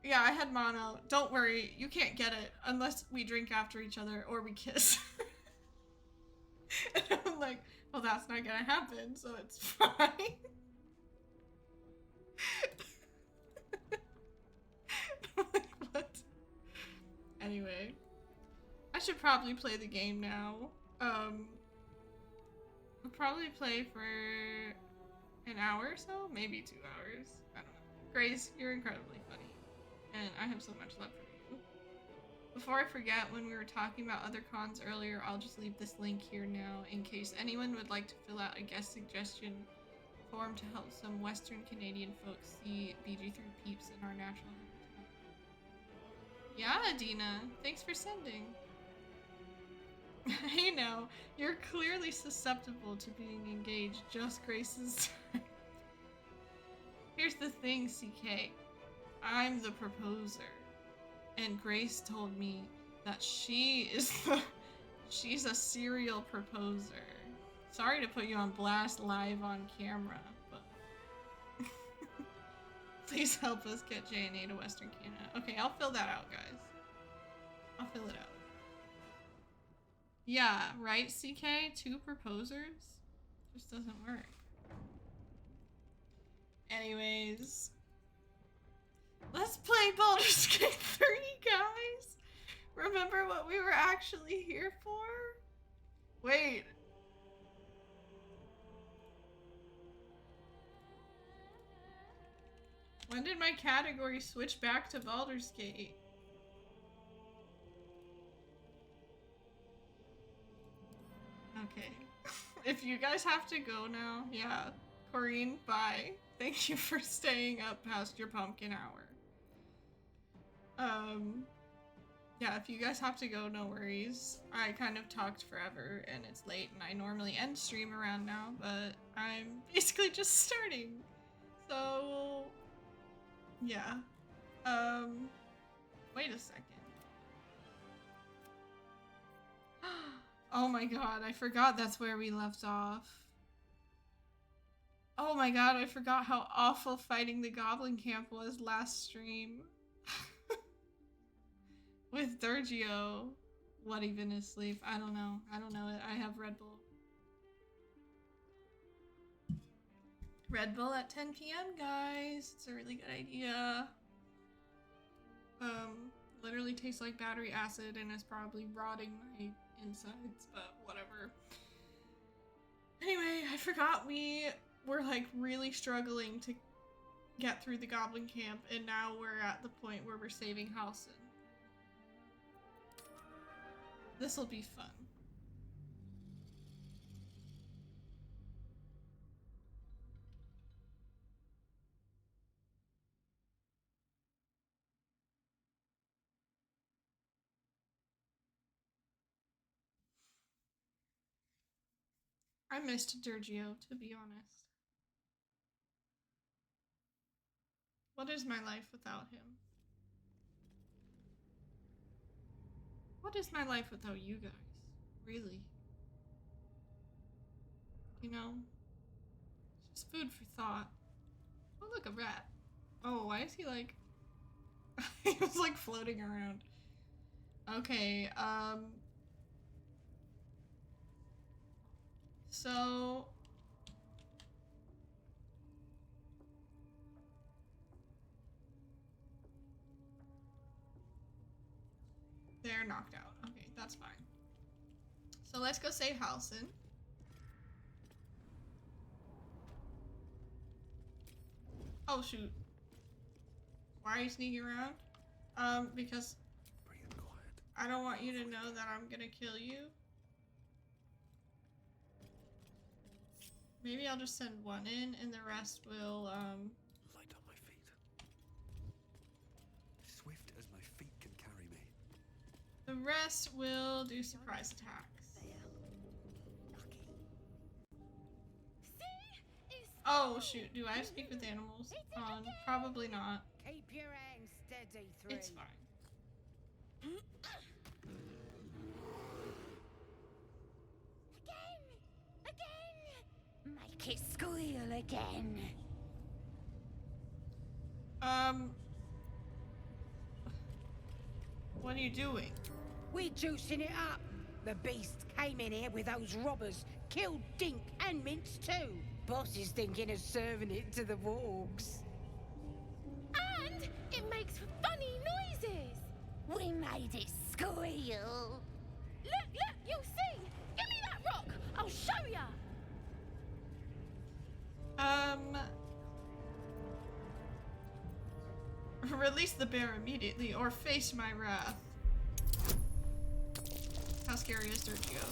yeah, I had mono. Don't worry, you can't get it unless we drink after each other or we kiss. And I'm like, well, that's not gonna happen, so it's fine. I'm like, what? Anyway, I should probably play the game now. I'll probably play for an hour or so, maybe 2 hours. I don't know. Grace, you're incredibly funny, and I have so much love for you. Before I forget, when we were talking about other cons earlier, I'll just leave this link here now in case anyone would like to fill out a guest suggestion form to help some Western Canadian folks see BG3 peeps in our natural habitat. Yeah, Dina, thanks for sending. Hey now, you're clearly susceptible to being engaged, just Grace's time. Here's the thing, CK. I'm the proposer. And Grace told me that she's a serial proposer. Sorry to put you on blast live on camera, but please help us get J&A to Western Canada. Okay, I'll fill that out, guys. I'll fill it out. Yeah, right, CK? 2 proposers? Just doesn't work. Anyways. Let's play Baldur's Gate 3, guys! Remember what we were actually here for? Wait. When did my category switch back to Baldur's Gate? Okay. If you guys have to go now, yeah. Corrine, bye. Thank you for staying up past your pumpkin hour. Yeah, if you guys have to go, no worries. I kind of talked forever and it's late and I normally end stream around now, but I'm basically just starting. So, yeah. Wait a second. Oh my god, I forgot that's where we left off. Oh my god, I forgot how awful fighting the goblin camp was last stream. With Durgio. What even is sleep? I don't know. I don't know it. I have Red Bull. Red Bull at 10 p.m. guys. It's a really good idea. Literally tastes like battery acid and is probably rotting my insides, but whatever. Anyway, I forgot we were like really struggling to get through the goblin camp and now we're at the point where we're saving Halsin. This'll be fun. I missed Durgio, to be honest. What is my life without him? What is my life without you guys? Really? You know? It's just food for thought. Oh, look, a rat. Oh, why is he like... he was like floating around. Okay, so... they're knocked out. Okay, that's fine. So let's go save Halsin. Oh shoot. Why are you sneaking around? Because I don't want you to know that I'm gonna kill you. Maybe I'll just send one in and the rest will, light on my feet. Swift as my feet can carry me. the rest will do surprise attacks. Oh shoot, do I speak with animals? Probably not. Keep your hands steady, three. It's fine. Again! Make it squeal again. What are you doing? We're juicing it up. The beast came in here with those robbers, killed Dink and Mince too. Boss is thinking of serving it to the wargs. And it makes funny noises. We made it squeal. Look, you'll see. Give me that rock. I'll show ya. Release the bear immediately or face my wrath. How scary is Durgio?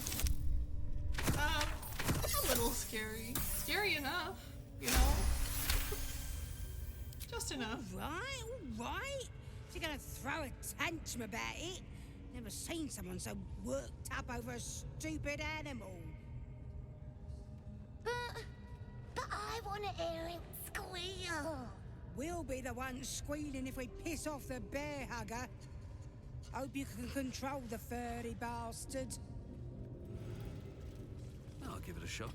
A little scary. Scary enough, you know? Just enough. All right. You're gonna throw a tantrum about it? Never seen someone so worked up over a stupid animal. But I want to hear it squeal. We'll be the ones squealing if we piss off the bear hugger. Hope you can control the furry bastard. I'll give it a shot.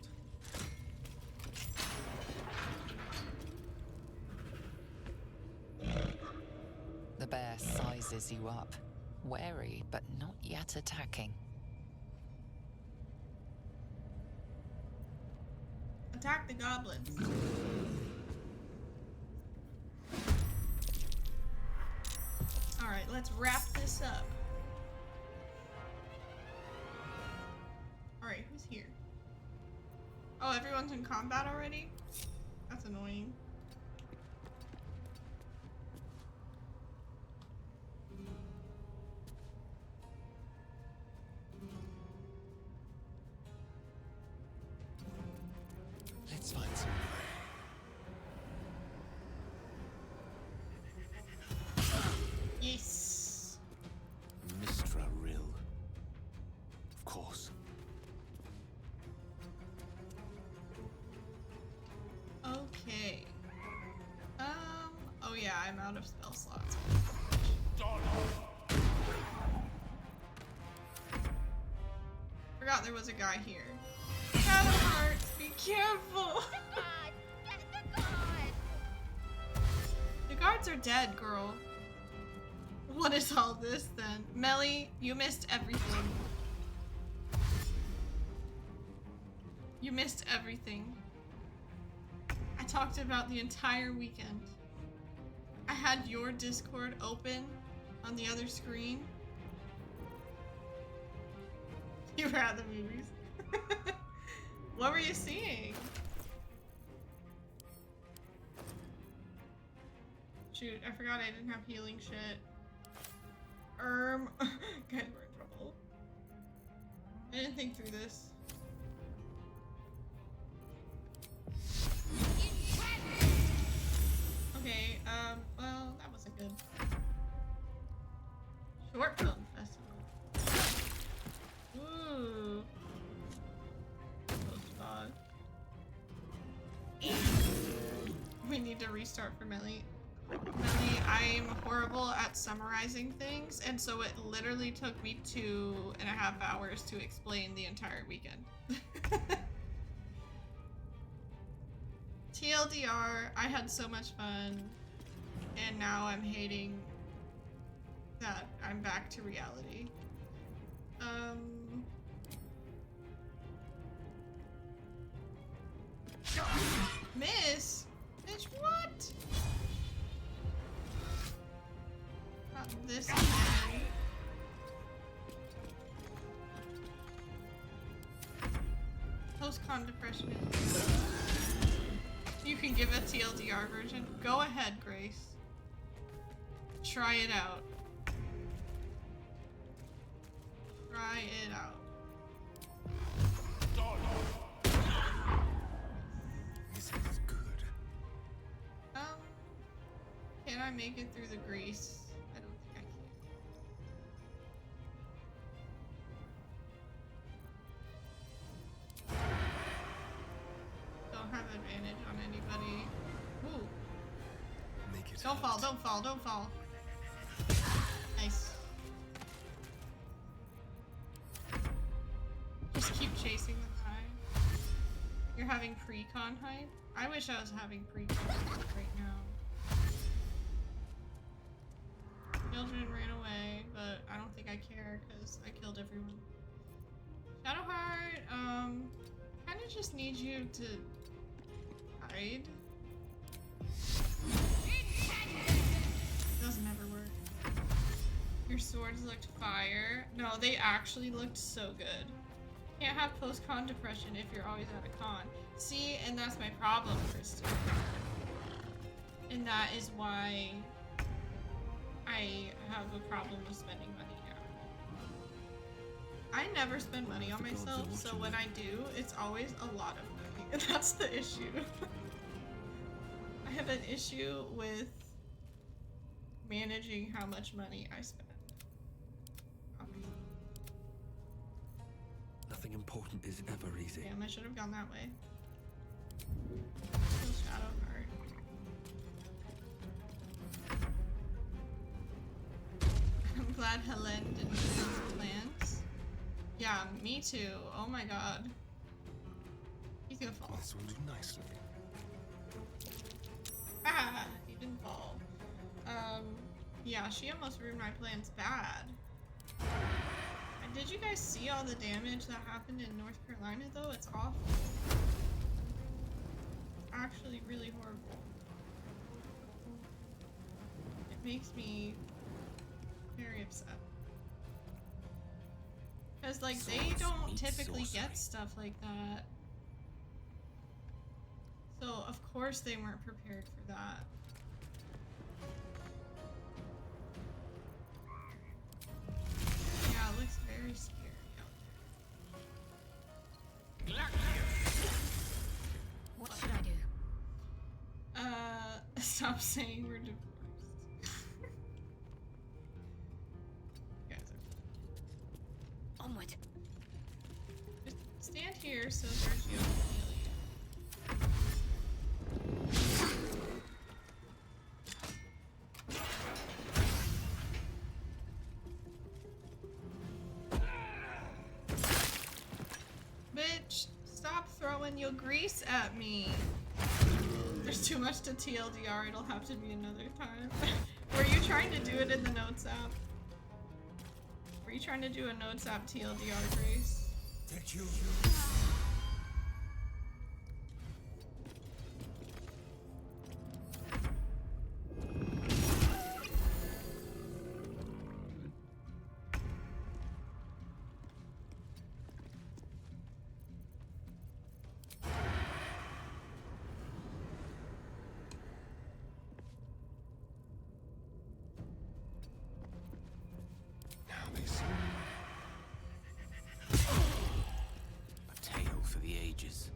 The bear sizes you up, wary but not yet attacking. Attack the goblins. Alright, let's wrap this up. Alright, who's here? Oh, everyone's in combat already? That's annoying. Let's find some. Yes. Mistra Rill. Of course. Okay. Oh yeah, I'm out of spell slots. Forgot there was a guy here. Shadowheart, be careful! God, get the god. The guards are dead, girl. What is all this then? Melly, you missed everything. You missed everything. I talked about the entire weekend. I had your Discord open on the other screen. You were at the movies. What were you seeing? Shoot, I forgot I didn't have healing shit. Guys, we're in trouble. I didn't think through this. Okay, well, that wasn't good. Short film festival. Ooh. Close spot. We need to restart for Millie. Millie, I'm horrible at summarizing things, and so it literally took me 2.5 hours to explain the entire weekend. TLDR, I had so much fun, and now I'm hating that I'm back to reality. Miss? Bitch, what? Not this again. Post-con depression. You can give a TLDR version. Go ahead, Grace. Try it out. Try it out. This is good. Can I make it through the grease? I don't think I can. Don't have advantage on anybody. Ooh. Make it Don't fall, hurt. don't fall, don't fall. Nice. Just keep chasing the high. You're having pre-con hype? I wish I was having pre-con hype right now. Children ran away, but I don't think I care because I killed everyone. Shadowheart, kinda just need you to hide. Doesn't ever work. Your swords looked fire. No, they actually looked so good. Can't have post-con depression if you're always at a con. See, and that's my problem, Kristen. And that is why I have a problem with spending money now. I never spend money on myself, so when I do, it's always a lot of money. And that's the issue. I have an issue with managing how much money I spend. Nothing important is ever easy. Damn, I should have gone that way. Kill Shadowheart. I'm glad Helen didn't do his plans. Yeah, me too. Oh my god. He's gonna fall. This will do nicely. Ah, he didn't fall. Yeah, she almost ruined my plans bad. And did you guys see all the damage that happened in North Carolina though? It's awful. It's actually really horrible. It makes me very upset. Because like they don't typically get stuff like that. So of course they weren't prepared for that. Yeah, it looks very scary out What should I do? there. Stop saying we're divorced. You guys are Onward. just stand here so Durgio can heal you. Bitch, stop throwing your grease at me. There's too much to TLDR, it'll have to be another time. Were you trying to do it in the notes app? Were you trying to do a notes app TLDR, Grace? Take you. Now they see. A tale for the ages.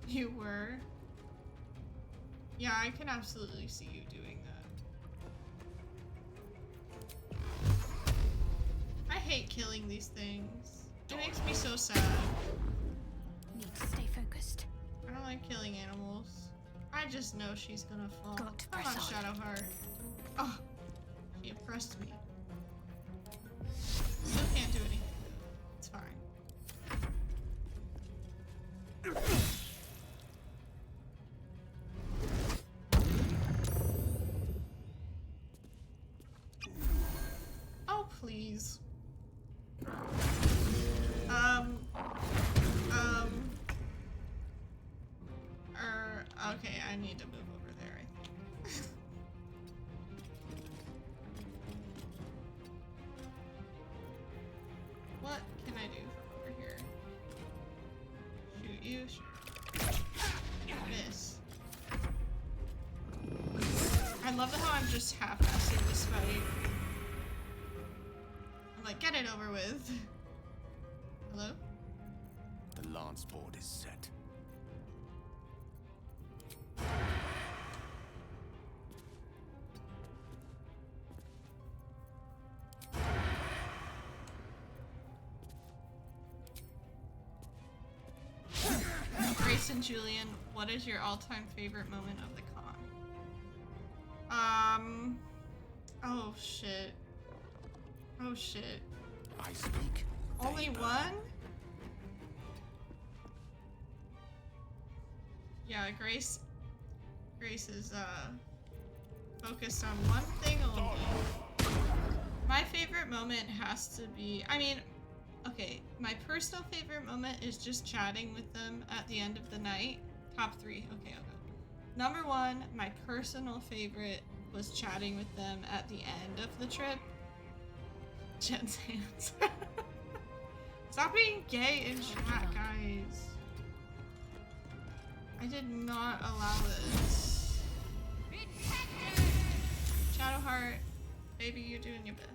You were? Yeah, I can absolutely see you doing that. I hate killing these things. It makes me so sad. Need to stay focused. I don't like killing animals. I just know she's gonna fall. Got to Come on, press on. Shadowheart. Oh, she impressed me. Still can't do anything though. It's fine. Oh, please. Okay, I need to move over there, I think. What can I do from over here? Shoot you? Shoot. Miss. I love how I'm just half-assing this fight. I'm like, get it over with. Hello? The lance board is set. Grace Grace and Julian, what is your all-time favorite moment of the con? Oh shit. Oh shit. I speak. Only they burn. one? Yeah, Grace is focused on one thing only. My favorite moment has to be, I mean, okay, my personal favorite moment is just chatting with them at the end of the night. Top 3. Okay, I'll go. Number 1, my personal favorite was chatting with them at the end of the trip. Jen's hands. Stop being gay in chat, guys. I did not allow this. Shadowheart, baby, you're doing your best.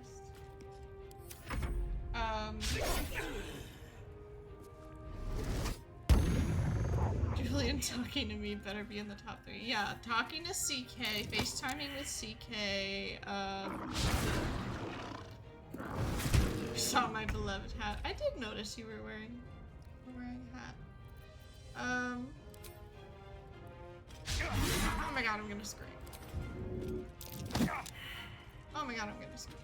Julian talking to me better be in the top 3. Yeah, talking to CK, FaceTiming with CK, you saw my beloved hat. I did notice you were wearing a hat. Oh my god, I'm gonna scream. Oh my god, I'm gonna scream.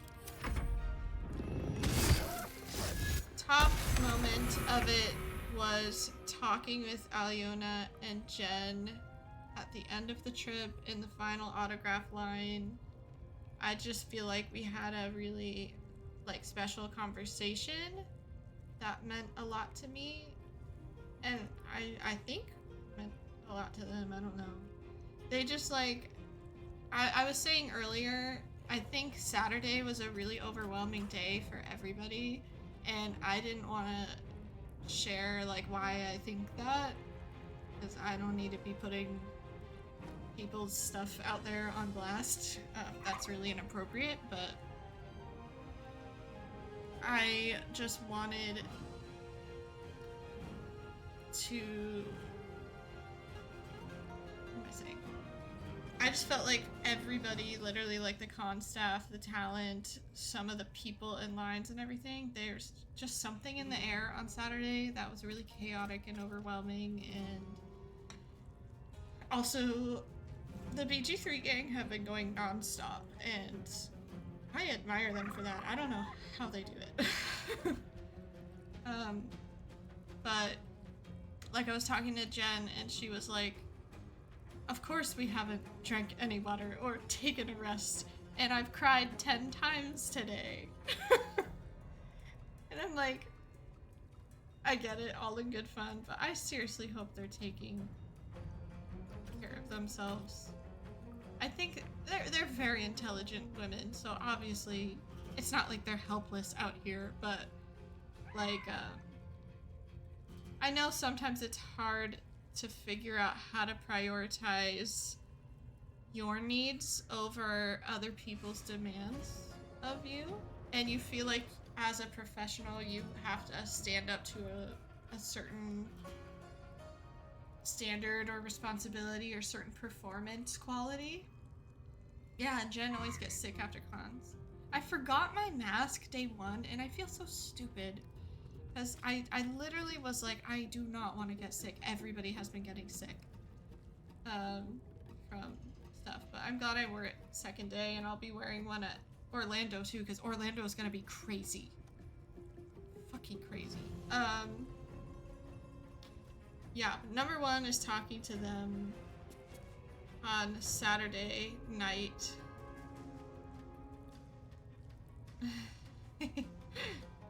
Top moment of it was talking with Aliona and Jen at the end of the trip in the final autograph line. I just feel like we had a really like special conversation that meant a lot to me, and I think meant a lot to them. I don't know. They just like I was saying earlier, I think Saturday was a really overwhelming day for everybody, and I didn't want to share like why I think that, because I don't need to be putting people's stuff out there on blast. That's really inappropriate, but I just wanted to, what am I saying? I just felt like everybody, literally like the con staff, the talent, some of the people in lines and everything, there's just something in the air on Saturday that was really chaotic and overwhelming. And also the BG3 gang have been going non-stop, and I admire them for that. I don't know how they do it. But like I was talking to Jen and she was like, of course we haven't drank any water or taken a rest, and I've cried 10 times today. And I'm like, I get it, all in good fun, but I seriously hope they're taking care of themselves. I think they're very intelligent women, so obviously it's not like they're helpless out here, but like I know sometimes it's hard to figure out how to prioritize your needs over other people's demands of you, and you feel like as a professional you have to stand up to a certain standard or responsibility or certain performance quality. Yeah, and Jen always gets sick after cons. I forgot my mask day 1 and I feel so stupid because I literally was like, I do not want to get sick. Everybody has been getting sick from stuff, but I'm glad I wore it second day, and I'll be wearing one at Orlando too, because Orlando is gonna be crazy. Fucking crazy. Yeah, number 1 is talking to them on Saturday night.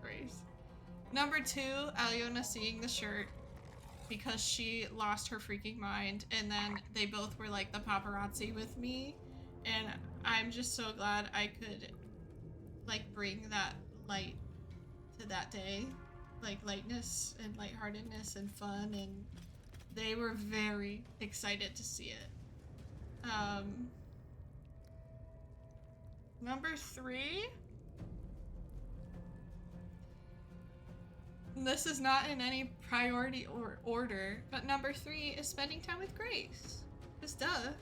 Grace. Number 2, Aliona seeing the shirt because she lost her freaking mind, and then they both were like the paparazzi with me, and I'm just so glad I could like bring that light to that day, like lightness and lightheartedness and fun, and they were very excited to see it. Number 3, this is not in any priority or order, but number 3 is spending time with Grace. Just duh.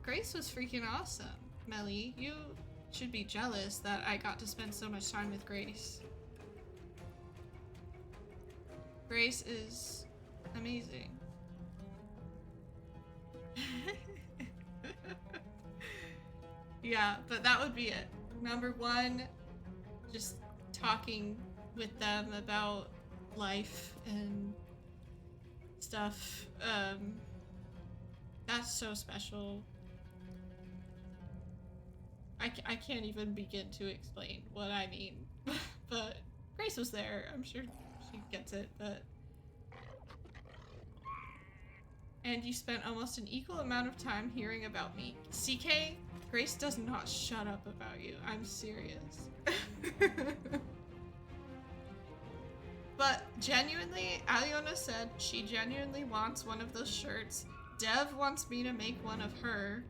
Grace was freaking awesome. Melly, you should be jealous that I got to spend so much time with Grace. Grace is amazing. Yeah, but that would be it. Number one, just talking with them about life and stuff. That's so special. I can't even begin to explain what I mean. But Grace was there. I'm sure she gets it, but... And you spent almost an equal amount of time hearing about me. CK, Grace does not shut up about you. I'm serious. But genuinely, Aliona said she genuinely wants one of those shirts. Dev wants me to make one of her.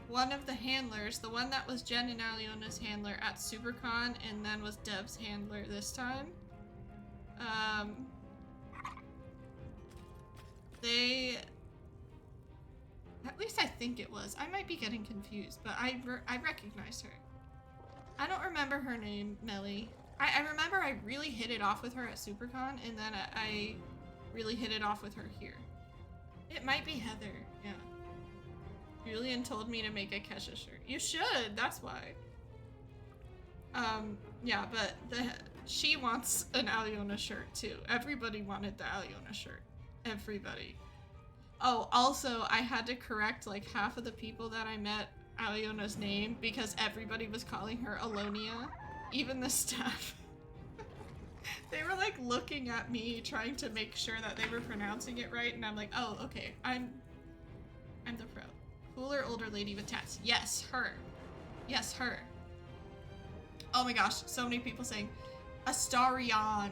One of the handlers, the one that was Jen and Aliona's handler at SuperCon and then was Dev's handler this time. They... At least I think it was. I might be getting confused, but I recognize her. I don't remember her name, Melly. I remember I really hit it off with her at SuperCon, and then I really hit it off with her here. It might be Heather, yeah. Julian told me to make a Kesha shirt. You should, that's why. Yeah, but she wants an Aliona shirt too. Everybody wanted the Aliona shirt. Everybody. Oh, also, I had to correct like half of the people that I met Aliona's name because everybody was calling her Alonia. Even the staff. They were like looking at me trying to make sure that they were pronouncing it right, and I'm like, oh, okay, I'm the pro. Cooler older lady with tats. Yes, her. Yes, her. Oh my gosh, so many people saying Astarion.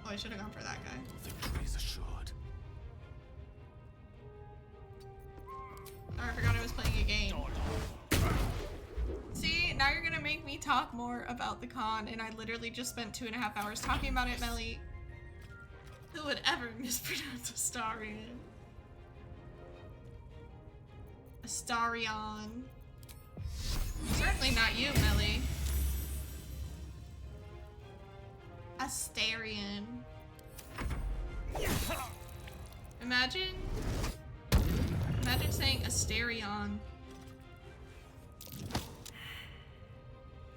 Oh, I should have gone for that guy. Victory is assured. Oh, I forgot I was playing a game. See, now you're gonna make me talk more about the con, and I literally just spent 2.5 hours talking about it, Melly. Who would ever mispronounce Astarion? Astarion. Certainly not you, Melly. Astarion. Imagine saying Astarion.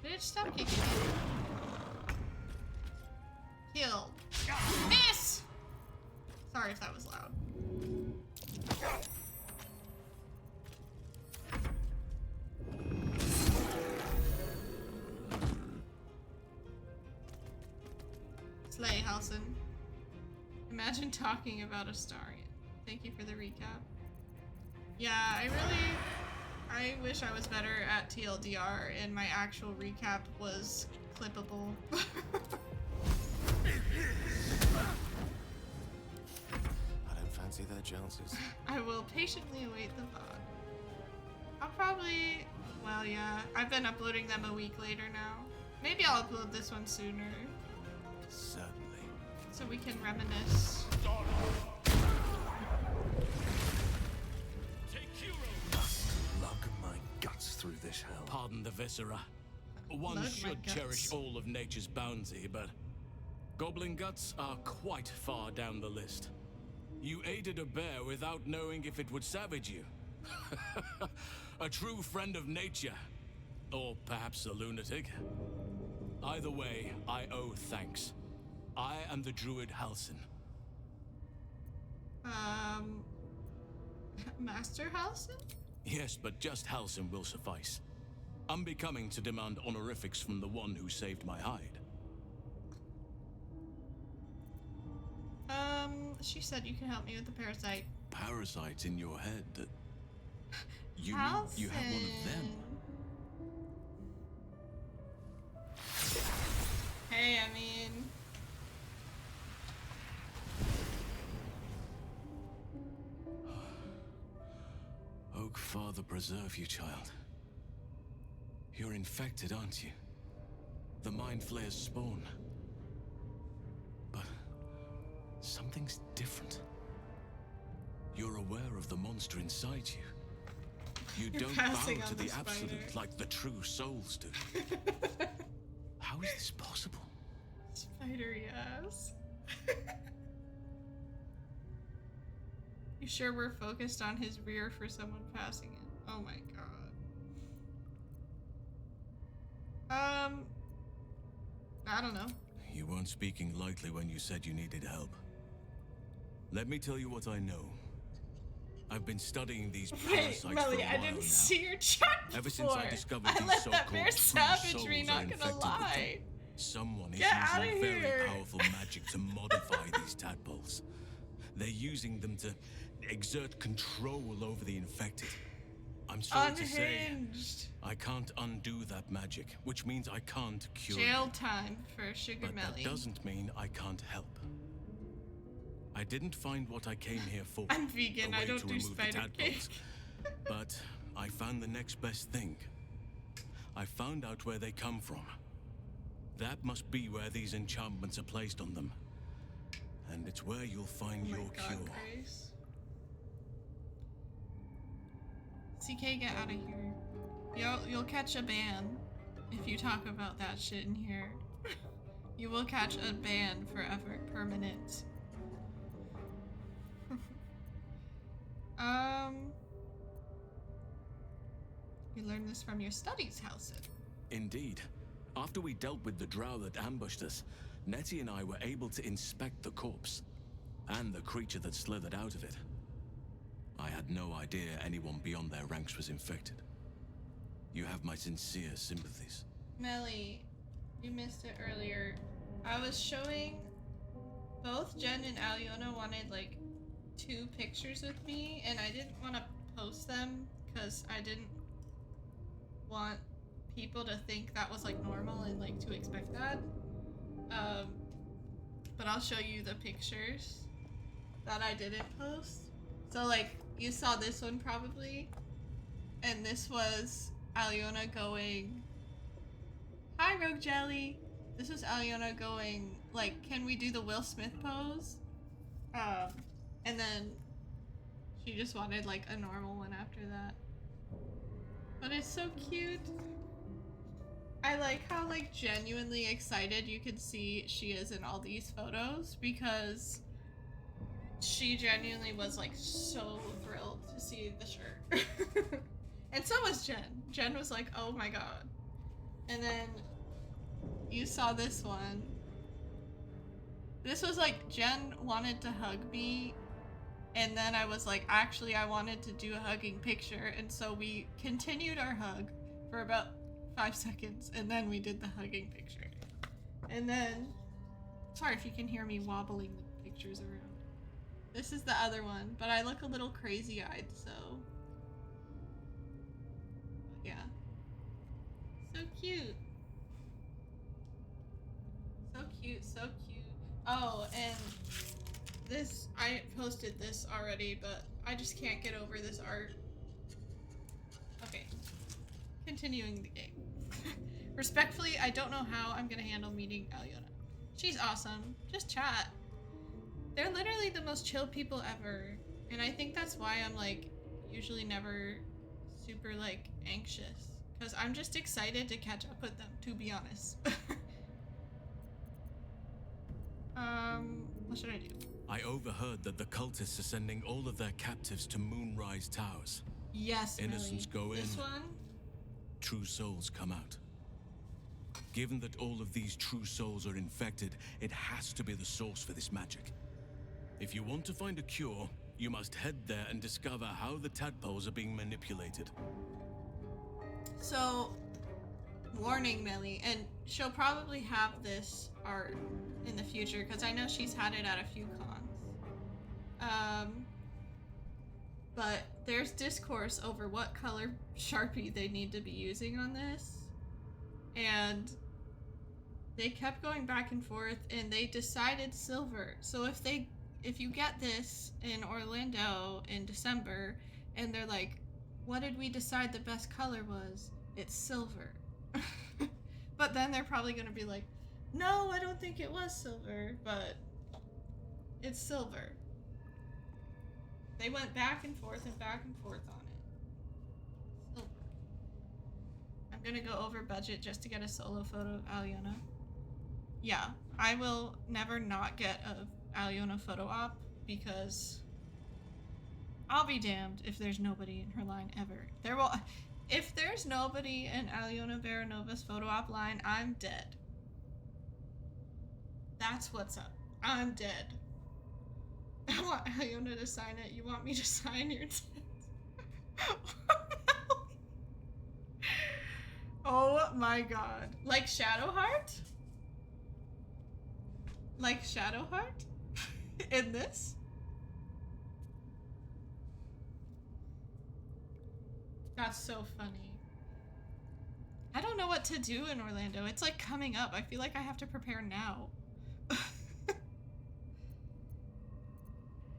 Bitch, stop kicking me. Kill. Miss! Sorry if that was loud. Slay, Halsin. Imagine talking about Astarion. Thank you for the recap. Yeah, I wish I was better at TLDR and my actual recap was clippable. I don't fancy their chances. I will patiently await the VOD. I'll probably... Well, yeah. I've been uploading them a week later now. Maybe I'll upload this one sooner. Certainly. So we can reminisce. Lug my guts through this hell. Pardon the viscera. One Lug my should guts. cherish all of nature's bounty, but goblin guts are quite far down the list. You aided a bear without knowing if it would savage you. A true friend of nature. Or perhaps a lunatic. Either way, I owe thanks. I am the druid Halsin. Master Halsin? Yes, but just Halsin will suffice. Unbecoming to demand honorifics from the one who saved my hide. She said you can help me with the parasite. Parasites in your head that... You Halsin. mean you have one of them? Hey, I mean... Oak Father preserve you, child. You're infected, aren't you? The Mind Flayer's spawn. But something's different. You're aware of the monster inside you. You You're don't bow passing to on the the spider. absolute like the true souls do. How is this possible? Spider, yes. You sure we're focused on his rear for someone passing it? Oh my god. I don't know. You weren't speaking lightly when you said you needed help. Let me tell you what I know. I've been studying these parasites for a Melly, while I didn't now. see your chat Ever before. since I discovered I these let that so-called mere true savagery, souls not are gonna infected with lie. them, someone is Get outta using very here. powerful magic to modify these tadpoles. They're using them to exert control over the infected. I'm sorry to say, Unhinged. I can't undo that magic, which means I can't cure Jail you. time for Sugar But Melly. that doesn't mean I can't help. I didn't find what I came here for. I'm vegan, a I way don't to do remove the spider tadpoles. cake. But I found the next best thing. I found out where they come from. That must be where these enchantments are placed on them. And it's where you'll find Oh my your God, cure. Grace. CK, get out of here. You'll catch a ban if you talk about that shit in here. You will catch a ban forever, permanent. You learned this from your studies, Halsin. Indeed. After we dealt with the drow that ambushed us, Nettie and I were able to inspect the corpse. And the creature that slithered out of it. I had no idea anyone beyond their ranks was infected. You have my sincere sympathies. Melly, you missed it earlier. I was showing both Jen and Aliona wanted like 2 pictures with me, and I didn't want to post them because I didn't want people to think that was like normal and like to expect that. But I'll show you the pictures that I didn't post. So like you saw this one probably, and this was Aliona going, "Hi Rogue Jelly." This was Aliona going like, "Can we do the Will Smith pose?" And then she just wanted like a normal one after that. But it's so cute. I like how like genuinely excited you could see she is in all these photos, because she genuinely was like so thrilled to see the shirt. And so was Jen. Jen was like, "Oh my god." And then you saw this one. This was like Jen wanted to hug me, and then I was like, actually I wanted to do a hugging picture, and so we continued our hug for about 5 seconds, and then we did the hugging picture. And then, sorry if you can hear me wobbling the pictures around. This is the other one, but I look a little crazy-eyed, so yeah. So cute. So cute, so cute. Oh, and this, I posted this already, but I just can't get over this art. Okay. Continuing the game. Respectfully, I don't know how I'm gonna handle meeting Aliona. She's awesome. Just chat. They're literally the most chill people ever. And I think that's why I'm like usually never super like anxious. Because I'm just excited to catch up with them, to be honest. What should I do? I overheard that the cultists are sending all of their captives to Moonrise Towers. Yes, Innocents Millie. go in. This one? True souls come out. Given that all of these true souls are infected, it has to be the source for this magic. If you want to find a cure, you must head there and discover how the tadpoles are being manipulated. So, warning Millie, and she'll probably have this art in the future because I know she's had it at a few cons. But there's discourse over what color Sharpie they need to be using on this, and they kept going back and forth, and they decided silver. So if you get this in Orlando in December, and they're like, "What did we decide the best color was?" It's silver. But then they're probably gonna be like, "No, I don't think it was silver," but it's silver. They went back and forth on it. Silver. I'm gonna go over budget just to get a solo photo of Aliona. Yeah, I will never not get a Aliona photo op because I'll be damned if there's nobody in her line ever. If there's nobody in Aliona Veranova's photo op line, I'm dead. That's what's up. I'm dead. I want Aliona to sign it. You want me to sign your tits? Oh my god. Like Shadowheart? Like Shadowheart? In this? That's so funny. I don't know what to do in Orlando. It's like coming up. I feel like I have to prepare now.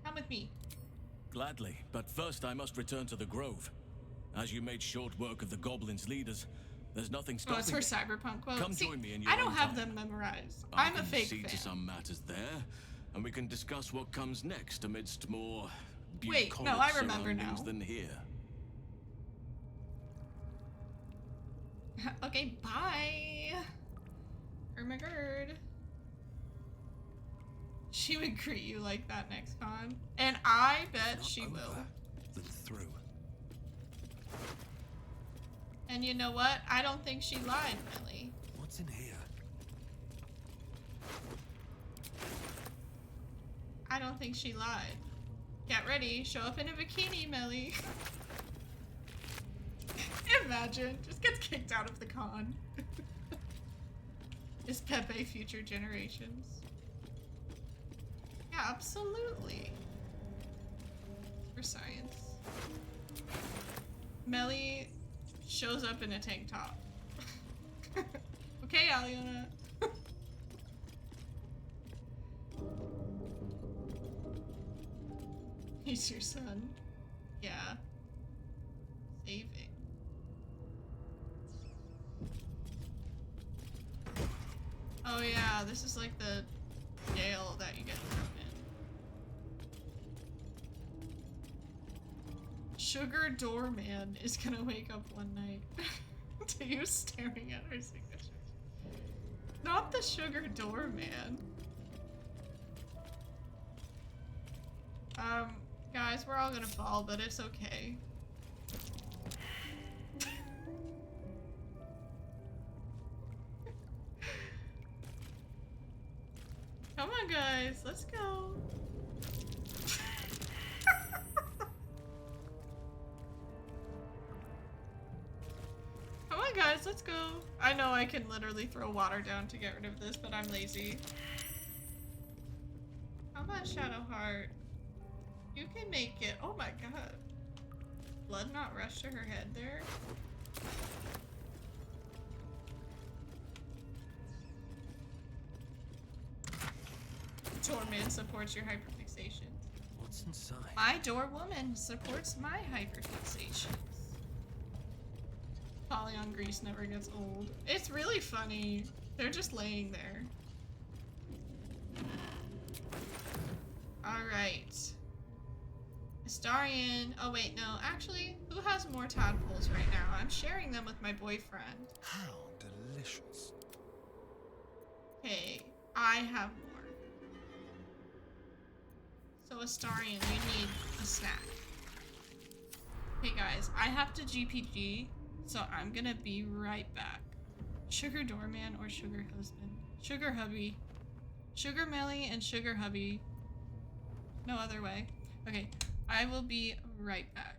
Come with me. Gladly, but first I must return to the Grove. As you made short work of the goblins' leaders, there's nothing stopping Oh, it's for you. cyberpunk. Well, Come see, join me in your I don't own have time. them memorized. I I'm a can fake see fan. to some matters there, and we can discuss what comes next amidst more Wait, bucolic no, I remember surroundings now. than here. Okay, bye. Ermagerd. She would greet you like that next con. And I bet Not she over, will. Then through. And you know what? I don't think she lied, Millie. What's in here? I don't think she lied. Get ready. Show up in a bikini, Millie. Imagine. Just gets kicked out of the con. Is Pepe future generations? Yeah, absolutely. For science. Melly shows up in a tank top. Okay, Aliona. He's your son. Yeah. Saving. Oh yeah, this is like the jail that you get thrown in. Sugar Doorman is gonna wake up one night to you staring at her signature. Not the Sugar Doorman. Guys, we're all gonna fall, but it's okay. Come on, guys, let's go. Come on, guys, let's go. I know I can literally throw water down to get rid of this, but I'm lazy. Come on, Shadowheart. You can make it. Oh my god. Blood not rush to her head there? Doorman supports your hyperfixation. What's inside? My doorwoman supports my hyperfixations. Polyon grease never gets old. It's really funny. They're just laying there. Alright. Astarion. Oh wait, no. Actually, who has more tadpoles right now? I'm sharing them with my boyfriend. How delicious. Okay, I have more. So Astarion, you need a snack. Hey guys, I have to GPG, so I'm gonna be right back. Sugar Doorman or Sugar Husband? Sugar Hubby. Sugar Melly and Sugar Hubby. No other way. Okay, I will be right back.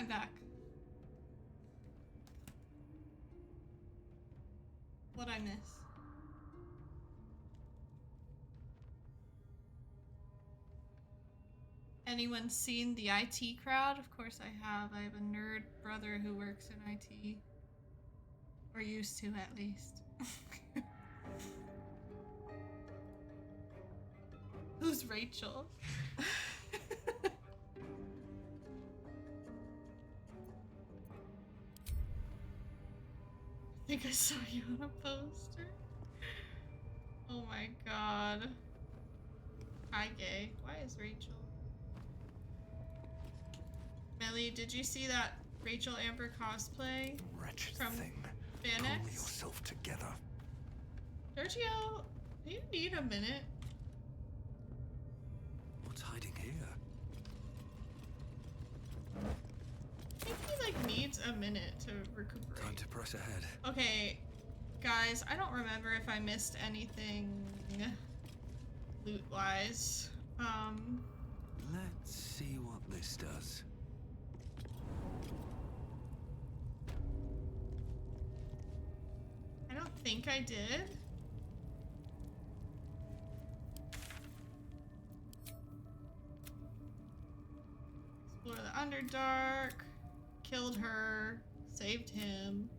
I'm back. What'd I miss? Anyone seen the IT crowd? Of course I have. I have a nerd brother who works in IT. Or used to, at least. Who's Rachel? I think I saw you on a poster. Oh my god. Hi, gay. Why is Rachel? Melly, did you see that Rachel Amber cosplay Wretched from thing. Pull FanX? yourself together. Durgio, do you need a minute? What's hiding here? I think he like needs a minute to recuperate. Time to press ahead. Okay, guys, I don't remember if I missed anything loot-wise. Let's see what this does. I don't think I did. Explore the Underdark. Killed her. Saved him.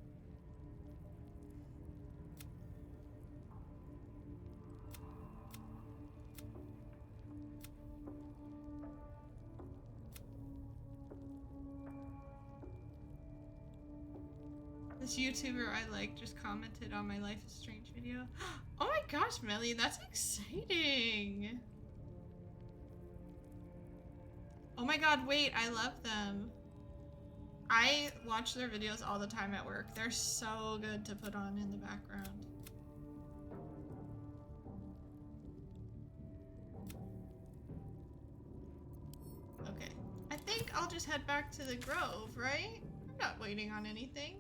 This YouTuber I like just commented on my Life is Strange video. Oh my gosh, Melly, that's exciting! Oh my god, wait, I love them. I watch their videos all the time at work. They're so good to put on in the background. Okay, I think I'll just head back to the Grove, right? I'm not waiting on anything.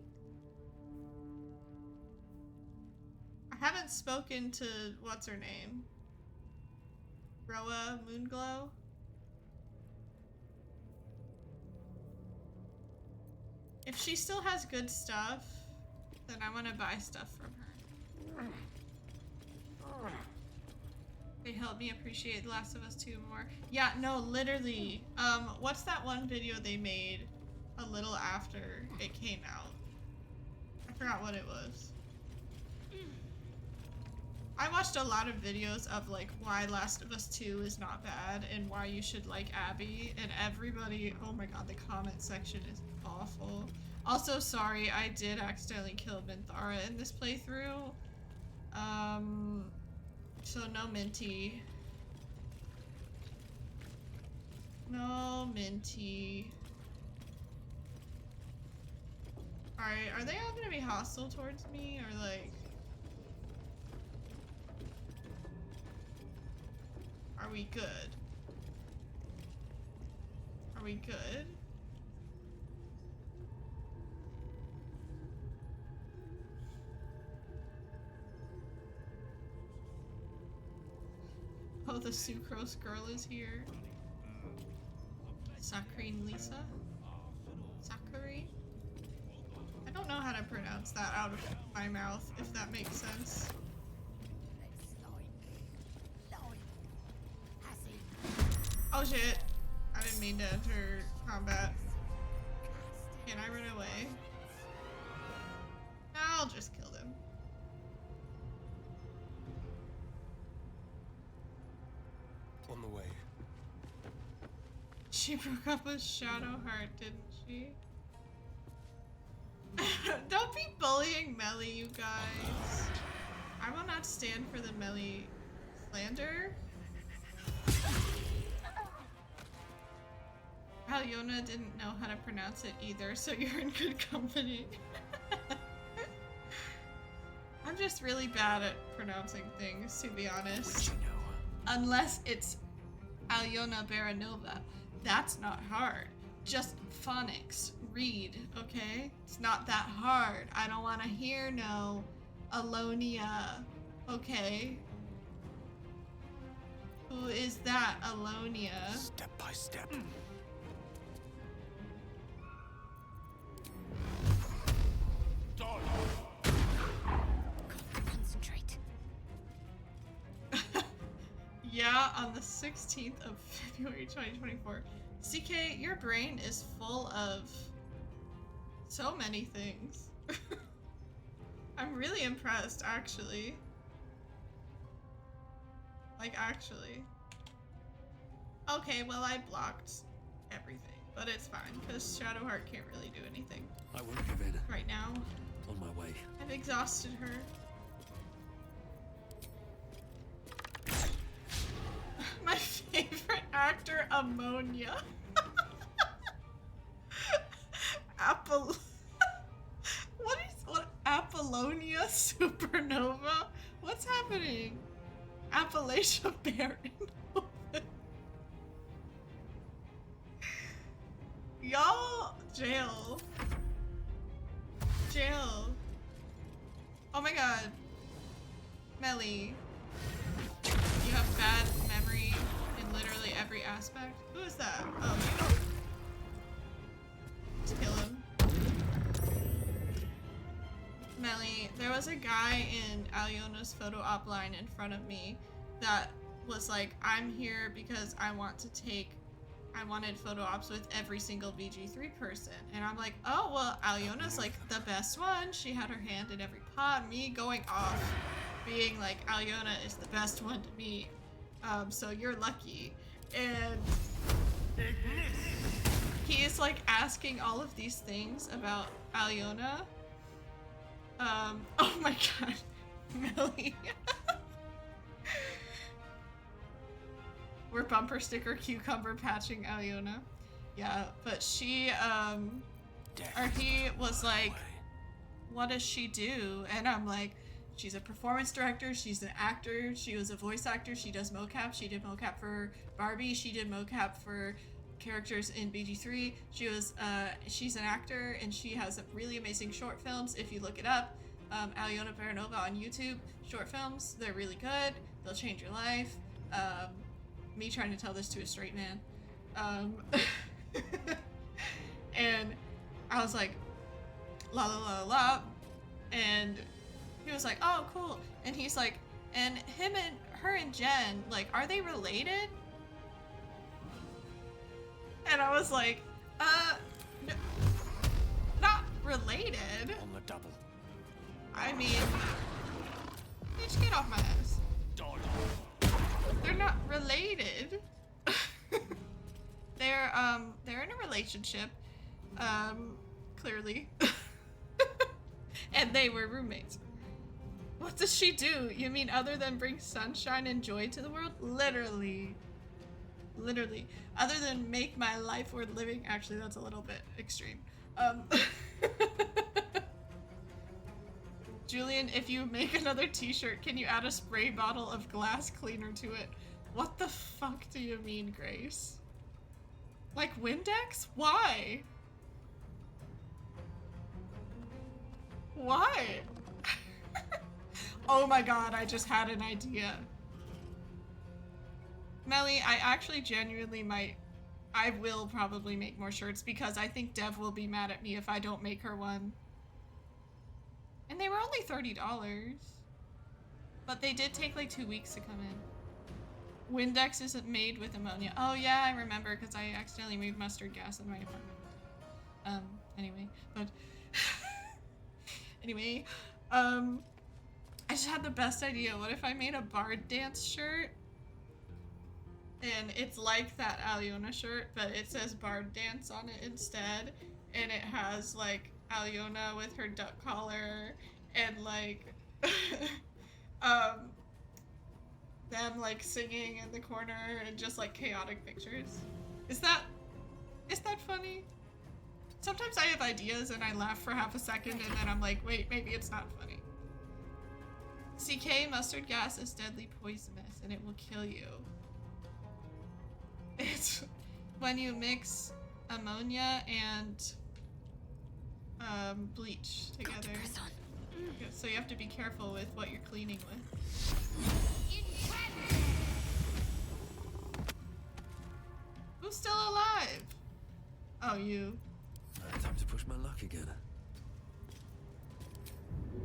I haven't spoken to what's her name? Roa Moonglow? If she still has good stuff, then I want to buy stuff from her. They helped me appreciate The Last of Us 2 more. Yeah, no, literally. What's that one video they made a little after it came out? I forgot what it was. I watched a lot of videos of like why Last of Us 2 is not bad and why you should like Abby, and everybody, oh my god, the comment section is awful. Also, sorry, I did accidentally kill Minthara in this playthrough. So no Minty. No Minty. Alright, are they all gonna be hostile towards me, or like... Are we good? Are we good? Oh, the sucrose girl is here. Saccharine Lisa? Saccharine? I don't know how to pronounce that out of my mouth, if that makes sense. Oh shit! I didn't mean to enter combat. Can I run away? I'll just kill them. On the way. She broke up with Shadowheart, didn't she? Don't be bullying Melly, you guys. I will not stand for the Melly slander. Alyona didn't know how to pronounce it either, so you're in good company. I'm just really bad at pronouncing things, to be honest. You know. Unless it's Alyona Baranova. That's not hard. Just phonics. Read, okay? It's not that hard. I don't want to hear no Alonia, okay? Who is that, Alonia? Step by step. Yeah, on the 16th of February 2024. CK, your brain is full of so many things. I'm really impressed, actually. Like, actually. Okay, well, I blocked everything, but it's fine, because Shadowheart can't really do anything. I won't give in. Right now. On my way. I've exhausted her. My favorite actor, Ammonia. What Apollonia Supernova? What's happening? Appalachia Baron. Y'all, jail. Jail. Oh my god. Melly. You have bad memory in literally every aspect. Who is that? Oh, you. Let's kill him. Melly, there was a guy in Aliona's photo op line in front of me that was like, I'm here because I wanted photo ops with every single BG3 person. And I'm like, oh, well, Aliona's like the best one. She had her hand in every pot. Me going off being like, Aliona is the best one to meet. So you're lucky. And he is like asking all of these things about Aliona. Oh my god. Millie. We're bumper sticker cucumber patching Aliona. Yeah, but she, or he was like, what does she do? And I'm like, she's a performance director, she's an actor, she was a voice actor, she does mocap, she did mocap for Barbie, she did mocap for characters in BG3, she's an actor, and she has some really amazing short films. If you look it up, Aliona Baranova on YouTube, short films, they're really good, they'll change your life. Me trying to tell this to a straight man. And I was like, la la la la, and he was like, oh, cool. And he's like, and her and Jen, like, are they related? And I was like, no, not related. On the double. I mean, bitch, get off my ass. They're not related. They're in a relationship, clearly. And they were roommates. What does she do? You mean other than bring sunshine and joy to the world? Literally. Literally. Other than make my life worth living. Actually, that's a little bit extreme. Julian, if you make another t-shirt, can you add a spray bottle of glass cleaner to it? What the fuck do you mean, Grace? Like Windex? Why? Why? Oh my god, I just had an idea. Melly, I actually genuinely I will probably make more shirts because I think Dev will be mad at me if I don't make her one. And they were only $30. But they did take like 2 weeks to come in. Windex isn't made with ammonia. Oh yeah, I remember because I accidentally moved mustard gas in my apartment. Anyway, but anyway, I just had the best idea. What if I made a Bard Dance shirt? And it's like that Aliona shirt, but it says Bard Dance on it instead. And it has like Aliona with her duck collar and like them like singing in the corner and just like chaotic pictures. Is that funny? Sometimes I have ideas and I laugh for half a second and then I'm like, wait, maybe it's not funny. CK, mustard gas is deadly poisonous and it will kill you. It's when you mix ammonia and bleach together. So you have to be careful with what you're cleaning with. Who's still alive? Oh, you. Time to push my luck again.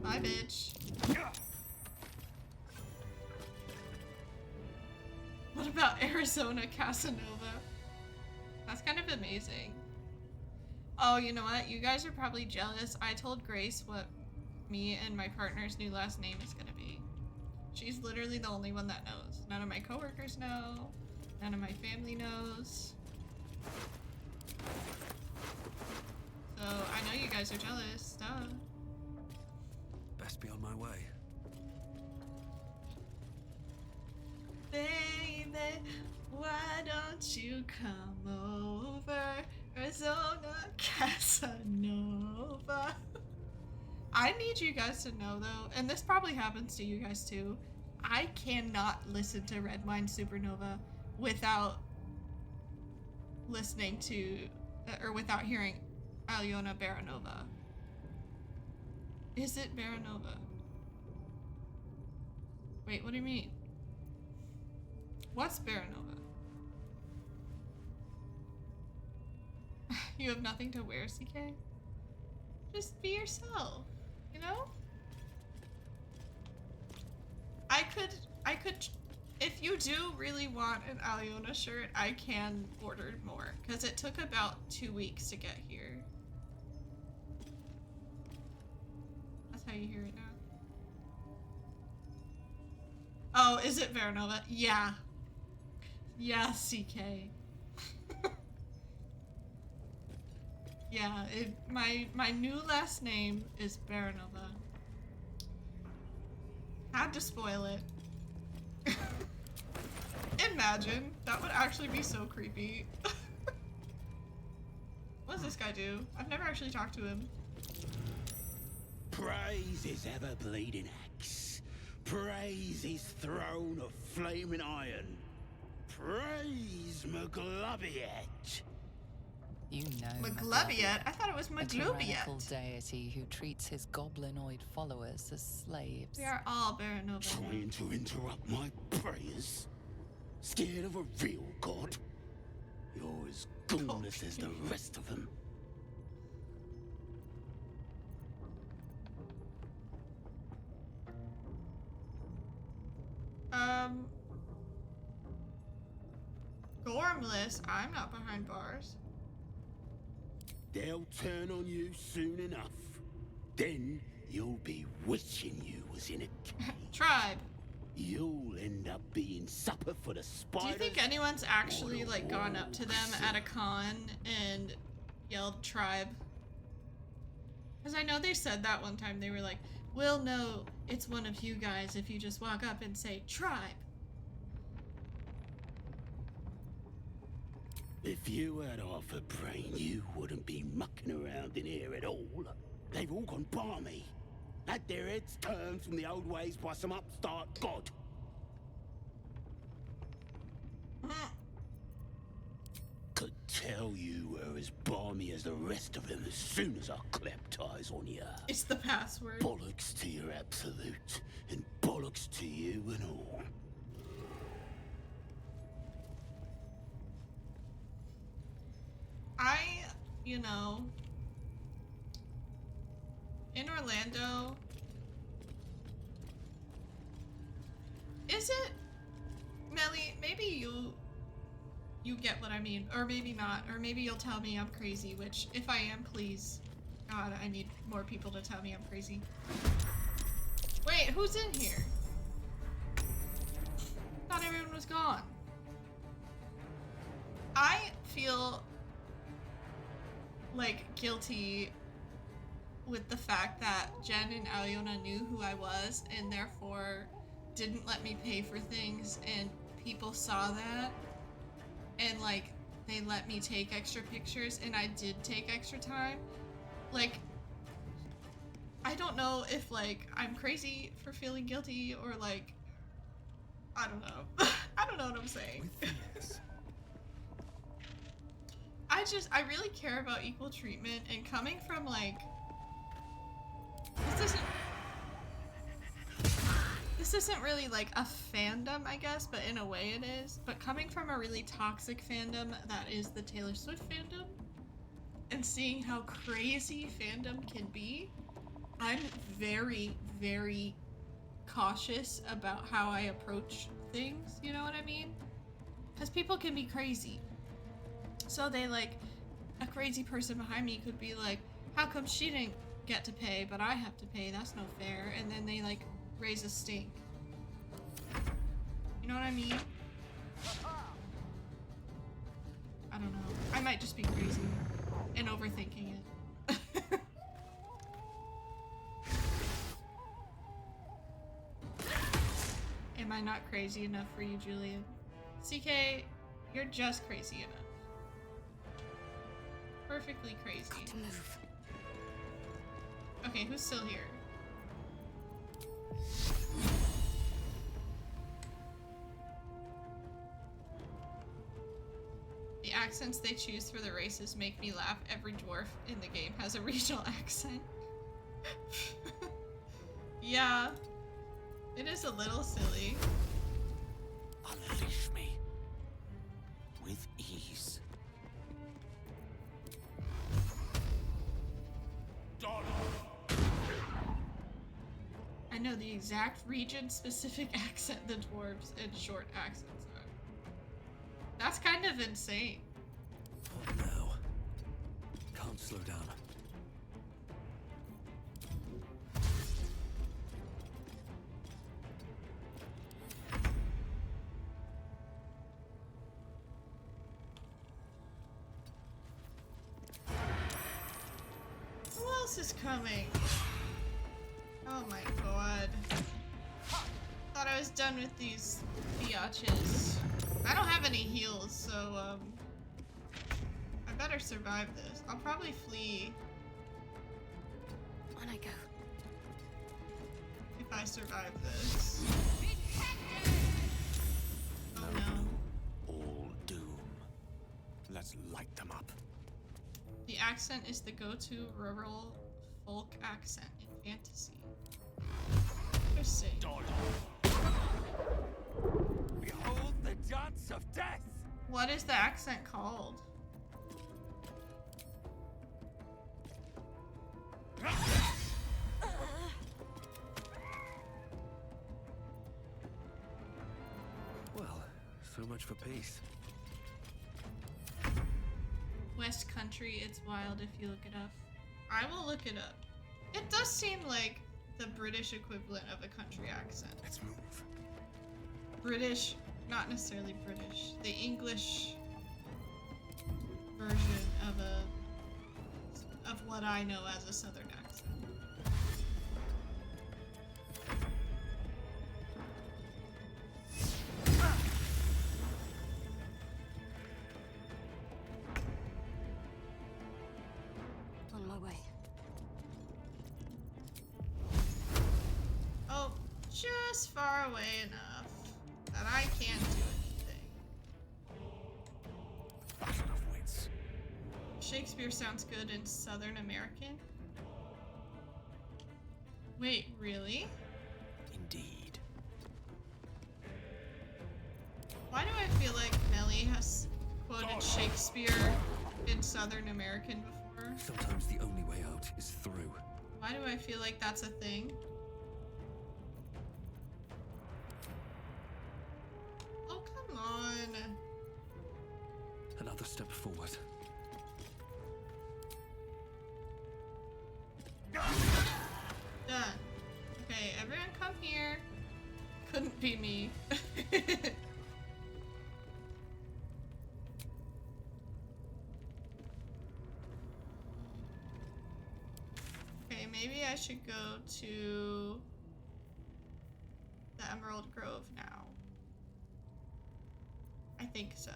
Bye, bitch. about Arizona Casanova. That's kind of amazing. Oh, you know what? You guys are probably jealous. I told Grace what me and my partner's new last name is gonna be. She's literally the only one that knows. None of my coworkers know. None of my family knows. So I know you guys are jealous. Duh. Best be on my way. Baby, why don't you come over? Arizona Casanova. I need you guys to know though, and this probably happens to you guys too, I cannot listen to Red Wine Supernova without listening to, or without hearing Alyona Baranova. Is it Baranova? Wait, what do you mean? What's Baranova? You have nothing to wear, CK? Just be yourself, you know? I could, if you do really want an Alyona shirt, I can order more, because it took about 2 weeks to get here. That's how you hear it now. Oh, is it Baranova? Yeah. Yeah, CK. Yeah, my new last name is Baranova. Had to spoil it. Imagine. That would actually be so creepy. What does this guy do? I've never actually talked to him. Praise his ever-bleeding axe. Praise his throne of flaming iron. Praise Magloviet. You know Magloviet? I thought it was a tyrannical Magloviet. deity who treats his goblinoid followers as slaves. We are all Baranova. Trying to interrupt my prayers? Scared of a real god? You're as gunless as the rest of them. Gormless? I'm not behind bars. They'll turn on you soon enough. Then you'll be wishing you was in a cage. Tribe. You'll end up being supper for the spiders. Do you think anyone's actually or like gone up to them orcs. at a con and yelled tribe? Because I know they said that one time. They were like, we'll know it's one of you guys if you just walk up and say tribe. If you had half a brain, you wouldn't be mucking around in here at all. They've all gone balmy. Had their heads turned from the old ways by some upstart god. Could tell you were as balmy as the rest of them as soon as I clapped eyes on you. It's the password. Bollocks to your absolute, and bollocks to you and all. You know, in Orlando, is it, Melly, maybe you get what I mean, or maybe not, or maybe you'll tell me I'm crazy, which, if I am, please, God, I need more people to tell me I'm crazy. Wait, who's in here? Thought everyone was gone. I feel like guilty with the fact that Jen and Alyona knew who I was and therefore didn't let me pay for things, and people saw that and like they let me take extra pictures, and I did take extra time. Like, I don't know if like I'm crazy for feeling guilty or like, I don't know. I don't know what I'm saying. I really care about equal treatment, and coming from like, this isn't really like a fandom, I guess, but in a way it is, but coming from a really toxic fandom that is the Taylor Swift fandom, and seeing how crazy fandom can be, I'm very, very cautious about how I approach things, you know what I mean? people can be crazy. So they like, a crazy person behind me could be like, how come she didn't get to pay, but I have to pay? That's no fair. And then they like raise a stink. You know what I mean? I don't know. I might just be crazy and overthinking it. Am I not crazy enough for you, Julian? CK, you're just crazy enough. Perfectly crazy. Got to move. Okay, who's still here? The accents they choose for the races make me laugh. Every dwarf in the game has a regional accent. Yeah, it is a little silly. Unleash me with ease. I know the exact region-specific accent the dwarves and short accents are. That's kind of insane. What now? Can't slow down. Who else is coming? Oh my god. Thought I was done with these biatches. I don't have any heals, so I better survive this. I'll probably flee On I go. if I survive this. Oh no. All doom. Let's light them up. The accent is the go-to rural folk accent in fantasy. Interesting. Behold the dance of death! What is the accent called? Well, so much for peace. West Country, it's wild if you look it up. I will look it up. It does seem like the British equivalent of a country accent. Let's move. British, not necessarily British. The English version of what I know as a southern accent. On my way. Oh, just far away enough that I can't do anything. Battle of wits. Shakespeare sounds good in Southern American. Wait, really? Indeed. Why do I feel like Melly has quoted Shakespeare in Southern American before? Sometimes the only way out is through. Why do I feel like that's a thing? Oh, come on. Another step forward. Done. Okay, everyone come here. Couldn't be me. Okay, maybe I should go to the Emerald Grove now. I think so.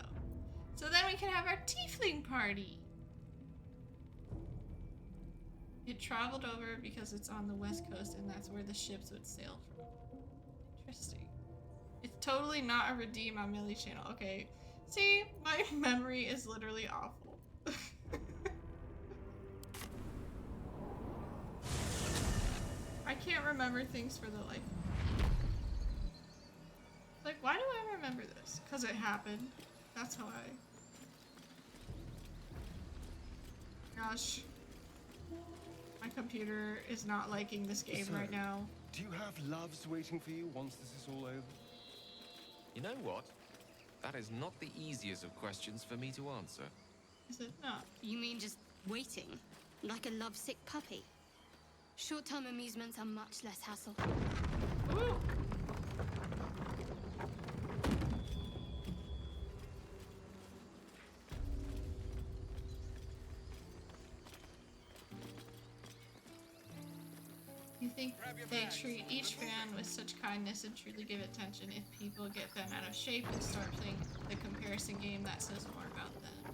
So then we can have our tiefling party. It traveled over because it's on the west coast and that's where the ships would sail from. Interesting. It's totally not a redeem on Millie channel. Okay. See, my memory is literally awful. I can't remember things for the life of me. Like, why do I remember this? Because it happened. That's how I... Gosh. My computer is not liking this game So, right now. Do you have loves waiting for you once this is all over? You know what? That is not the easiest of questions for me to answer. Is it not? You mean just waiting? Like a lovesick puppy? Short-term amusements are much less hassle. Ooh. You think they treat each fan with such kindness and truly give attention if people get them out of shape and start playing the comparison game that says more about them?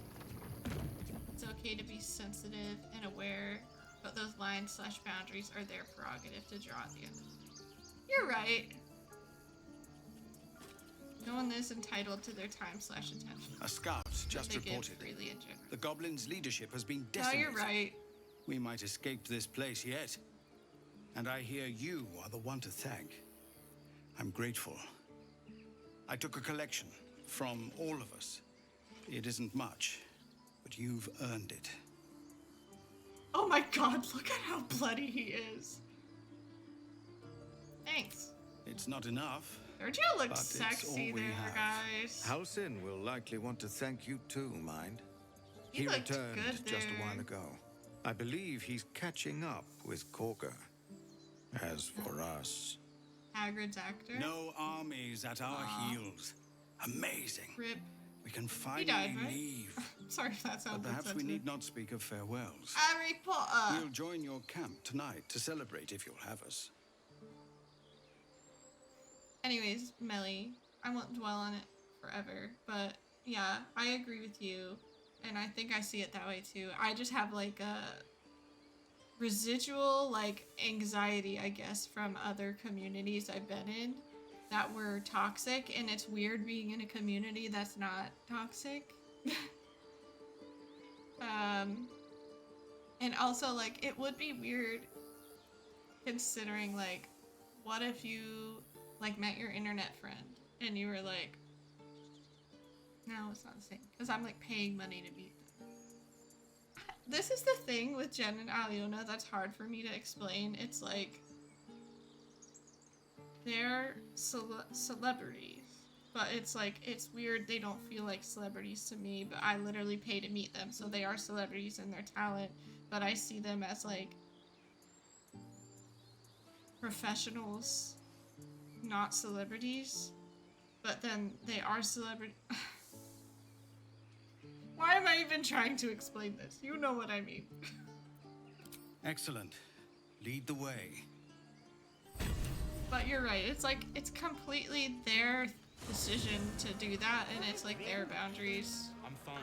It's okay to be sensitive and aware, but those lines/boundaries are their prerogative to draw at the end. You're right. No one is entitled to their time/attention. A scout just They give reported. freely in general. The goblins' leadership has been No, decimated. you're right. We might escape this place yet. And I hear you are the one to thank. I'm grateful. I took a collection from all of us. It isn't much, but you've earned it. Oh my god, look at how bloody he is. Thanks. It's not enough. Sergio looks But it's sexy all we there, have. guys. Halsin will likely want to thank you too, mind. He looked returned good just a there. while ago. I believe he's catching up with Korga. As for us, Hagrid's actor. No armies at our heels. Amazing. Rip. We can He finally died, right? leave. Sorry if that sounds But perhaps we insensitive. need not speak of farewells. Harry Potter. We'll join your camp tonight to celebrate if you'll have us. Anyways, Melly, I won't dwell on it forever, but yeah, I agree with you, and I think I see it that way too. I just have like a residual like anxiety, I guess, from other communities I've been in that were toxic, and it's weird being in a community that's not toxic. And also like it would be weird considering like what if you like met your internet friend and you were like, no, it's not the same because I'm like paying money to meet them. This is the thing with Jen and Aliona that's hard for me to explain. It's like they're celebrities, but it's like it's weird they don't feel like celebrities to me, but I literally pay to meet them, so they are celebrities in their talent, but I see them as like professionals, not celebrities, but then they are celebrity. Why am I even trying to explain this? You know what I mean. Excellent. Lead the way. But you're right, it's like, it's completely their decision to do that, and it's like their boundaries. I'm fine.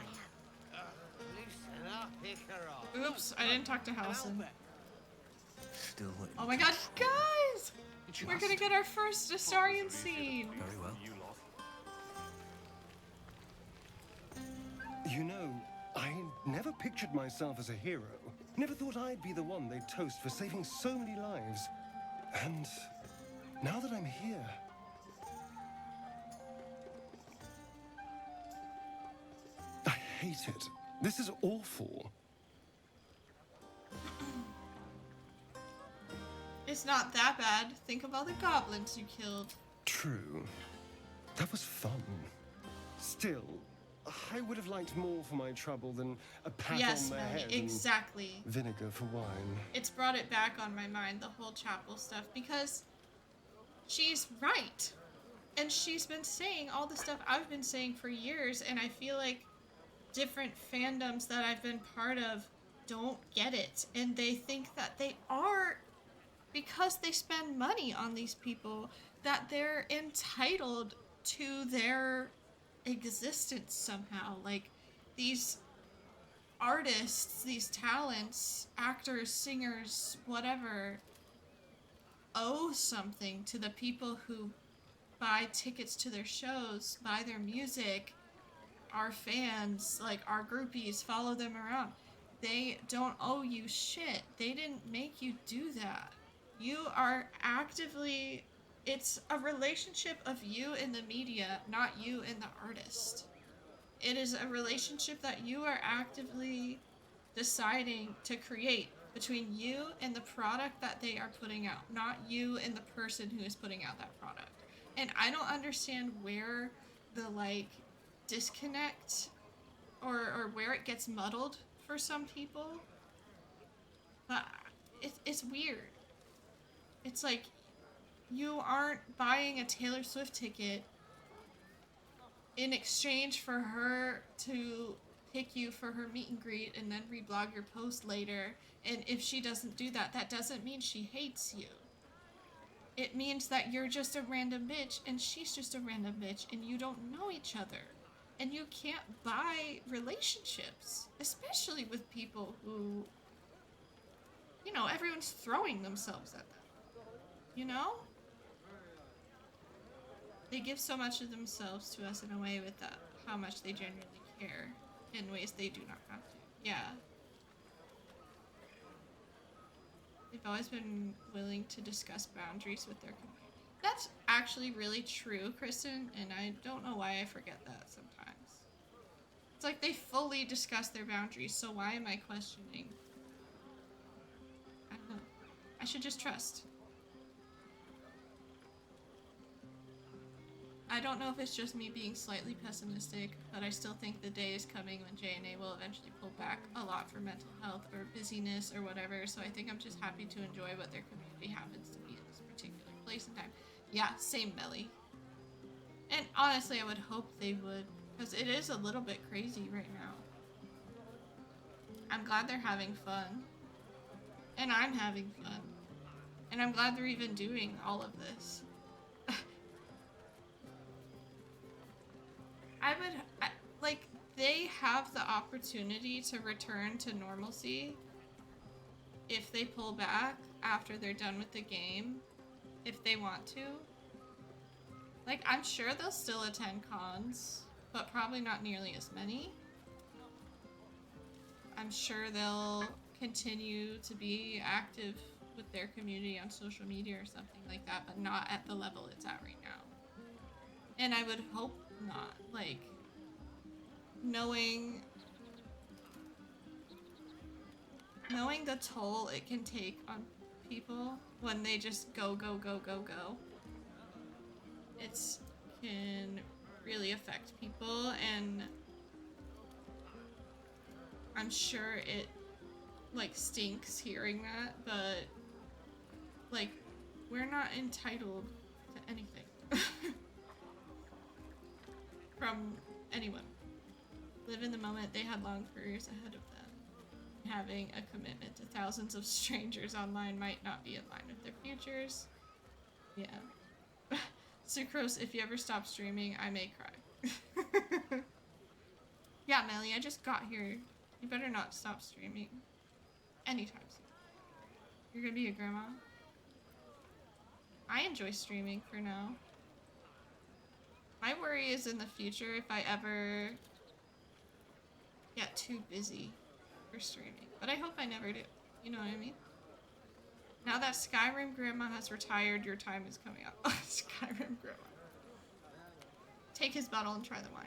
Loosen up, Icarus. Oops, I didn't talk to Halsin. still Oh my god, guys! We're gonna get our first Astarion scene! very well. You know, I never pictured myself as a hero. Never thought I'd be the one they'd toast for saving so many lives. And now that I'm here... I hate it. This is awful. It's not that bad. Think of all the goblins you killed. True. That was fun. Still, I would have liked more for my trouble than a pat Yes, on the Melly, head exactly. and vinegar for wine. It's brought it back on my mind, the whole chapel stuff, because she's right. And she's been saying all the stuff I've been saying for years, and I feel like different fandoms that I've been part of don't get it. And they think that they are, because they spend money on these people, that they're entitled to their existence somehow. Like, these artists, these talents, actors, singers, whatever, owe something to the people who buy tickets to their shows, buy their music, our fans, like our groupies, follow them around. They don't owe you shit. They didn't make you do that. You are actively, it's a relationship of you and the media, not you and the artist. It is a relationship that you are actively deciding to create between you and the product that they are putting out, not you and the person who is putting out that product. And I don't understand where the like disconnect or where it gets muddled for some people. But it's weird. It's like you aren't buying a Taylor Swift ticket in exchange for her to pick you for her meet and greet and then reblog your post later. And if she doesn't do that, that doesn't mean she hates you. It means that you're just a random bitch and she's just a random bitch and you don't know each other. And you can't buy relationships, especially with people who, you know, everyone's throwing themselves at them. You know? They give so much of themselves to us in a way with that, how much they genuinely care in ways they do not have to. Yeah. They've always been willing to discuss boundaries with their community. That's actually really true, Kristen, and I don't know why I forget that sometimes. It's like they fully discuss their boundaries, so why am I questioning? I don't know. I should just trust. I don't know if it's just me being slightly pessimistic, but I still think the day is coming when JNA will eventually pull back a lot for mental health or busyness or whatever, so I think I'm just happy to enjoy what their community happens to be in this particular place and time. Yeah, same, Melly. And honestly, I would hope they would, because it is a little bit crazy right now. I'm glad they're having fun. And I'm having fun. And I'm glad they're even doing all of this. Like, they have the opportunity to return to normalcy if they pull back after they're done with the game, if they want to. Like, I'm sure they'll still attend cons, but probably not nearly as many. I'm sure they'll continue to be active with their community on social media or something like that, but not at the level it's at right now. And I would hope not. Like, knowing the toll it can take on people when they just go, it can really affect people, and I'm sure it, like, stinks hearing that, but, like, we're not entitled to anything from anyone. Live in the moment. They had long careers ahead of them. Having a commitment to thousands of strangers online might not be in line with their futures. Yeah. Sucrose, if you ever stop streaming, I may cry. Yeah, Melly, I just got here. You better not stop streaming. Anytime soon. You're gonna be a grandma? I enjoy streaming for now. My worry is in the future if I ever get too busy for streaming. But I hope I never do. You know what I mean? Now that Skyrim Grandma has retired, your time is coming up. Skyrim Grandma. Take his bottle and try the wine.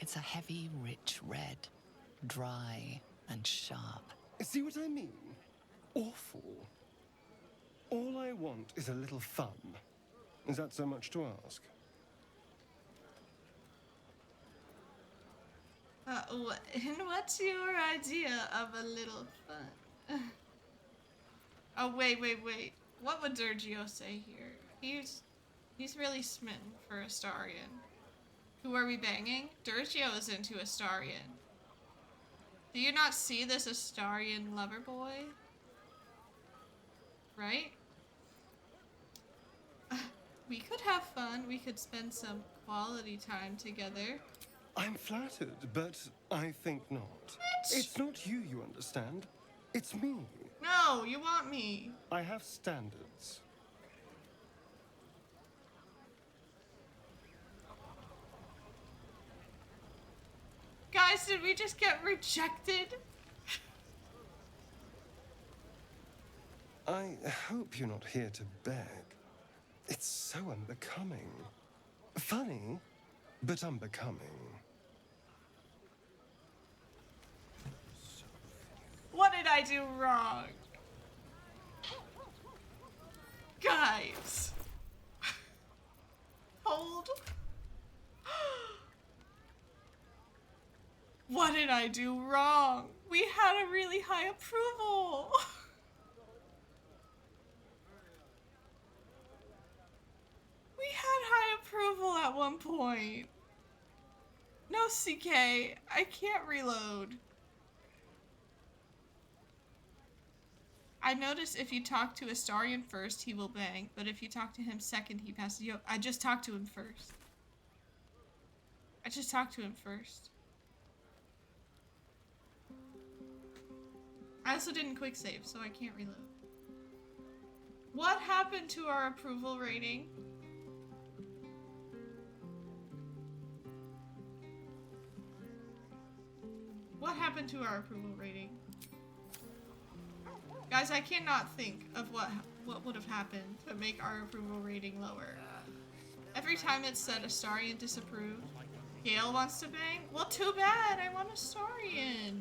It's a heavy, rich red. Dry and sharp. See what I mean? Awful. All I want is a little fun. Is that so much to ask? And what's your idea of a little fun? Oh, wait. What would Durgio say here? He's really smitten for Astarion. Who are we banging? Durgio is into Astarion. Do you not see this Astarion lover boy? Right? We could have fun. We could spend some quality time together. I'm flattered, but I think not. What? It's not you understand. It's me. No, you want me. I have standards. Guys, did we just get rejected? I hope you're not here to beg. It's so unbecoming. Funny, but unbecoming. What did I do wrong? Guys. Hold. What did I do wrong? We had a really high approval. We had high approval at one point. No, CK, I can't reload. I noticed if you talk to Astarion first, he will bang, but if you talk to him second, he passes you up. I just talked to him first. I also didn't quick save, so I can't reload. What happened to our approval rating? What happened to our approval rating? Guys, I cannot think of what would have happened to make our approval rating lower. Every time it said Astarion disapproved, Gale wants to bang? Well, too bad, I want Astarion.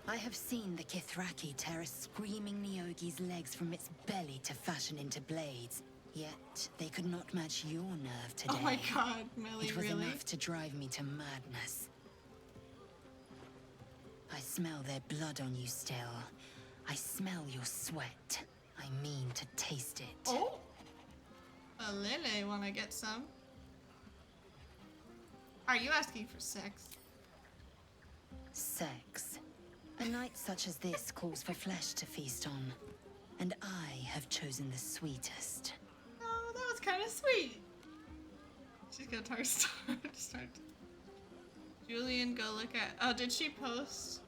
I have seen the Kithraki tear a screaming Neogi's legs from its belly to fashion into blades. Yet, they could not match your nerve today. Oh my god, Melly, it was really? enough to drive me to madness. I smell their blood on you still. I smell your sweat. I mean to taste it. Oh! A Lele, wanna get some? Are you asking for sex? Sex. A night such as this calls for flesh to feast on. And I have chosen the sweetest. Oh, that was kind of sweet. She's gonna start. Julian, go look at. Oh, did she post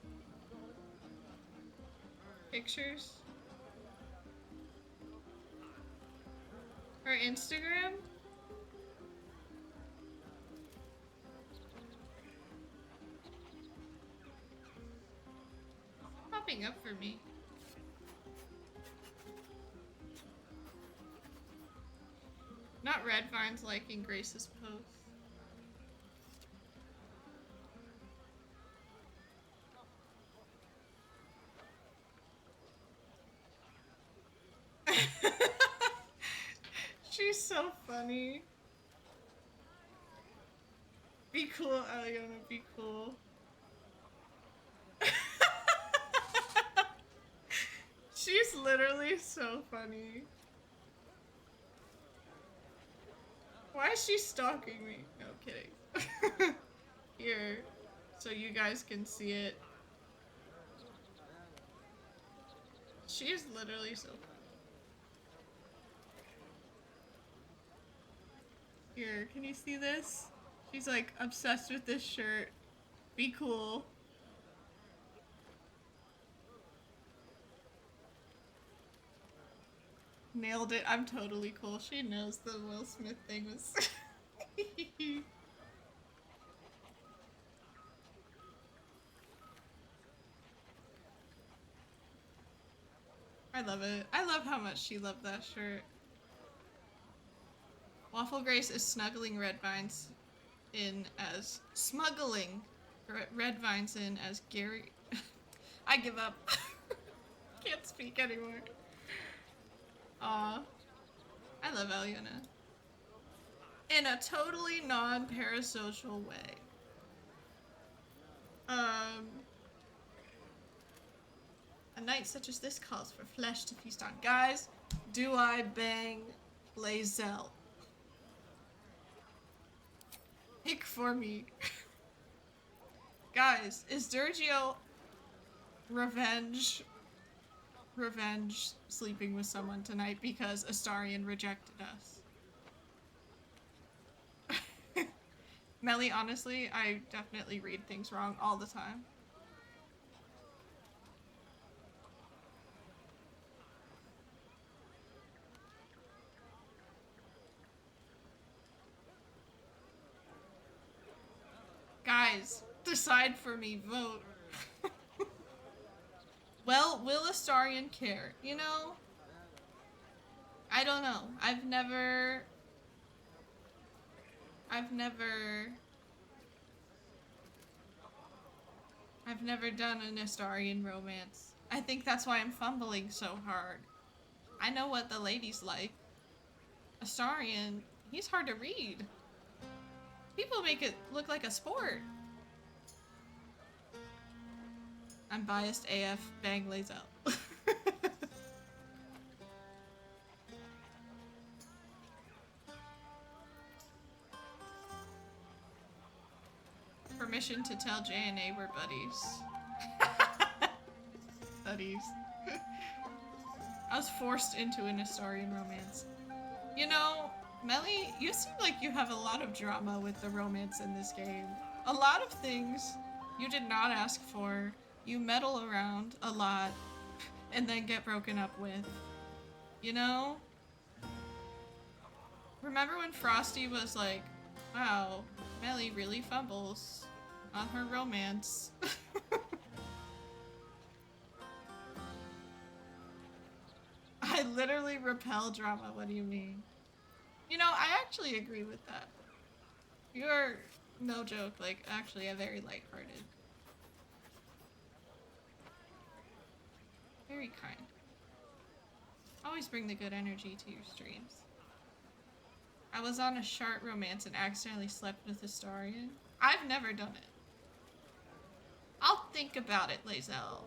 pictures? Her Instagram? Popping up for me. Not Red Vine's liking Grace's post. She's so funny. Be cool, Aliona, be cool. She's literally so funny. Why is she stalking me? No, kidding. Here, so you guys can see it. She is literally so funny. Here, can you see this? She's like obsessed with this shirt. Be cool. Nailed it. I'm totally cool. She knows the Will Smith thing was... I love it. I love how much she loved that shirt. Waffle Grace is snuggling Red Vines in as... Smuggling Red Vines in as Gary... I give up. Can't speak anymore. Aw. I love Aliona. In a totally non-parasocial way. A night such as this calls for flesh to feast on. Guys, do I bang Lae'zel? Pick for me. Guys, is Durgio revenge sleeping with someone tonight because Astarion rejected us? Melly, honestly, I definitely read things wrong all the time. Guys, decide for me, vote. Well, will Astarion care? You know? I don't know. I've never done an Astarion romance. I think that's why I'm fumbling so hard. I know what the ladies like. Astarion, he's hard to read. People make it look like a sport. I'm biased AF, bang lays out. Permission to tell J and A we're buddies. Buddies. I was forced into an Astarion romance. You know, Melly, you seem like you have a lot of drama with the romance in this game. A lot of things you did not ask for. You meddle around a lot and then get broken up with. You know? Remember when Frosty was like, wow, Melly really fumbles on her romance. I literally repel drama, what do you mean? You know, I actually agree with that. You're, no joke, like, actually a very lighthearted. Very kind. Always bring the good energy to your streams. I was on a shart romance and accidentally slept with Astarion. I've never done it. I'll think about it, Lae'zel.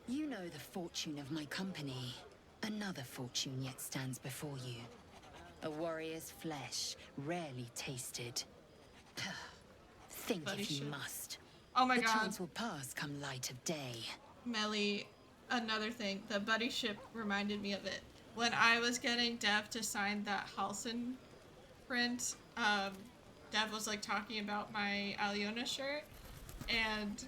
You know the fortune of my company. Another fortune yet stands before you. A warrior's flesh, rarely tasted. Think Buddy if you shit. must. Oh my the god. chance will pass come light of day. Melly, another thing, the buddy ship reminded me of it. When I was getting Dev to sign that Halsin print, Dev was like talking about my Aliona shirt, and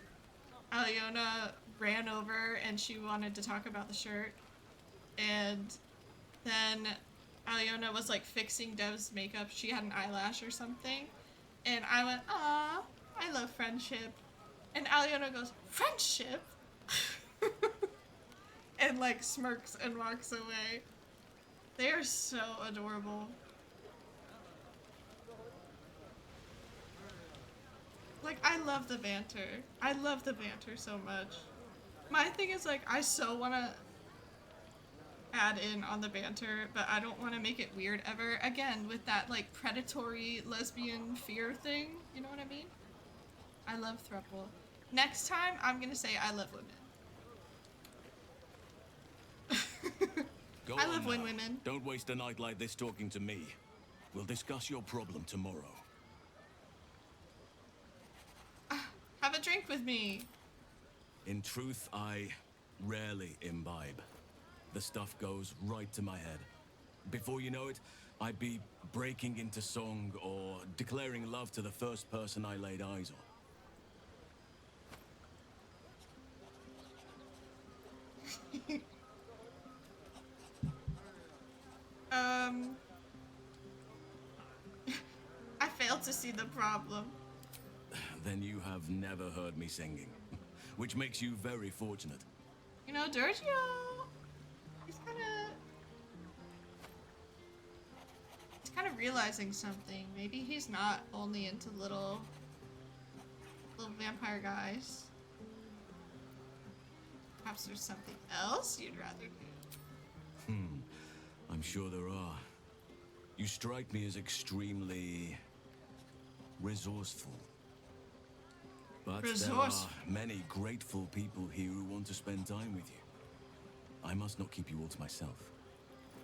Aliona ran over and she wanted to talk about the shirt, and then Aliona was like fixing Dev's makeup. She had an eyelash or something, and I went, "Aw, I love friendship," and Aliona goes, "Friendship?" and like smirks and walks away. They are so adorable. Like, I love the banter. I love the banter so much. My thing is, like, I so want to add in on the banter, but I don't want to make it weird ever. Again, with that, like, predatory lesbian fear thing. You know what I mean? I love throuple. Next time, I'm gonna say I love women. Go I on love when now. women. Don't waste a night like this talking to me. We'll discuss your problem tomorrow. Have a drink with me. In truth, I rarely imbibe. The stuff goes right to my head. Before you know it, I'd be breaking into song or declaring love to the first person I laid eyes on. I failed to see the problem. Then you have never heard me singing, which makes you very fortunate. You know, Durgio, he's kind of realizing something. Maybe he's not only into little vampire guys. Perhaps there's something else you'd rather do. I'm sure there are. You strike me as extremely resourceful. But there are many grateful people here who want to spend time with you. I must not keep you all to myself,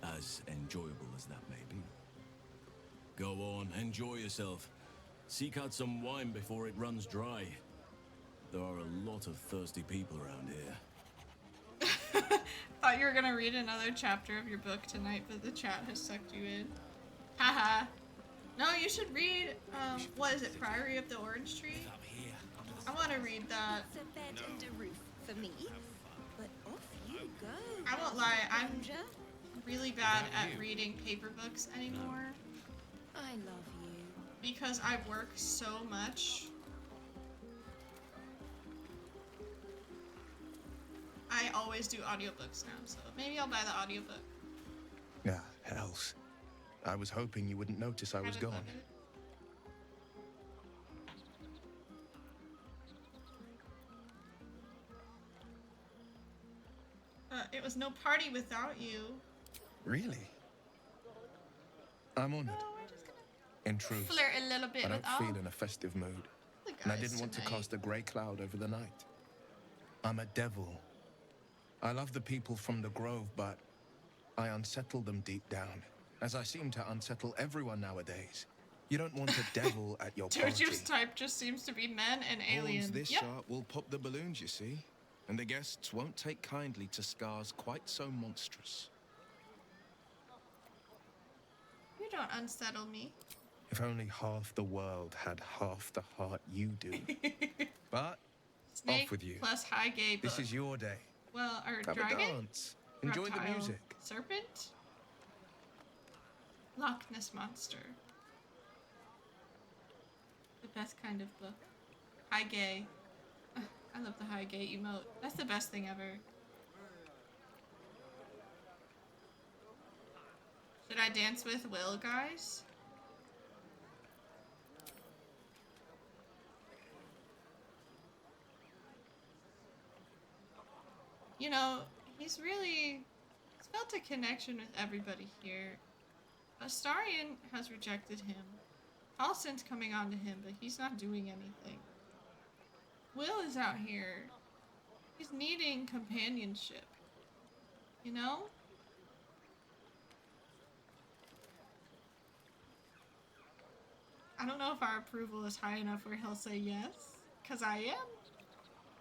as enjoyable as that may be. Go on, enjoy yourself. Seek out some wine before it runs dry. There are a lot of thirsty people around here. Thought you were gonna read another chapter of your book tonight, but the chat has sucked you in. Haha. No, you should read, what is it, Priory of the Orange Tree? I want to read that. It's a bed and a roof for me, but off you go. I won't lie, I'm really bad at reading paper books anymore. I love you. Because I work so much. I always do audiobooks now, so maybe I'll buy the audiobook. Ah, hells. I was hoping you wouldn't notice I was gone. It was no party without you. Really? I'm honored. In truth, Flirt a little bit I don't with all feel in a festive mood. the And I guys didn't want to tonight. cast a grey cloud over the night. I'm a devil. I love the people from the Grove, but I unsettle them deep down, as I seem to unsettle everyone nowadays. You don't want a devil at your party. Durgio's type just seems to be men and aliens. Horns this Yep. sharp will pop the balloons, you see. And the guests won't take kindly to scars quite so monstrous. You don't unsettle me. If only half the world had half the heart you do. But Snake off with you. plus high gay book. This is your day. Well, or Have dragon? a dance. Enjoy the Reptile. music. Serpent? Loch Ness Monster. The best kind of book. High gay. I love the high gay emote. That's the best thing ever. Should I dance with Will, guys? You know, he's felt a connection with everybody here. Astarion has rejected him. Halsin's coming on to him, but he's not doing anything. Will is out here. He's needing companionship. You know? I don't know if our approval is high enough where he'll say yes, because I am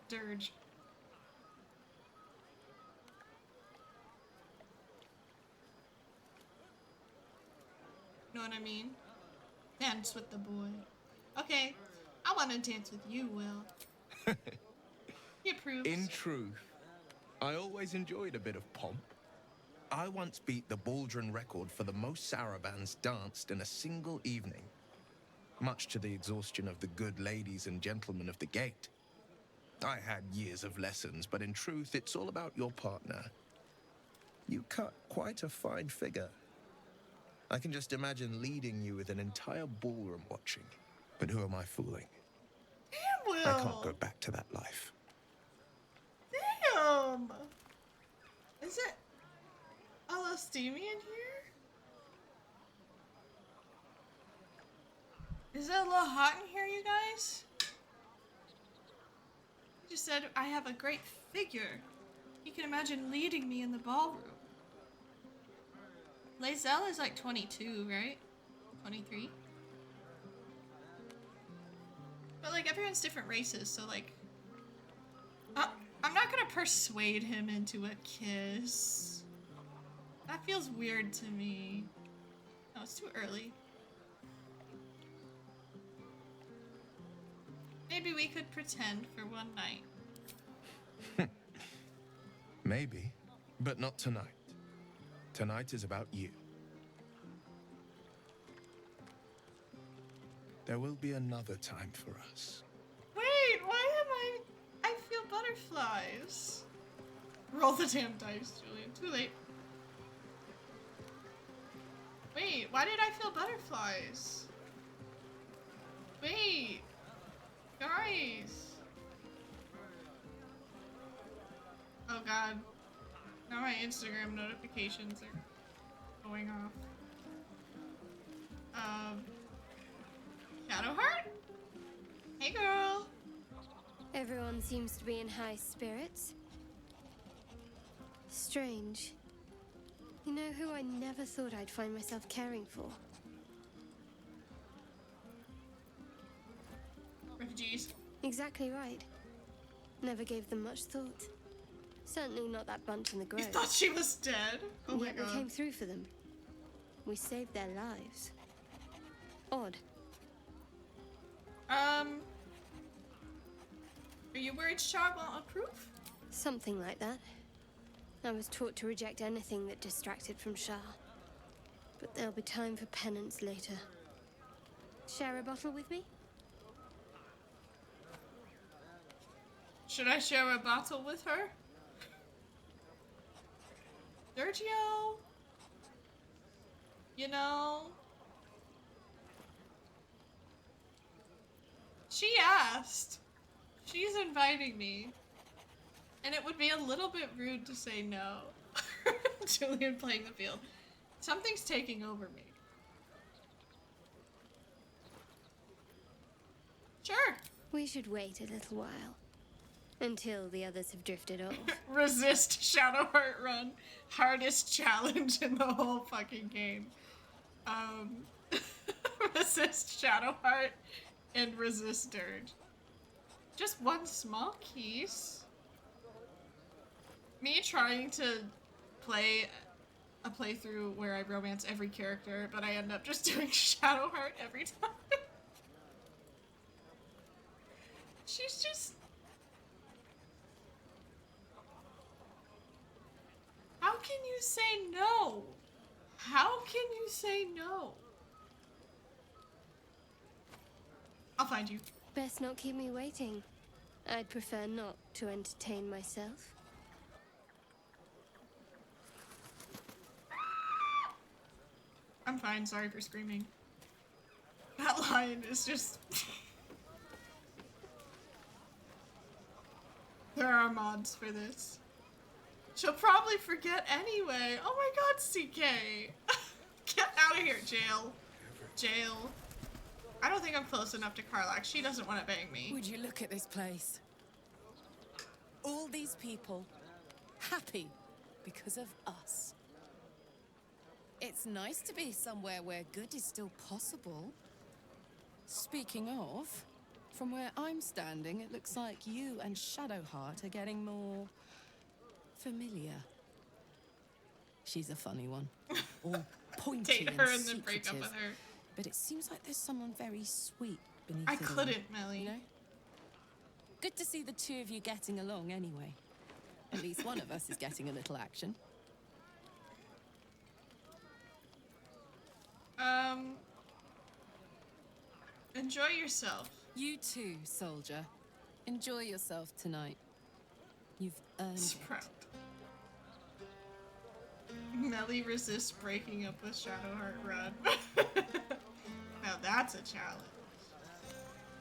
Durge. Know what I mean? Dance with the boy. Okay, I want to dance with you, Will. He approves. In truth, I always enjoyed a bit of pomp. I once beat the Baldrin record for the most sarabands danced in a single evening, much to the exhaustion of the good ladies and gentlemen of the gate. I had years of lessons, but in truth, it's all about your partner. You cut quite a fine figure. I can just imagine leading you with an entire ballroom watching. But who am I fooling? Damn, Will! I can't go back to that life. Damn! Is it a little steamy in here? Is it a little hot in here, you guys? He just said, I have a great figure. You can imagine leading me in the ballroom. Lazelle is like 22, right? 23? But like everyone's different races, so like... I'm not gonna persuade him into a kiss. That feels weird to me. No, it's too early. Maybe we could pretend for one night. Maybe, but not tonight. Tonight is about you. There will be another time for us. Wait, why am I feel butterflies. Roll the damn dice, Julian. Too late. Wait, why did I feel butterflies? Wait. Guys. Oh god. Now my Instagram notifications are going off. Shadowheart? Hey girl. Everyone seems to be in high spirits. Strange. You know who I never thought I'd find myself caring for? Refugees. Exactly right. Never gave them much thought. Certainly not that bunch in the grove. You thought she was dead? Oh my Yet god. we came through for them. We saved their lives. Odd. Are you worried Shar won't approve? Something like that. I was taught to reject anything that distracted from Shah. But there'll be time for penance later. Share a bottle with me? Should I share a bottle with her? Durgio? You know? She asked. She's inviting me. And it would be a little bit rude to say no. Julian playing the field. Something's taking over me. Sure. We should wait a little while. Until the others have drifted off. Resist Shadowheart run. Hardest challenge in the whole fucking game. Resist Shadowheart and resist Dirge. Just one small piece. Me trying to play a playthrough where I romance every character, but I end up just doing Shadowheart every time. She's just... How can you say no? How can you say no? I'll find you. Best not keep me waiting. I'd prefer not to entertain myself. I'm fine, sorry for screaming. That line is just... There are mods for this. She'll probably forget anyway. Oh my god, CK! Get out of here, jail. Jail. I don't think I'm close enough to Karlach. She doesn't want to bang me. Would you look at this place? All these people happy because of us. It's nice to be somewhere where good is still possible. Speaking of, from where I'm standing, it looks like you and Shadowheart are getting more familiar. She's a funny one. All pointy Date her and and then break up secretive. with her. But it seems like there's someone very sweet beneath I it all, couldn't, Melly. You know? Good to see the two of you getting along anyway. At least one of us is getting a little action. Enjoy yourself. You too, soldier. Enjoy yourself tonight. You've earned Sprout. Melly resists breaking up with Shadowheart Run. Now that's a challenge.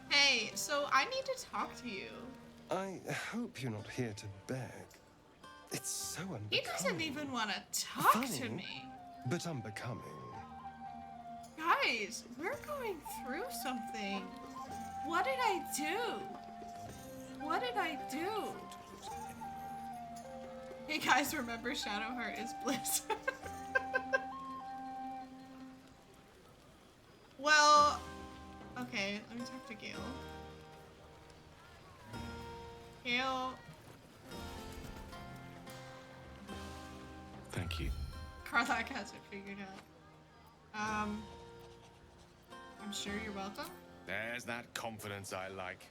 Hey, so I need to talk to you. I hope you're not here to beg. It's so unbecoming. He doesn't even want to talk to me. But unbecoming. Guys, we're going through something. What did I do? What did I do? Hey guys, remember Shadowheart is bliss. Well, okay, let me talk to Gale. Gale. Thank you. Karlach has it figured out. I'm sure you're welcome. There's that confidence I like.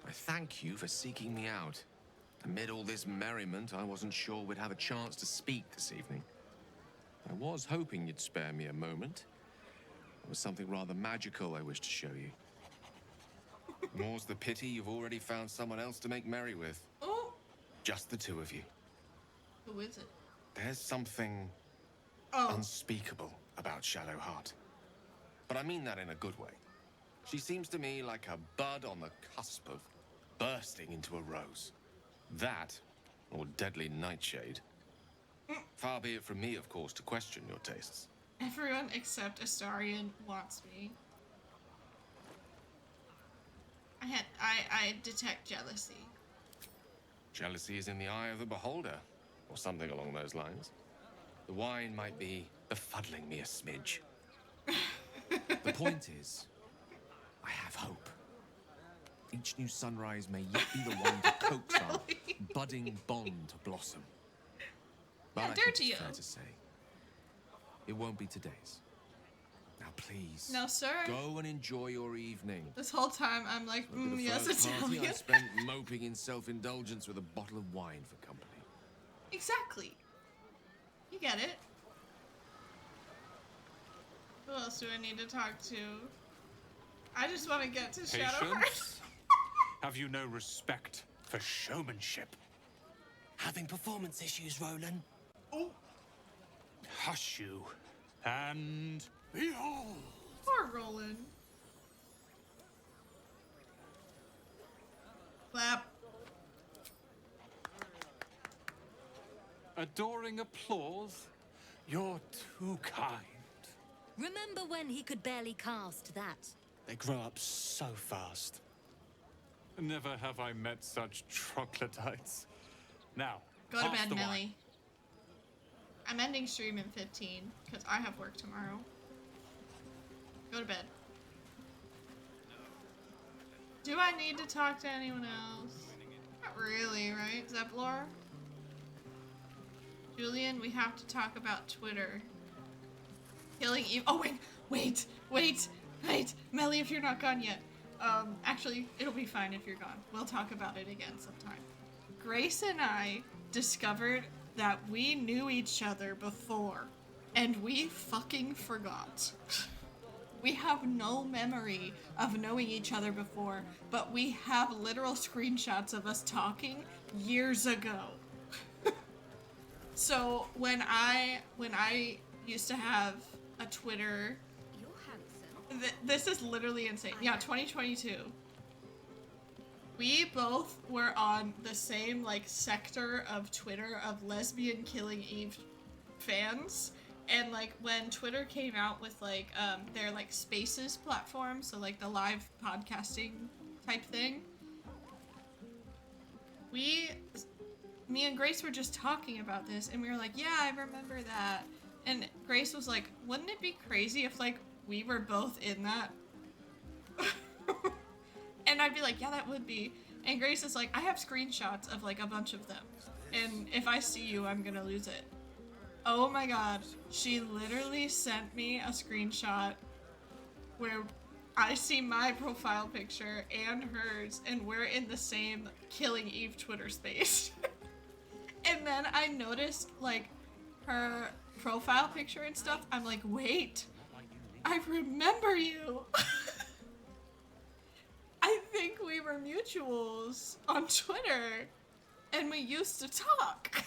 I thank you for seeking me out. Amid all this merriment, I wasn't sure we'd have a chance to speak this evening. I was hoping you'd spare me a moment. There was something rather magical I wished to show you. More's the pity you've already found someone else to make merry with. Oh! Just the two of you. Who is it? There's something unspeakable about Shadowheart. But I mean that in a good way. She seems to me like a bud on the cusp of bursting into a rose. That, or deadly nightshade. Far be it from me, of course, to question your tastes. Everyone except Astarion wants me. I detect jealousy. Jealousy is in the eye of the beholder, or something along those lines. The wine might be befuddling me a smidge. The point is, I have hope. Each new sunrise may yet be the one to coax our budding bond to blossom. But I think it's fair to say, it won't be today's. Now please, No, sir. go and enjoy your evening. This whole time I'm like, Look at the yes, first party Italian. I spent moping in self-indulgence with a bottle of wine for company. Exactly. You get it. Who else do I need to talk to? I just want to get to Shadowheart. Patience? Have you no respect for showmanship? Having performance issues, Roland? Oh. Hush you. And behold. Poor Roland. Clap. Adoring applause? You're too kind. Remember when he could barely cast that? They grow up so fast. Never have I met such troglodytes. Now, Go to pass bed, the wine. Millie. I'm ending stream in 15 because I have work tomorrow. Go to bed. Do I need to talk to anyone else? Not really, right? Zeblor? Julian, we have to talk about Twitter. Killing Eve. Oh, wait. Melly, if you're not gone yet. Actually, it'll be fine if you're gone. We'll talk about it again sometime. Grace and I discovered that we knew each other before, and we fucking forgot. We have no memory of knowing each other before, but we have literal screenshots of us talking years ago. So when I used to have a Twitter, this is literally insane. Yeah, 2022. We both were on the same like sector of Twitter of lesbian Killing Eve fans. And like when Twitter came out with like their like Spaces platform, so like the live podcasting type thing, me and Grace were just talking about this, and we were like, yeah, I remember that. And Grace was like, wouldn't it be crazy if like we were both in that? And I'd be like, yeah, that would be. And Grace is like, I have screenshots of like a bunch of them, and if I see you, I'm gonna lose it. Oh my god, she literally sent me a screenshot where I see my profile picture and hers, and we're in the same Killing Eve Twitter space. And then I noticed like her profile picture and stuff. I'm like, wait, I remember you. I think we were mutuals on Twitter, and we used to talk.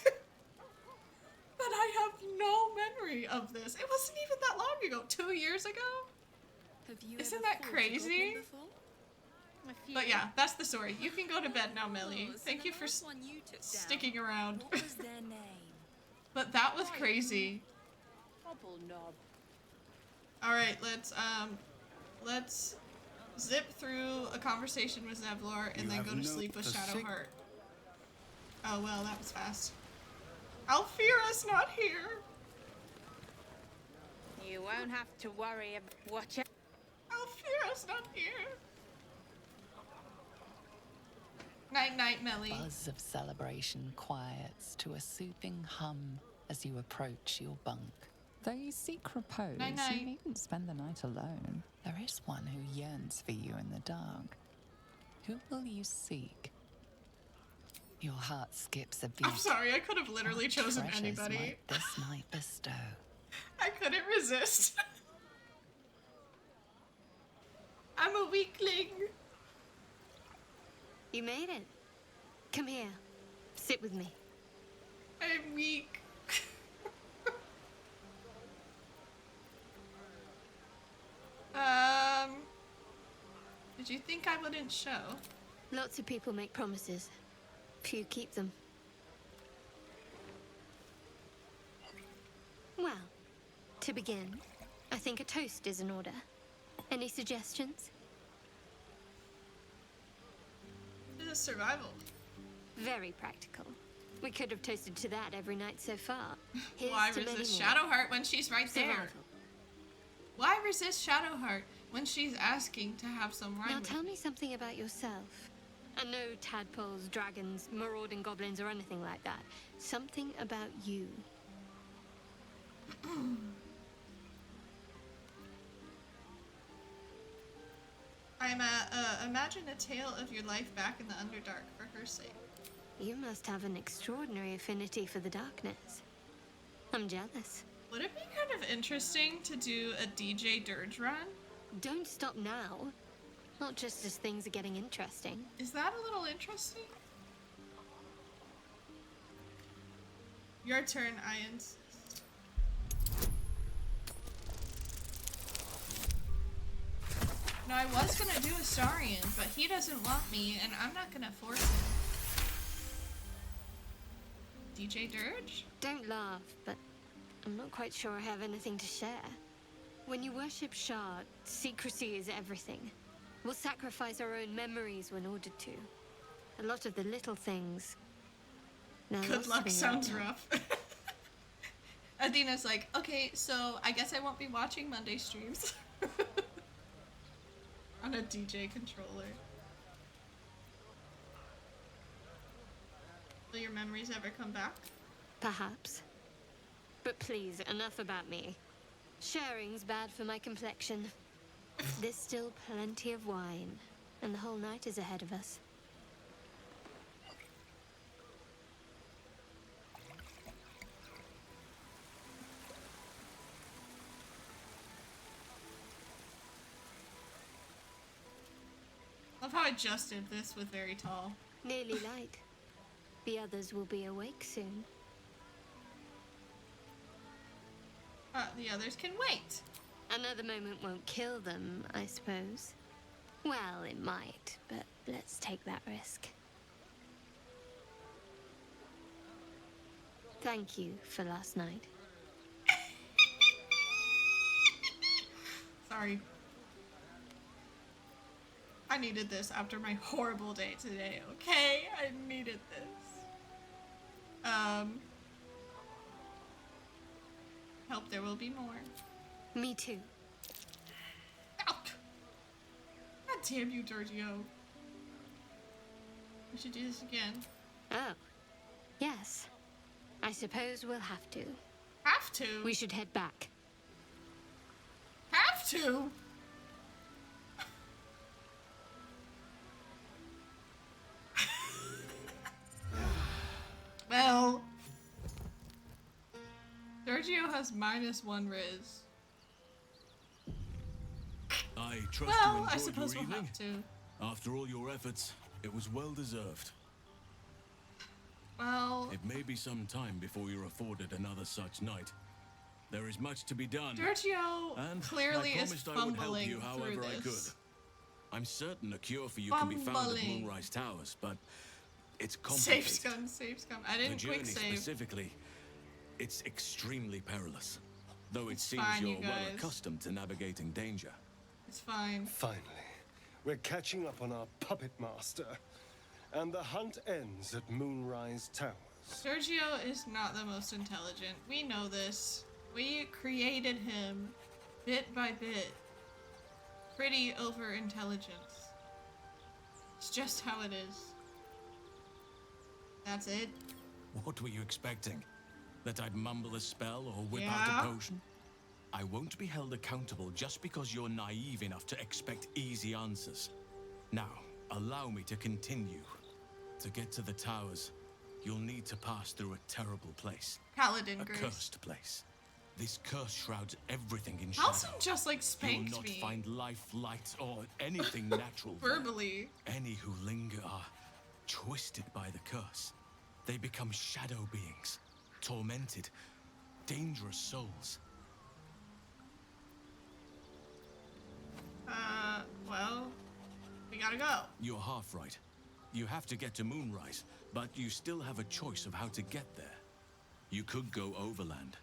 But I have no memory of this. It wasn't even that long ago. 2 years ago? Isn't that crazy? But yeah, that's the story. You can go to bed now, Millie. Thank you for sticking around. What was their name? But that was crazy. Alright, let's zip through a conversation with Zevlor and then go to sleep with Shadowheart. Oh well, that was fast. Alfira's not here. You won't have to worry about what you... Alfira's not here. Night night, Melly. Buzz of celebration quiets to a soothing hum as you approach your bunk. Though you seek repose, Night-night. you needn't spend the night alone. There is one who yearns for you in the dark. Who will you seek? Your heart skips a beat. I'm sorry, I could have literally What chosen treasures anybody. might this night bestow? I couldn't resist. I'm a weakling. You made it. Come here. Sit with me. I'm weak. Did you think I wouldn't show? Lots of people make promises. Few keep them. Well, to begin, I think a toast is in order. Any suggestions? This is survival. Very practical. We could have toasted to that every night so far. Here's Why to many resist more. Shadowheart when she's right there? Survival. Why resist Shadowheart when she's asking to have some wine Now with tell me something about yourself. And no tadpoles, dragons, marauding goblins, or anything like that. Something about you. Imagine a tale of your life back in the Underdark for her sake. You must have an extraordinary affinity for the darkness. I'm jealous. Would it be kind of interesting to do a DJ Dirge run? Don't stop now. Not just as things are getting interesting. Is that a little interesting? Your turn, Ians. No, I was gonna do Astarion, but he doesn't want me, and I'm not gonna force him. DJ Dirge? Don't laugh, but I'm not quite sure I have anything to share. When you worship Shah, secrecy is everything. We'll sacrifice our own memories when ordered to. A lot of the little things. Good luck sounds rough. Adina's like, okay, so I guess I won't be watching Monday streams. On a DJ controller. Will your memories ever come back? Perhaps. But please, enough about me. Sharing's bad for my complexion. There's still plenty of wine, and the whole night is ahead of us. Love how I just did this with very tall. Nearly light. The others will be awake soon. The others can wait. Another moment won't kill them, I suppose. Well, it might, but let's take that risk. Thank you for last night. Sorry. I needed this after my horrible day today, okay? I needed this. Hope there will be more. Me too. Oh. God damn you, Durgio. We should do this again. Oh. Yes. I suppose we'll have to. Have to? We should head back. Have to? Well, Durgio has -1 Riz. I trust Well, you I enjoyed suppose your we'll evening. have to. After all your efforts, it was well deserved. Well, It may be some time before you're afforded another such night. There is much to be done. Durgio And clearly I is promised I would help fumbling you however through I could. this. I'm certain a cure for you can be found at Fumbling. Moonrise Towers, but it's Save complicated. scum, save scum. I The didn't quick journey save. specifically, it's extremely perilous. Though it It's seems fine, you you're well guys. accustomed to navigating danger. It's fine. Finally, we're catching up on our puppet master. And the hunt ends at Moonrise Towers. Durgio is not the most intelligent. We know this. We created him bit by bit. Pretty over intelligence. It's just how it is. That's it. What were you expecting? That I'd mumble a spell or whip Yeah. out a potion? I won't be held accountable just because you're naive enough to expect easy answers. Now, allow me to continue. To get to the towers, you'll need to pass through a terrible place. Paladin A Grace. cursed place. This curse shrouds everything in shadow. Halsin just like spanked You'll not me. find life, light, or anything natural there. Verbally. Any who linger are twisted by the curse. They become shadow beings, tormented, dangerous souls. Well, we gotta go. You're half right. You have to get to Moonrise, but you still have a choice of how to get there. You could go overland,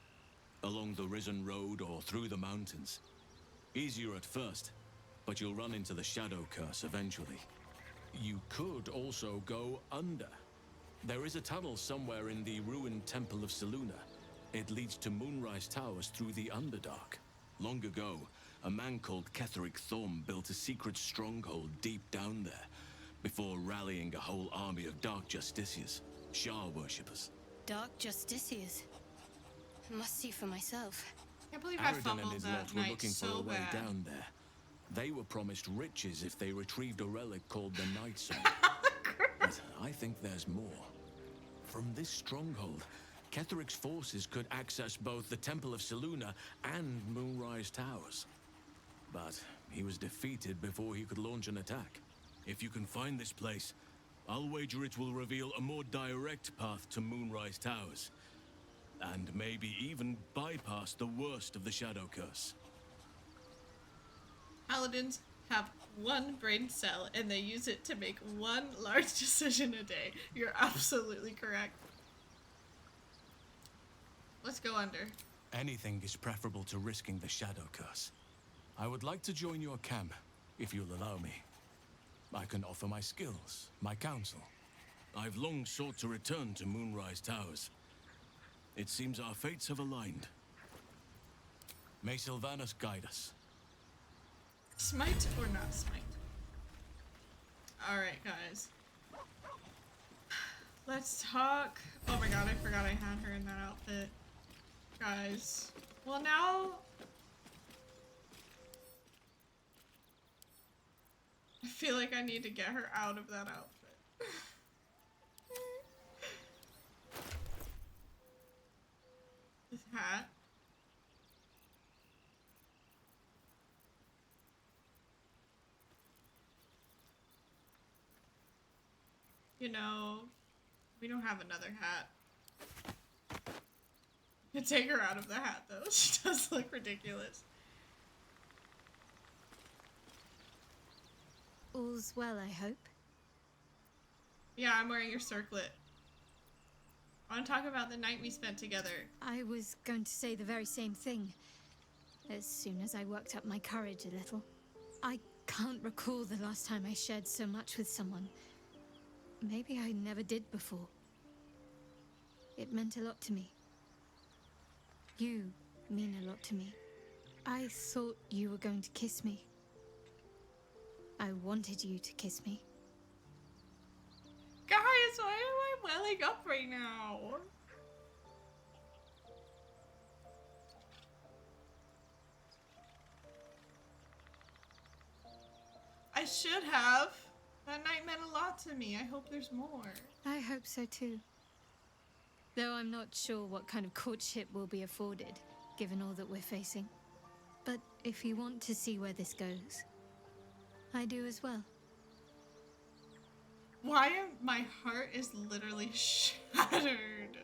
along the Risen Road or through the mountains. Easier at first, but you'll run into the shadow curse eventually. You could also go under. There is a tunnel somewhere in the ruined Temple of Selûne. It leads to Moonrise Towers through the Underdark. Long ago, a man called Ketheric Thorm built a secret stronghold deep down there, before rallying a whole army of Dark Justiciars, Shah worshippers. Dark Justiciars. Must see for myself. Can't believe I Aridon and fumbled his that lot were night looking for so a way bad. down there. They were promised riches if they retrieved a relic called the Night Song. But I think there's more. From this stronghold, Ketheric's forces could access both the Temple of Selûne and Moonrise Towers. But he was defeated before he could launch an attack. If you can find this place, I'll wager it will reveal a more direct path to Moonrise Towers. And maybe even bypass the worst of the Shadow Curse. Paladins have one brain cell and they use it to make one large decision a day. You're absolutely correct. Let's go under. Anything is preferable to risking the shadow curse. I would like to join your camp, if you'll allow me. I can offer my skills, my counsel. I've long sought to return to Moonrise Towers. It seems our fates have aligned. May Sylvanus guide us. Smite or not smite? Alright, guys. Let's talk. Oh my god, I forgot I had her in that outfit. Guys. Well, now... I feel like I need to get her out of that outfit. This hat. You know, we don't have another hat. You take her out of the hat though. She does look ridiculous. All's well, I hope. Yeah, I'm wearing your circlet. I want to talk about the night we spent together. I was going to say the very same thing. As soon as I worked up my courage a little. I can't recall the last time I shared so much with someone. Maybe I never did before. It meant a lot to me. You mean a lot to me. I thought you were going to kiss me. I wanted you to kiss me. Guys, why am I welling up right now? I should have. That night meant a lot to me. I hope there's more. I hope so too. Though I'm not sure what kind of courtship will be afforded, given all that we're facing. But if you want to see where this goes, I do as well. My heart is literally shattered.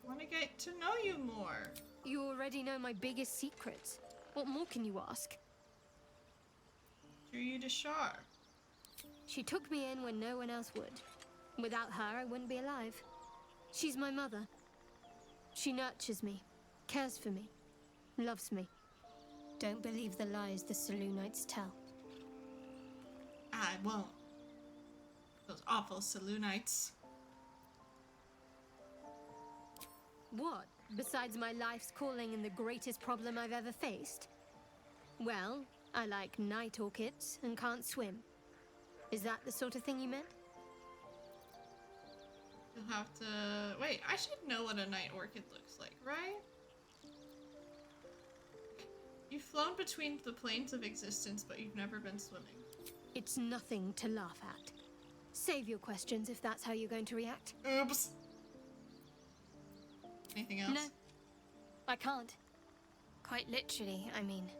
I want to get to know you more. You already know my biggest secrets. What more can you ask? Drew you to Shar. She took me in when no one else would. Without her, I wouldn't be alive. She's my mother. She nurtures me, cares for me, loves me. Don't believe the lies the Selûnites tell. I won't. Those awful Selûnites. What? Besides my life's calling and the greatest problem I've ever faced? Well, I like night orchids and can't swim. Is that the sort of thing you meant? You'll have to... Wait, I should know what a night orchid looks like, right? You've flown between the planes of existence, but you've never been swimming. It's nothing to laugh at. Save your questions if that's how you're going to react. Oops. Anything else? No, I can't. Quite literally, I mean.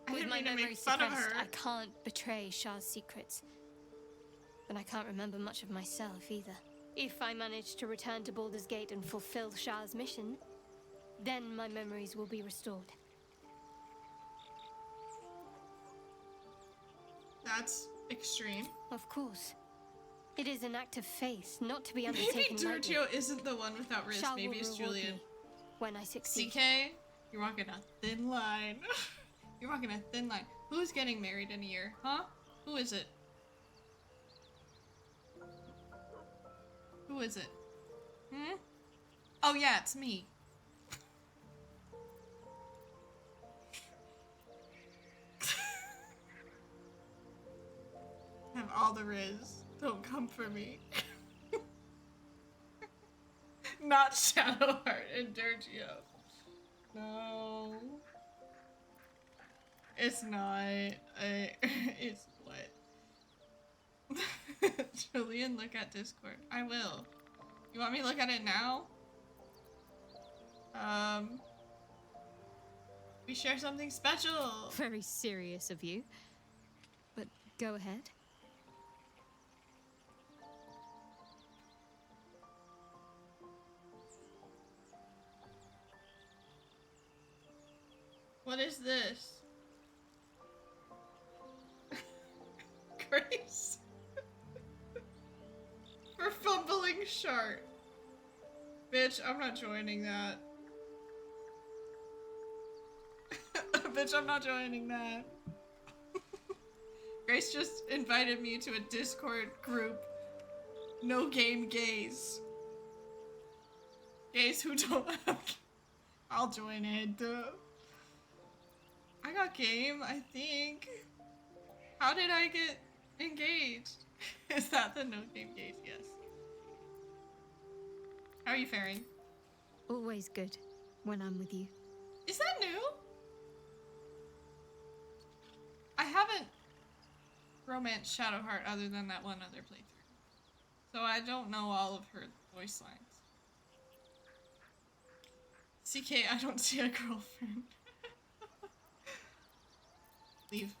I With didn't my mean to memory make fun of suppressed, her. I can't betray Shah's secrets. But I can't remember much of myself either. If I manage to return to Baldur's Gate and fulfill Shah's mission, then my memories will be restored. That's extreme. Of course. It is an act of faith, not to be Maybe undertaken lightly. Durgio isn't the one without wrist. Shah Maybe will it's reward Julian. me when I succeed. CK, you're walking a thin line. You're walking a thin line. Who's getting married in a year? Huh? Who is it? Who is it? Hmm? Oh yeah, it's me. Have all the riz. Don't come for me. Not Shadowheart and Durgio. No. It's not. It's what? Julian, look at Discord. I will. You want me to look at it now? We share something special. Very serious of you. But go ahead. What is this? Grace. For fun. Shart. Bitch, I'm not joining that. Bitch, I'm not joining that. Grace just invited me to a Discord group. No game gays. Gays who don't have... I'll join it, duh. I got game, I think. How did I get engaged? Is that the no game gays? Yes. How are you faring? Always good when I'm with you. Is that new? I haven't romanced Shadowheart other than that one other playthrough. So I don't know all of her voice lines. CK, I don't see a girlfriend. Leave.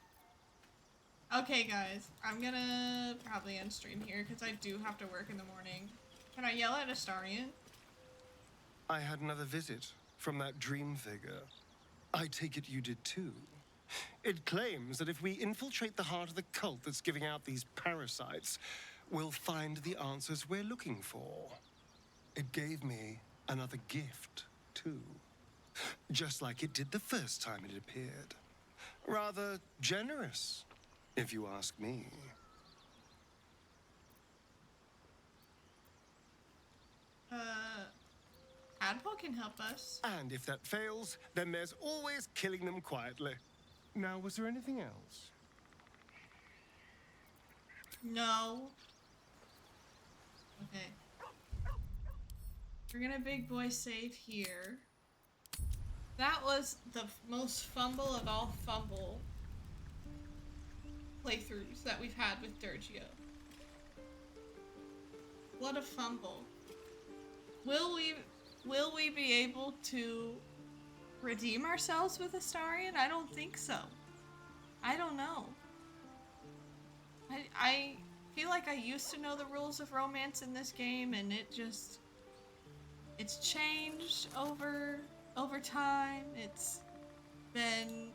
Okay guys, I'm gonna probably end stream here because I do have to work in the morning. Can I yell at Astarion? I had another visit from that dream figure. I take it you did too. It claims that if we infiltrate the heart of the cult that's giving out these parasites, we'll find the answers we're looking for. It gave me another gift, too. Just like it did the first time it appeared. Rather generous, if you ask me. Adpol can help us. And if that fails, then there's always killing them quietly. Now, was there anything else? No. Okay. We're gonna big boy save here. That was the most fumble of all fumble playthroughs that we've had with Durgio. What a fumble. Will we be able to redeem ourselves with Astarion? I don't think so. I don't know. I feel like I used to know the rules of romance in this game, and it's changed over time. It's been,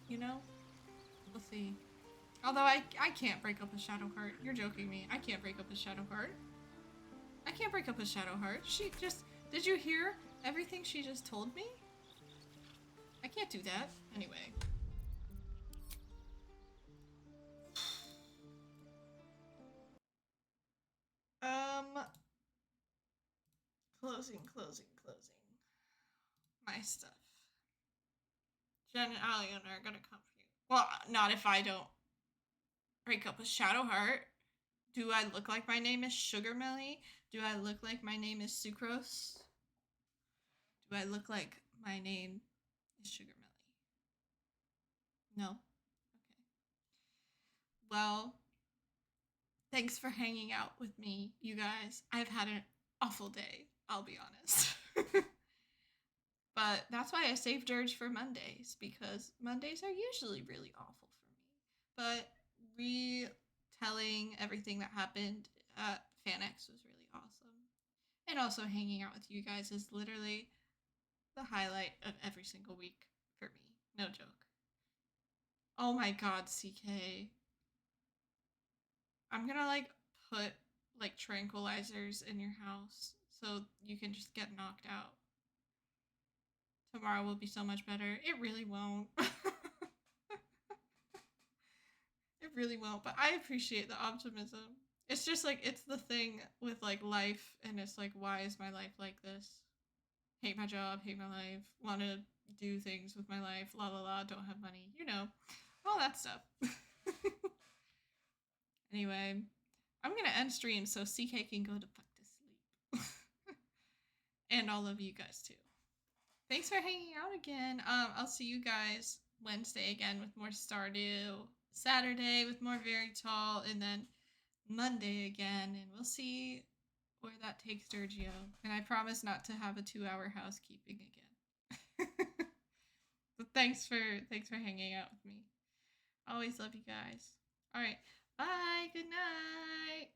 you know, we'll see. Although I can't break up with Shadowheart. You're joking me. I can't break up with Shadowheart. I can't break up with Shadowheart. She just, did you hear everything she just told me? I can't do that. Anyway. Closing. My stuff. Jen and Alion are gonna come for you. Well, not if I don't break up with Shadowheart. Do I look like my name is Sugarmelly? Do I look like my name is Sucrose? Do I look like my name is Sugarmelly? No? Okay. Well, thanks for hanging out with me, you guys. I've had an awful day, I'll be honest. But that's why I saved Dirge for Mondays, because Mondays are usually really awful for me. But retelling everything that happened at FanX was really awesome. And also hanging out with you guys is literally the highlight of every single week for me. No joke. Oh my god, CK. I'm gonna like put like tranquilizers in your house so you can just get knocked out. Tomorrow will be so much better. It really won't. It really won't, but I appreciate the optimism. It's just like, it's the thing with like life, and it's like, why is my life like this? Hate my job, hate my life, want to do things with my life, la la la, don't have money, you know, all that stuff. Anyway, I'm gonna end stream so CK can go to fuck to sleep. And all of you guys too. Thanks for hanging out again. I'll see you guys Wednesday again with more Stardew, Saturday with more Very Tall, and then Monday again, and we'll see where that takes Durgio. And I promise not to have a 2-hour housekeeping again. But thanks for hanging out with me. Always love you guys. All right. Bye. Good night.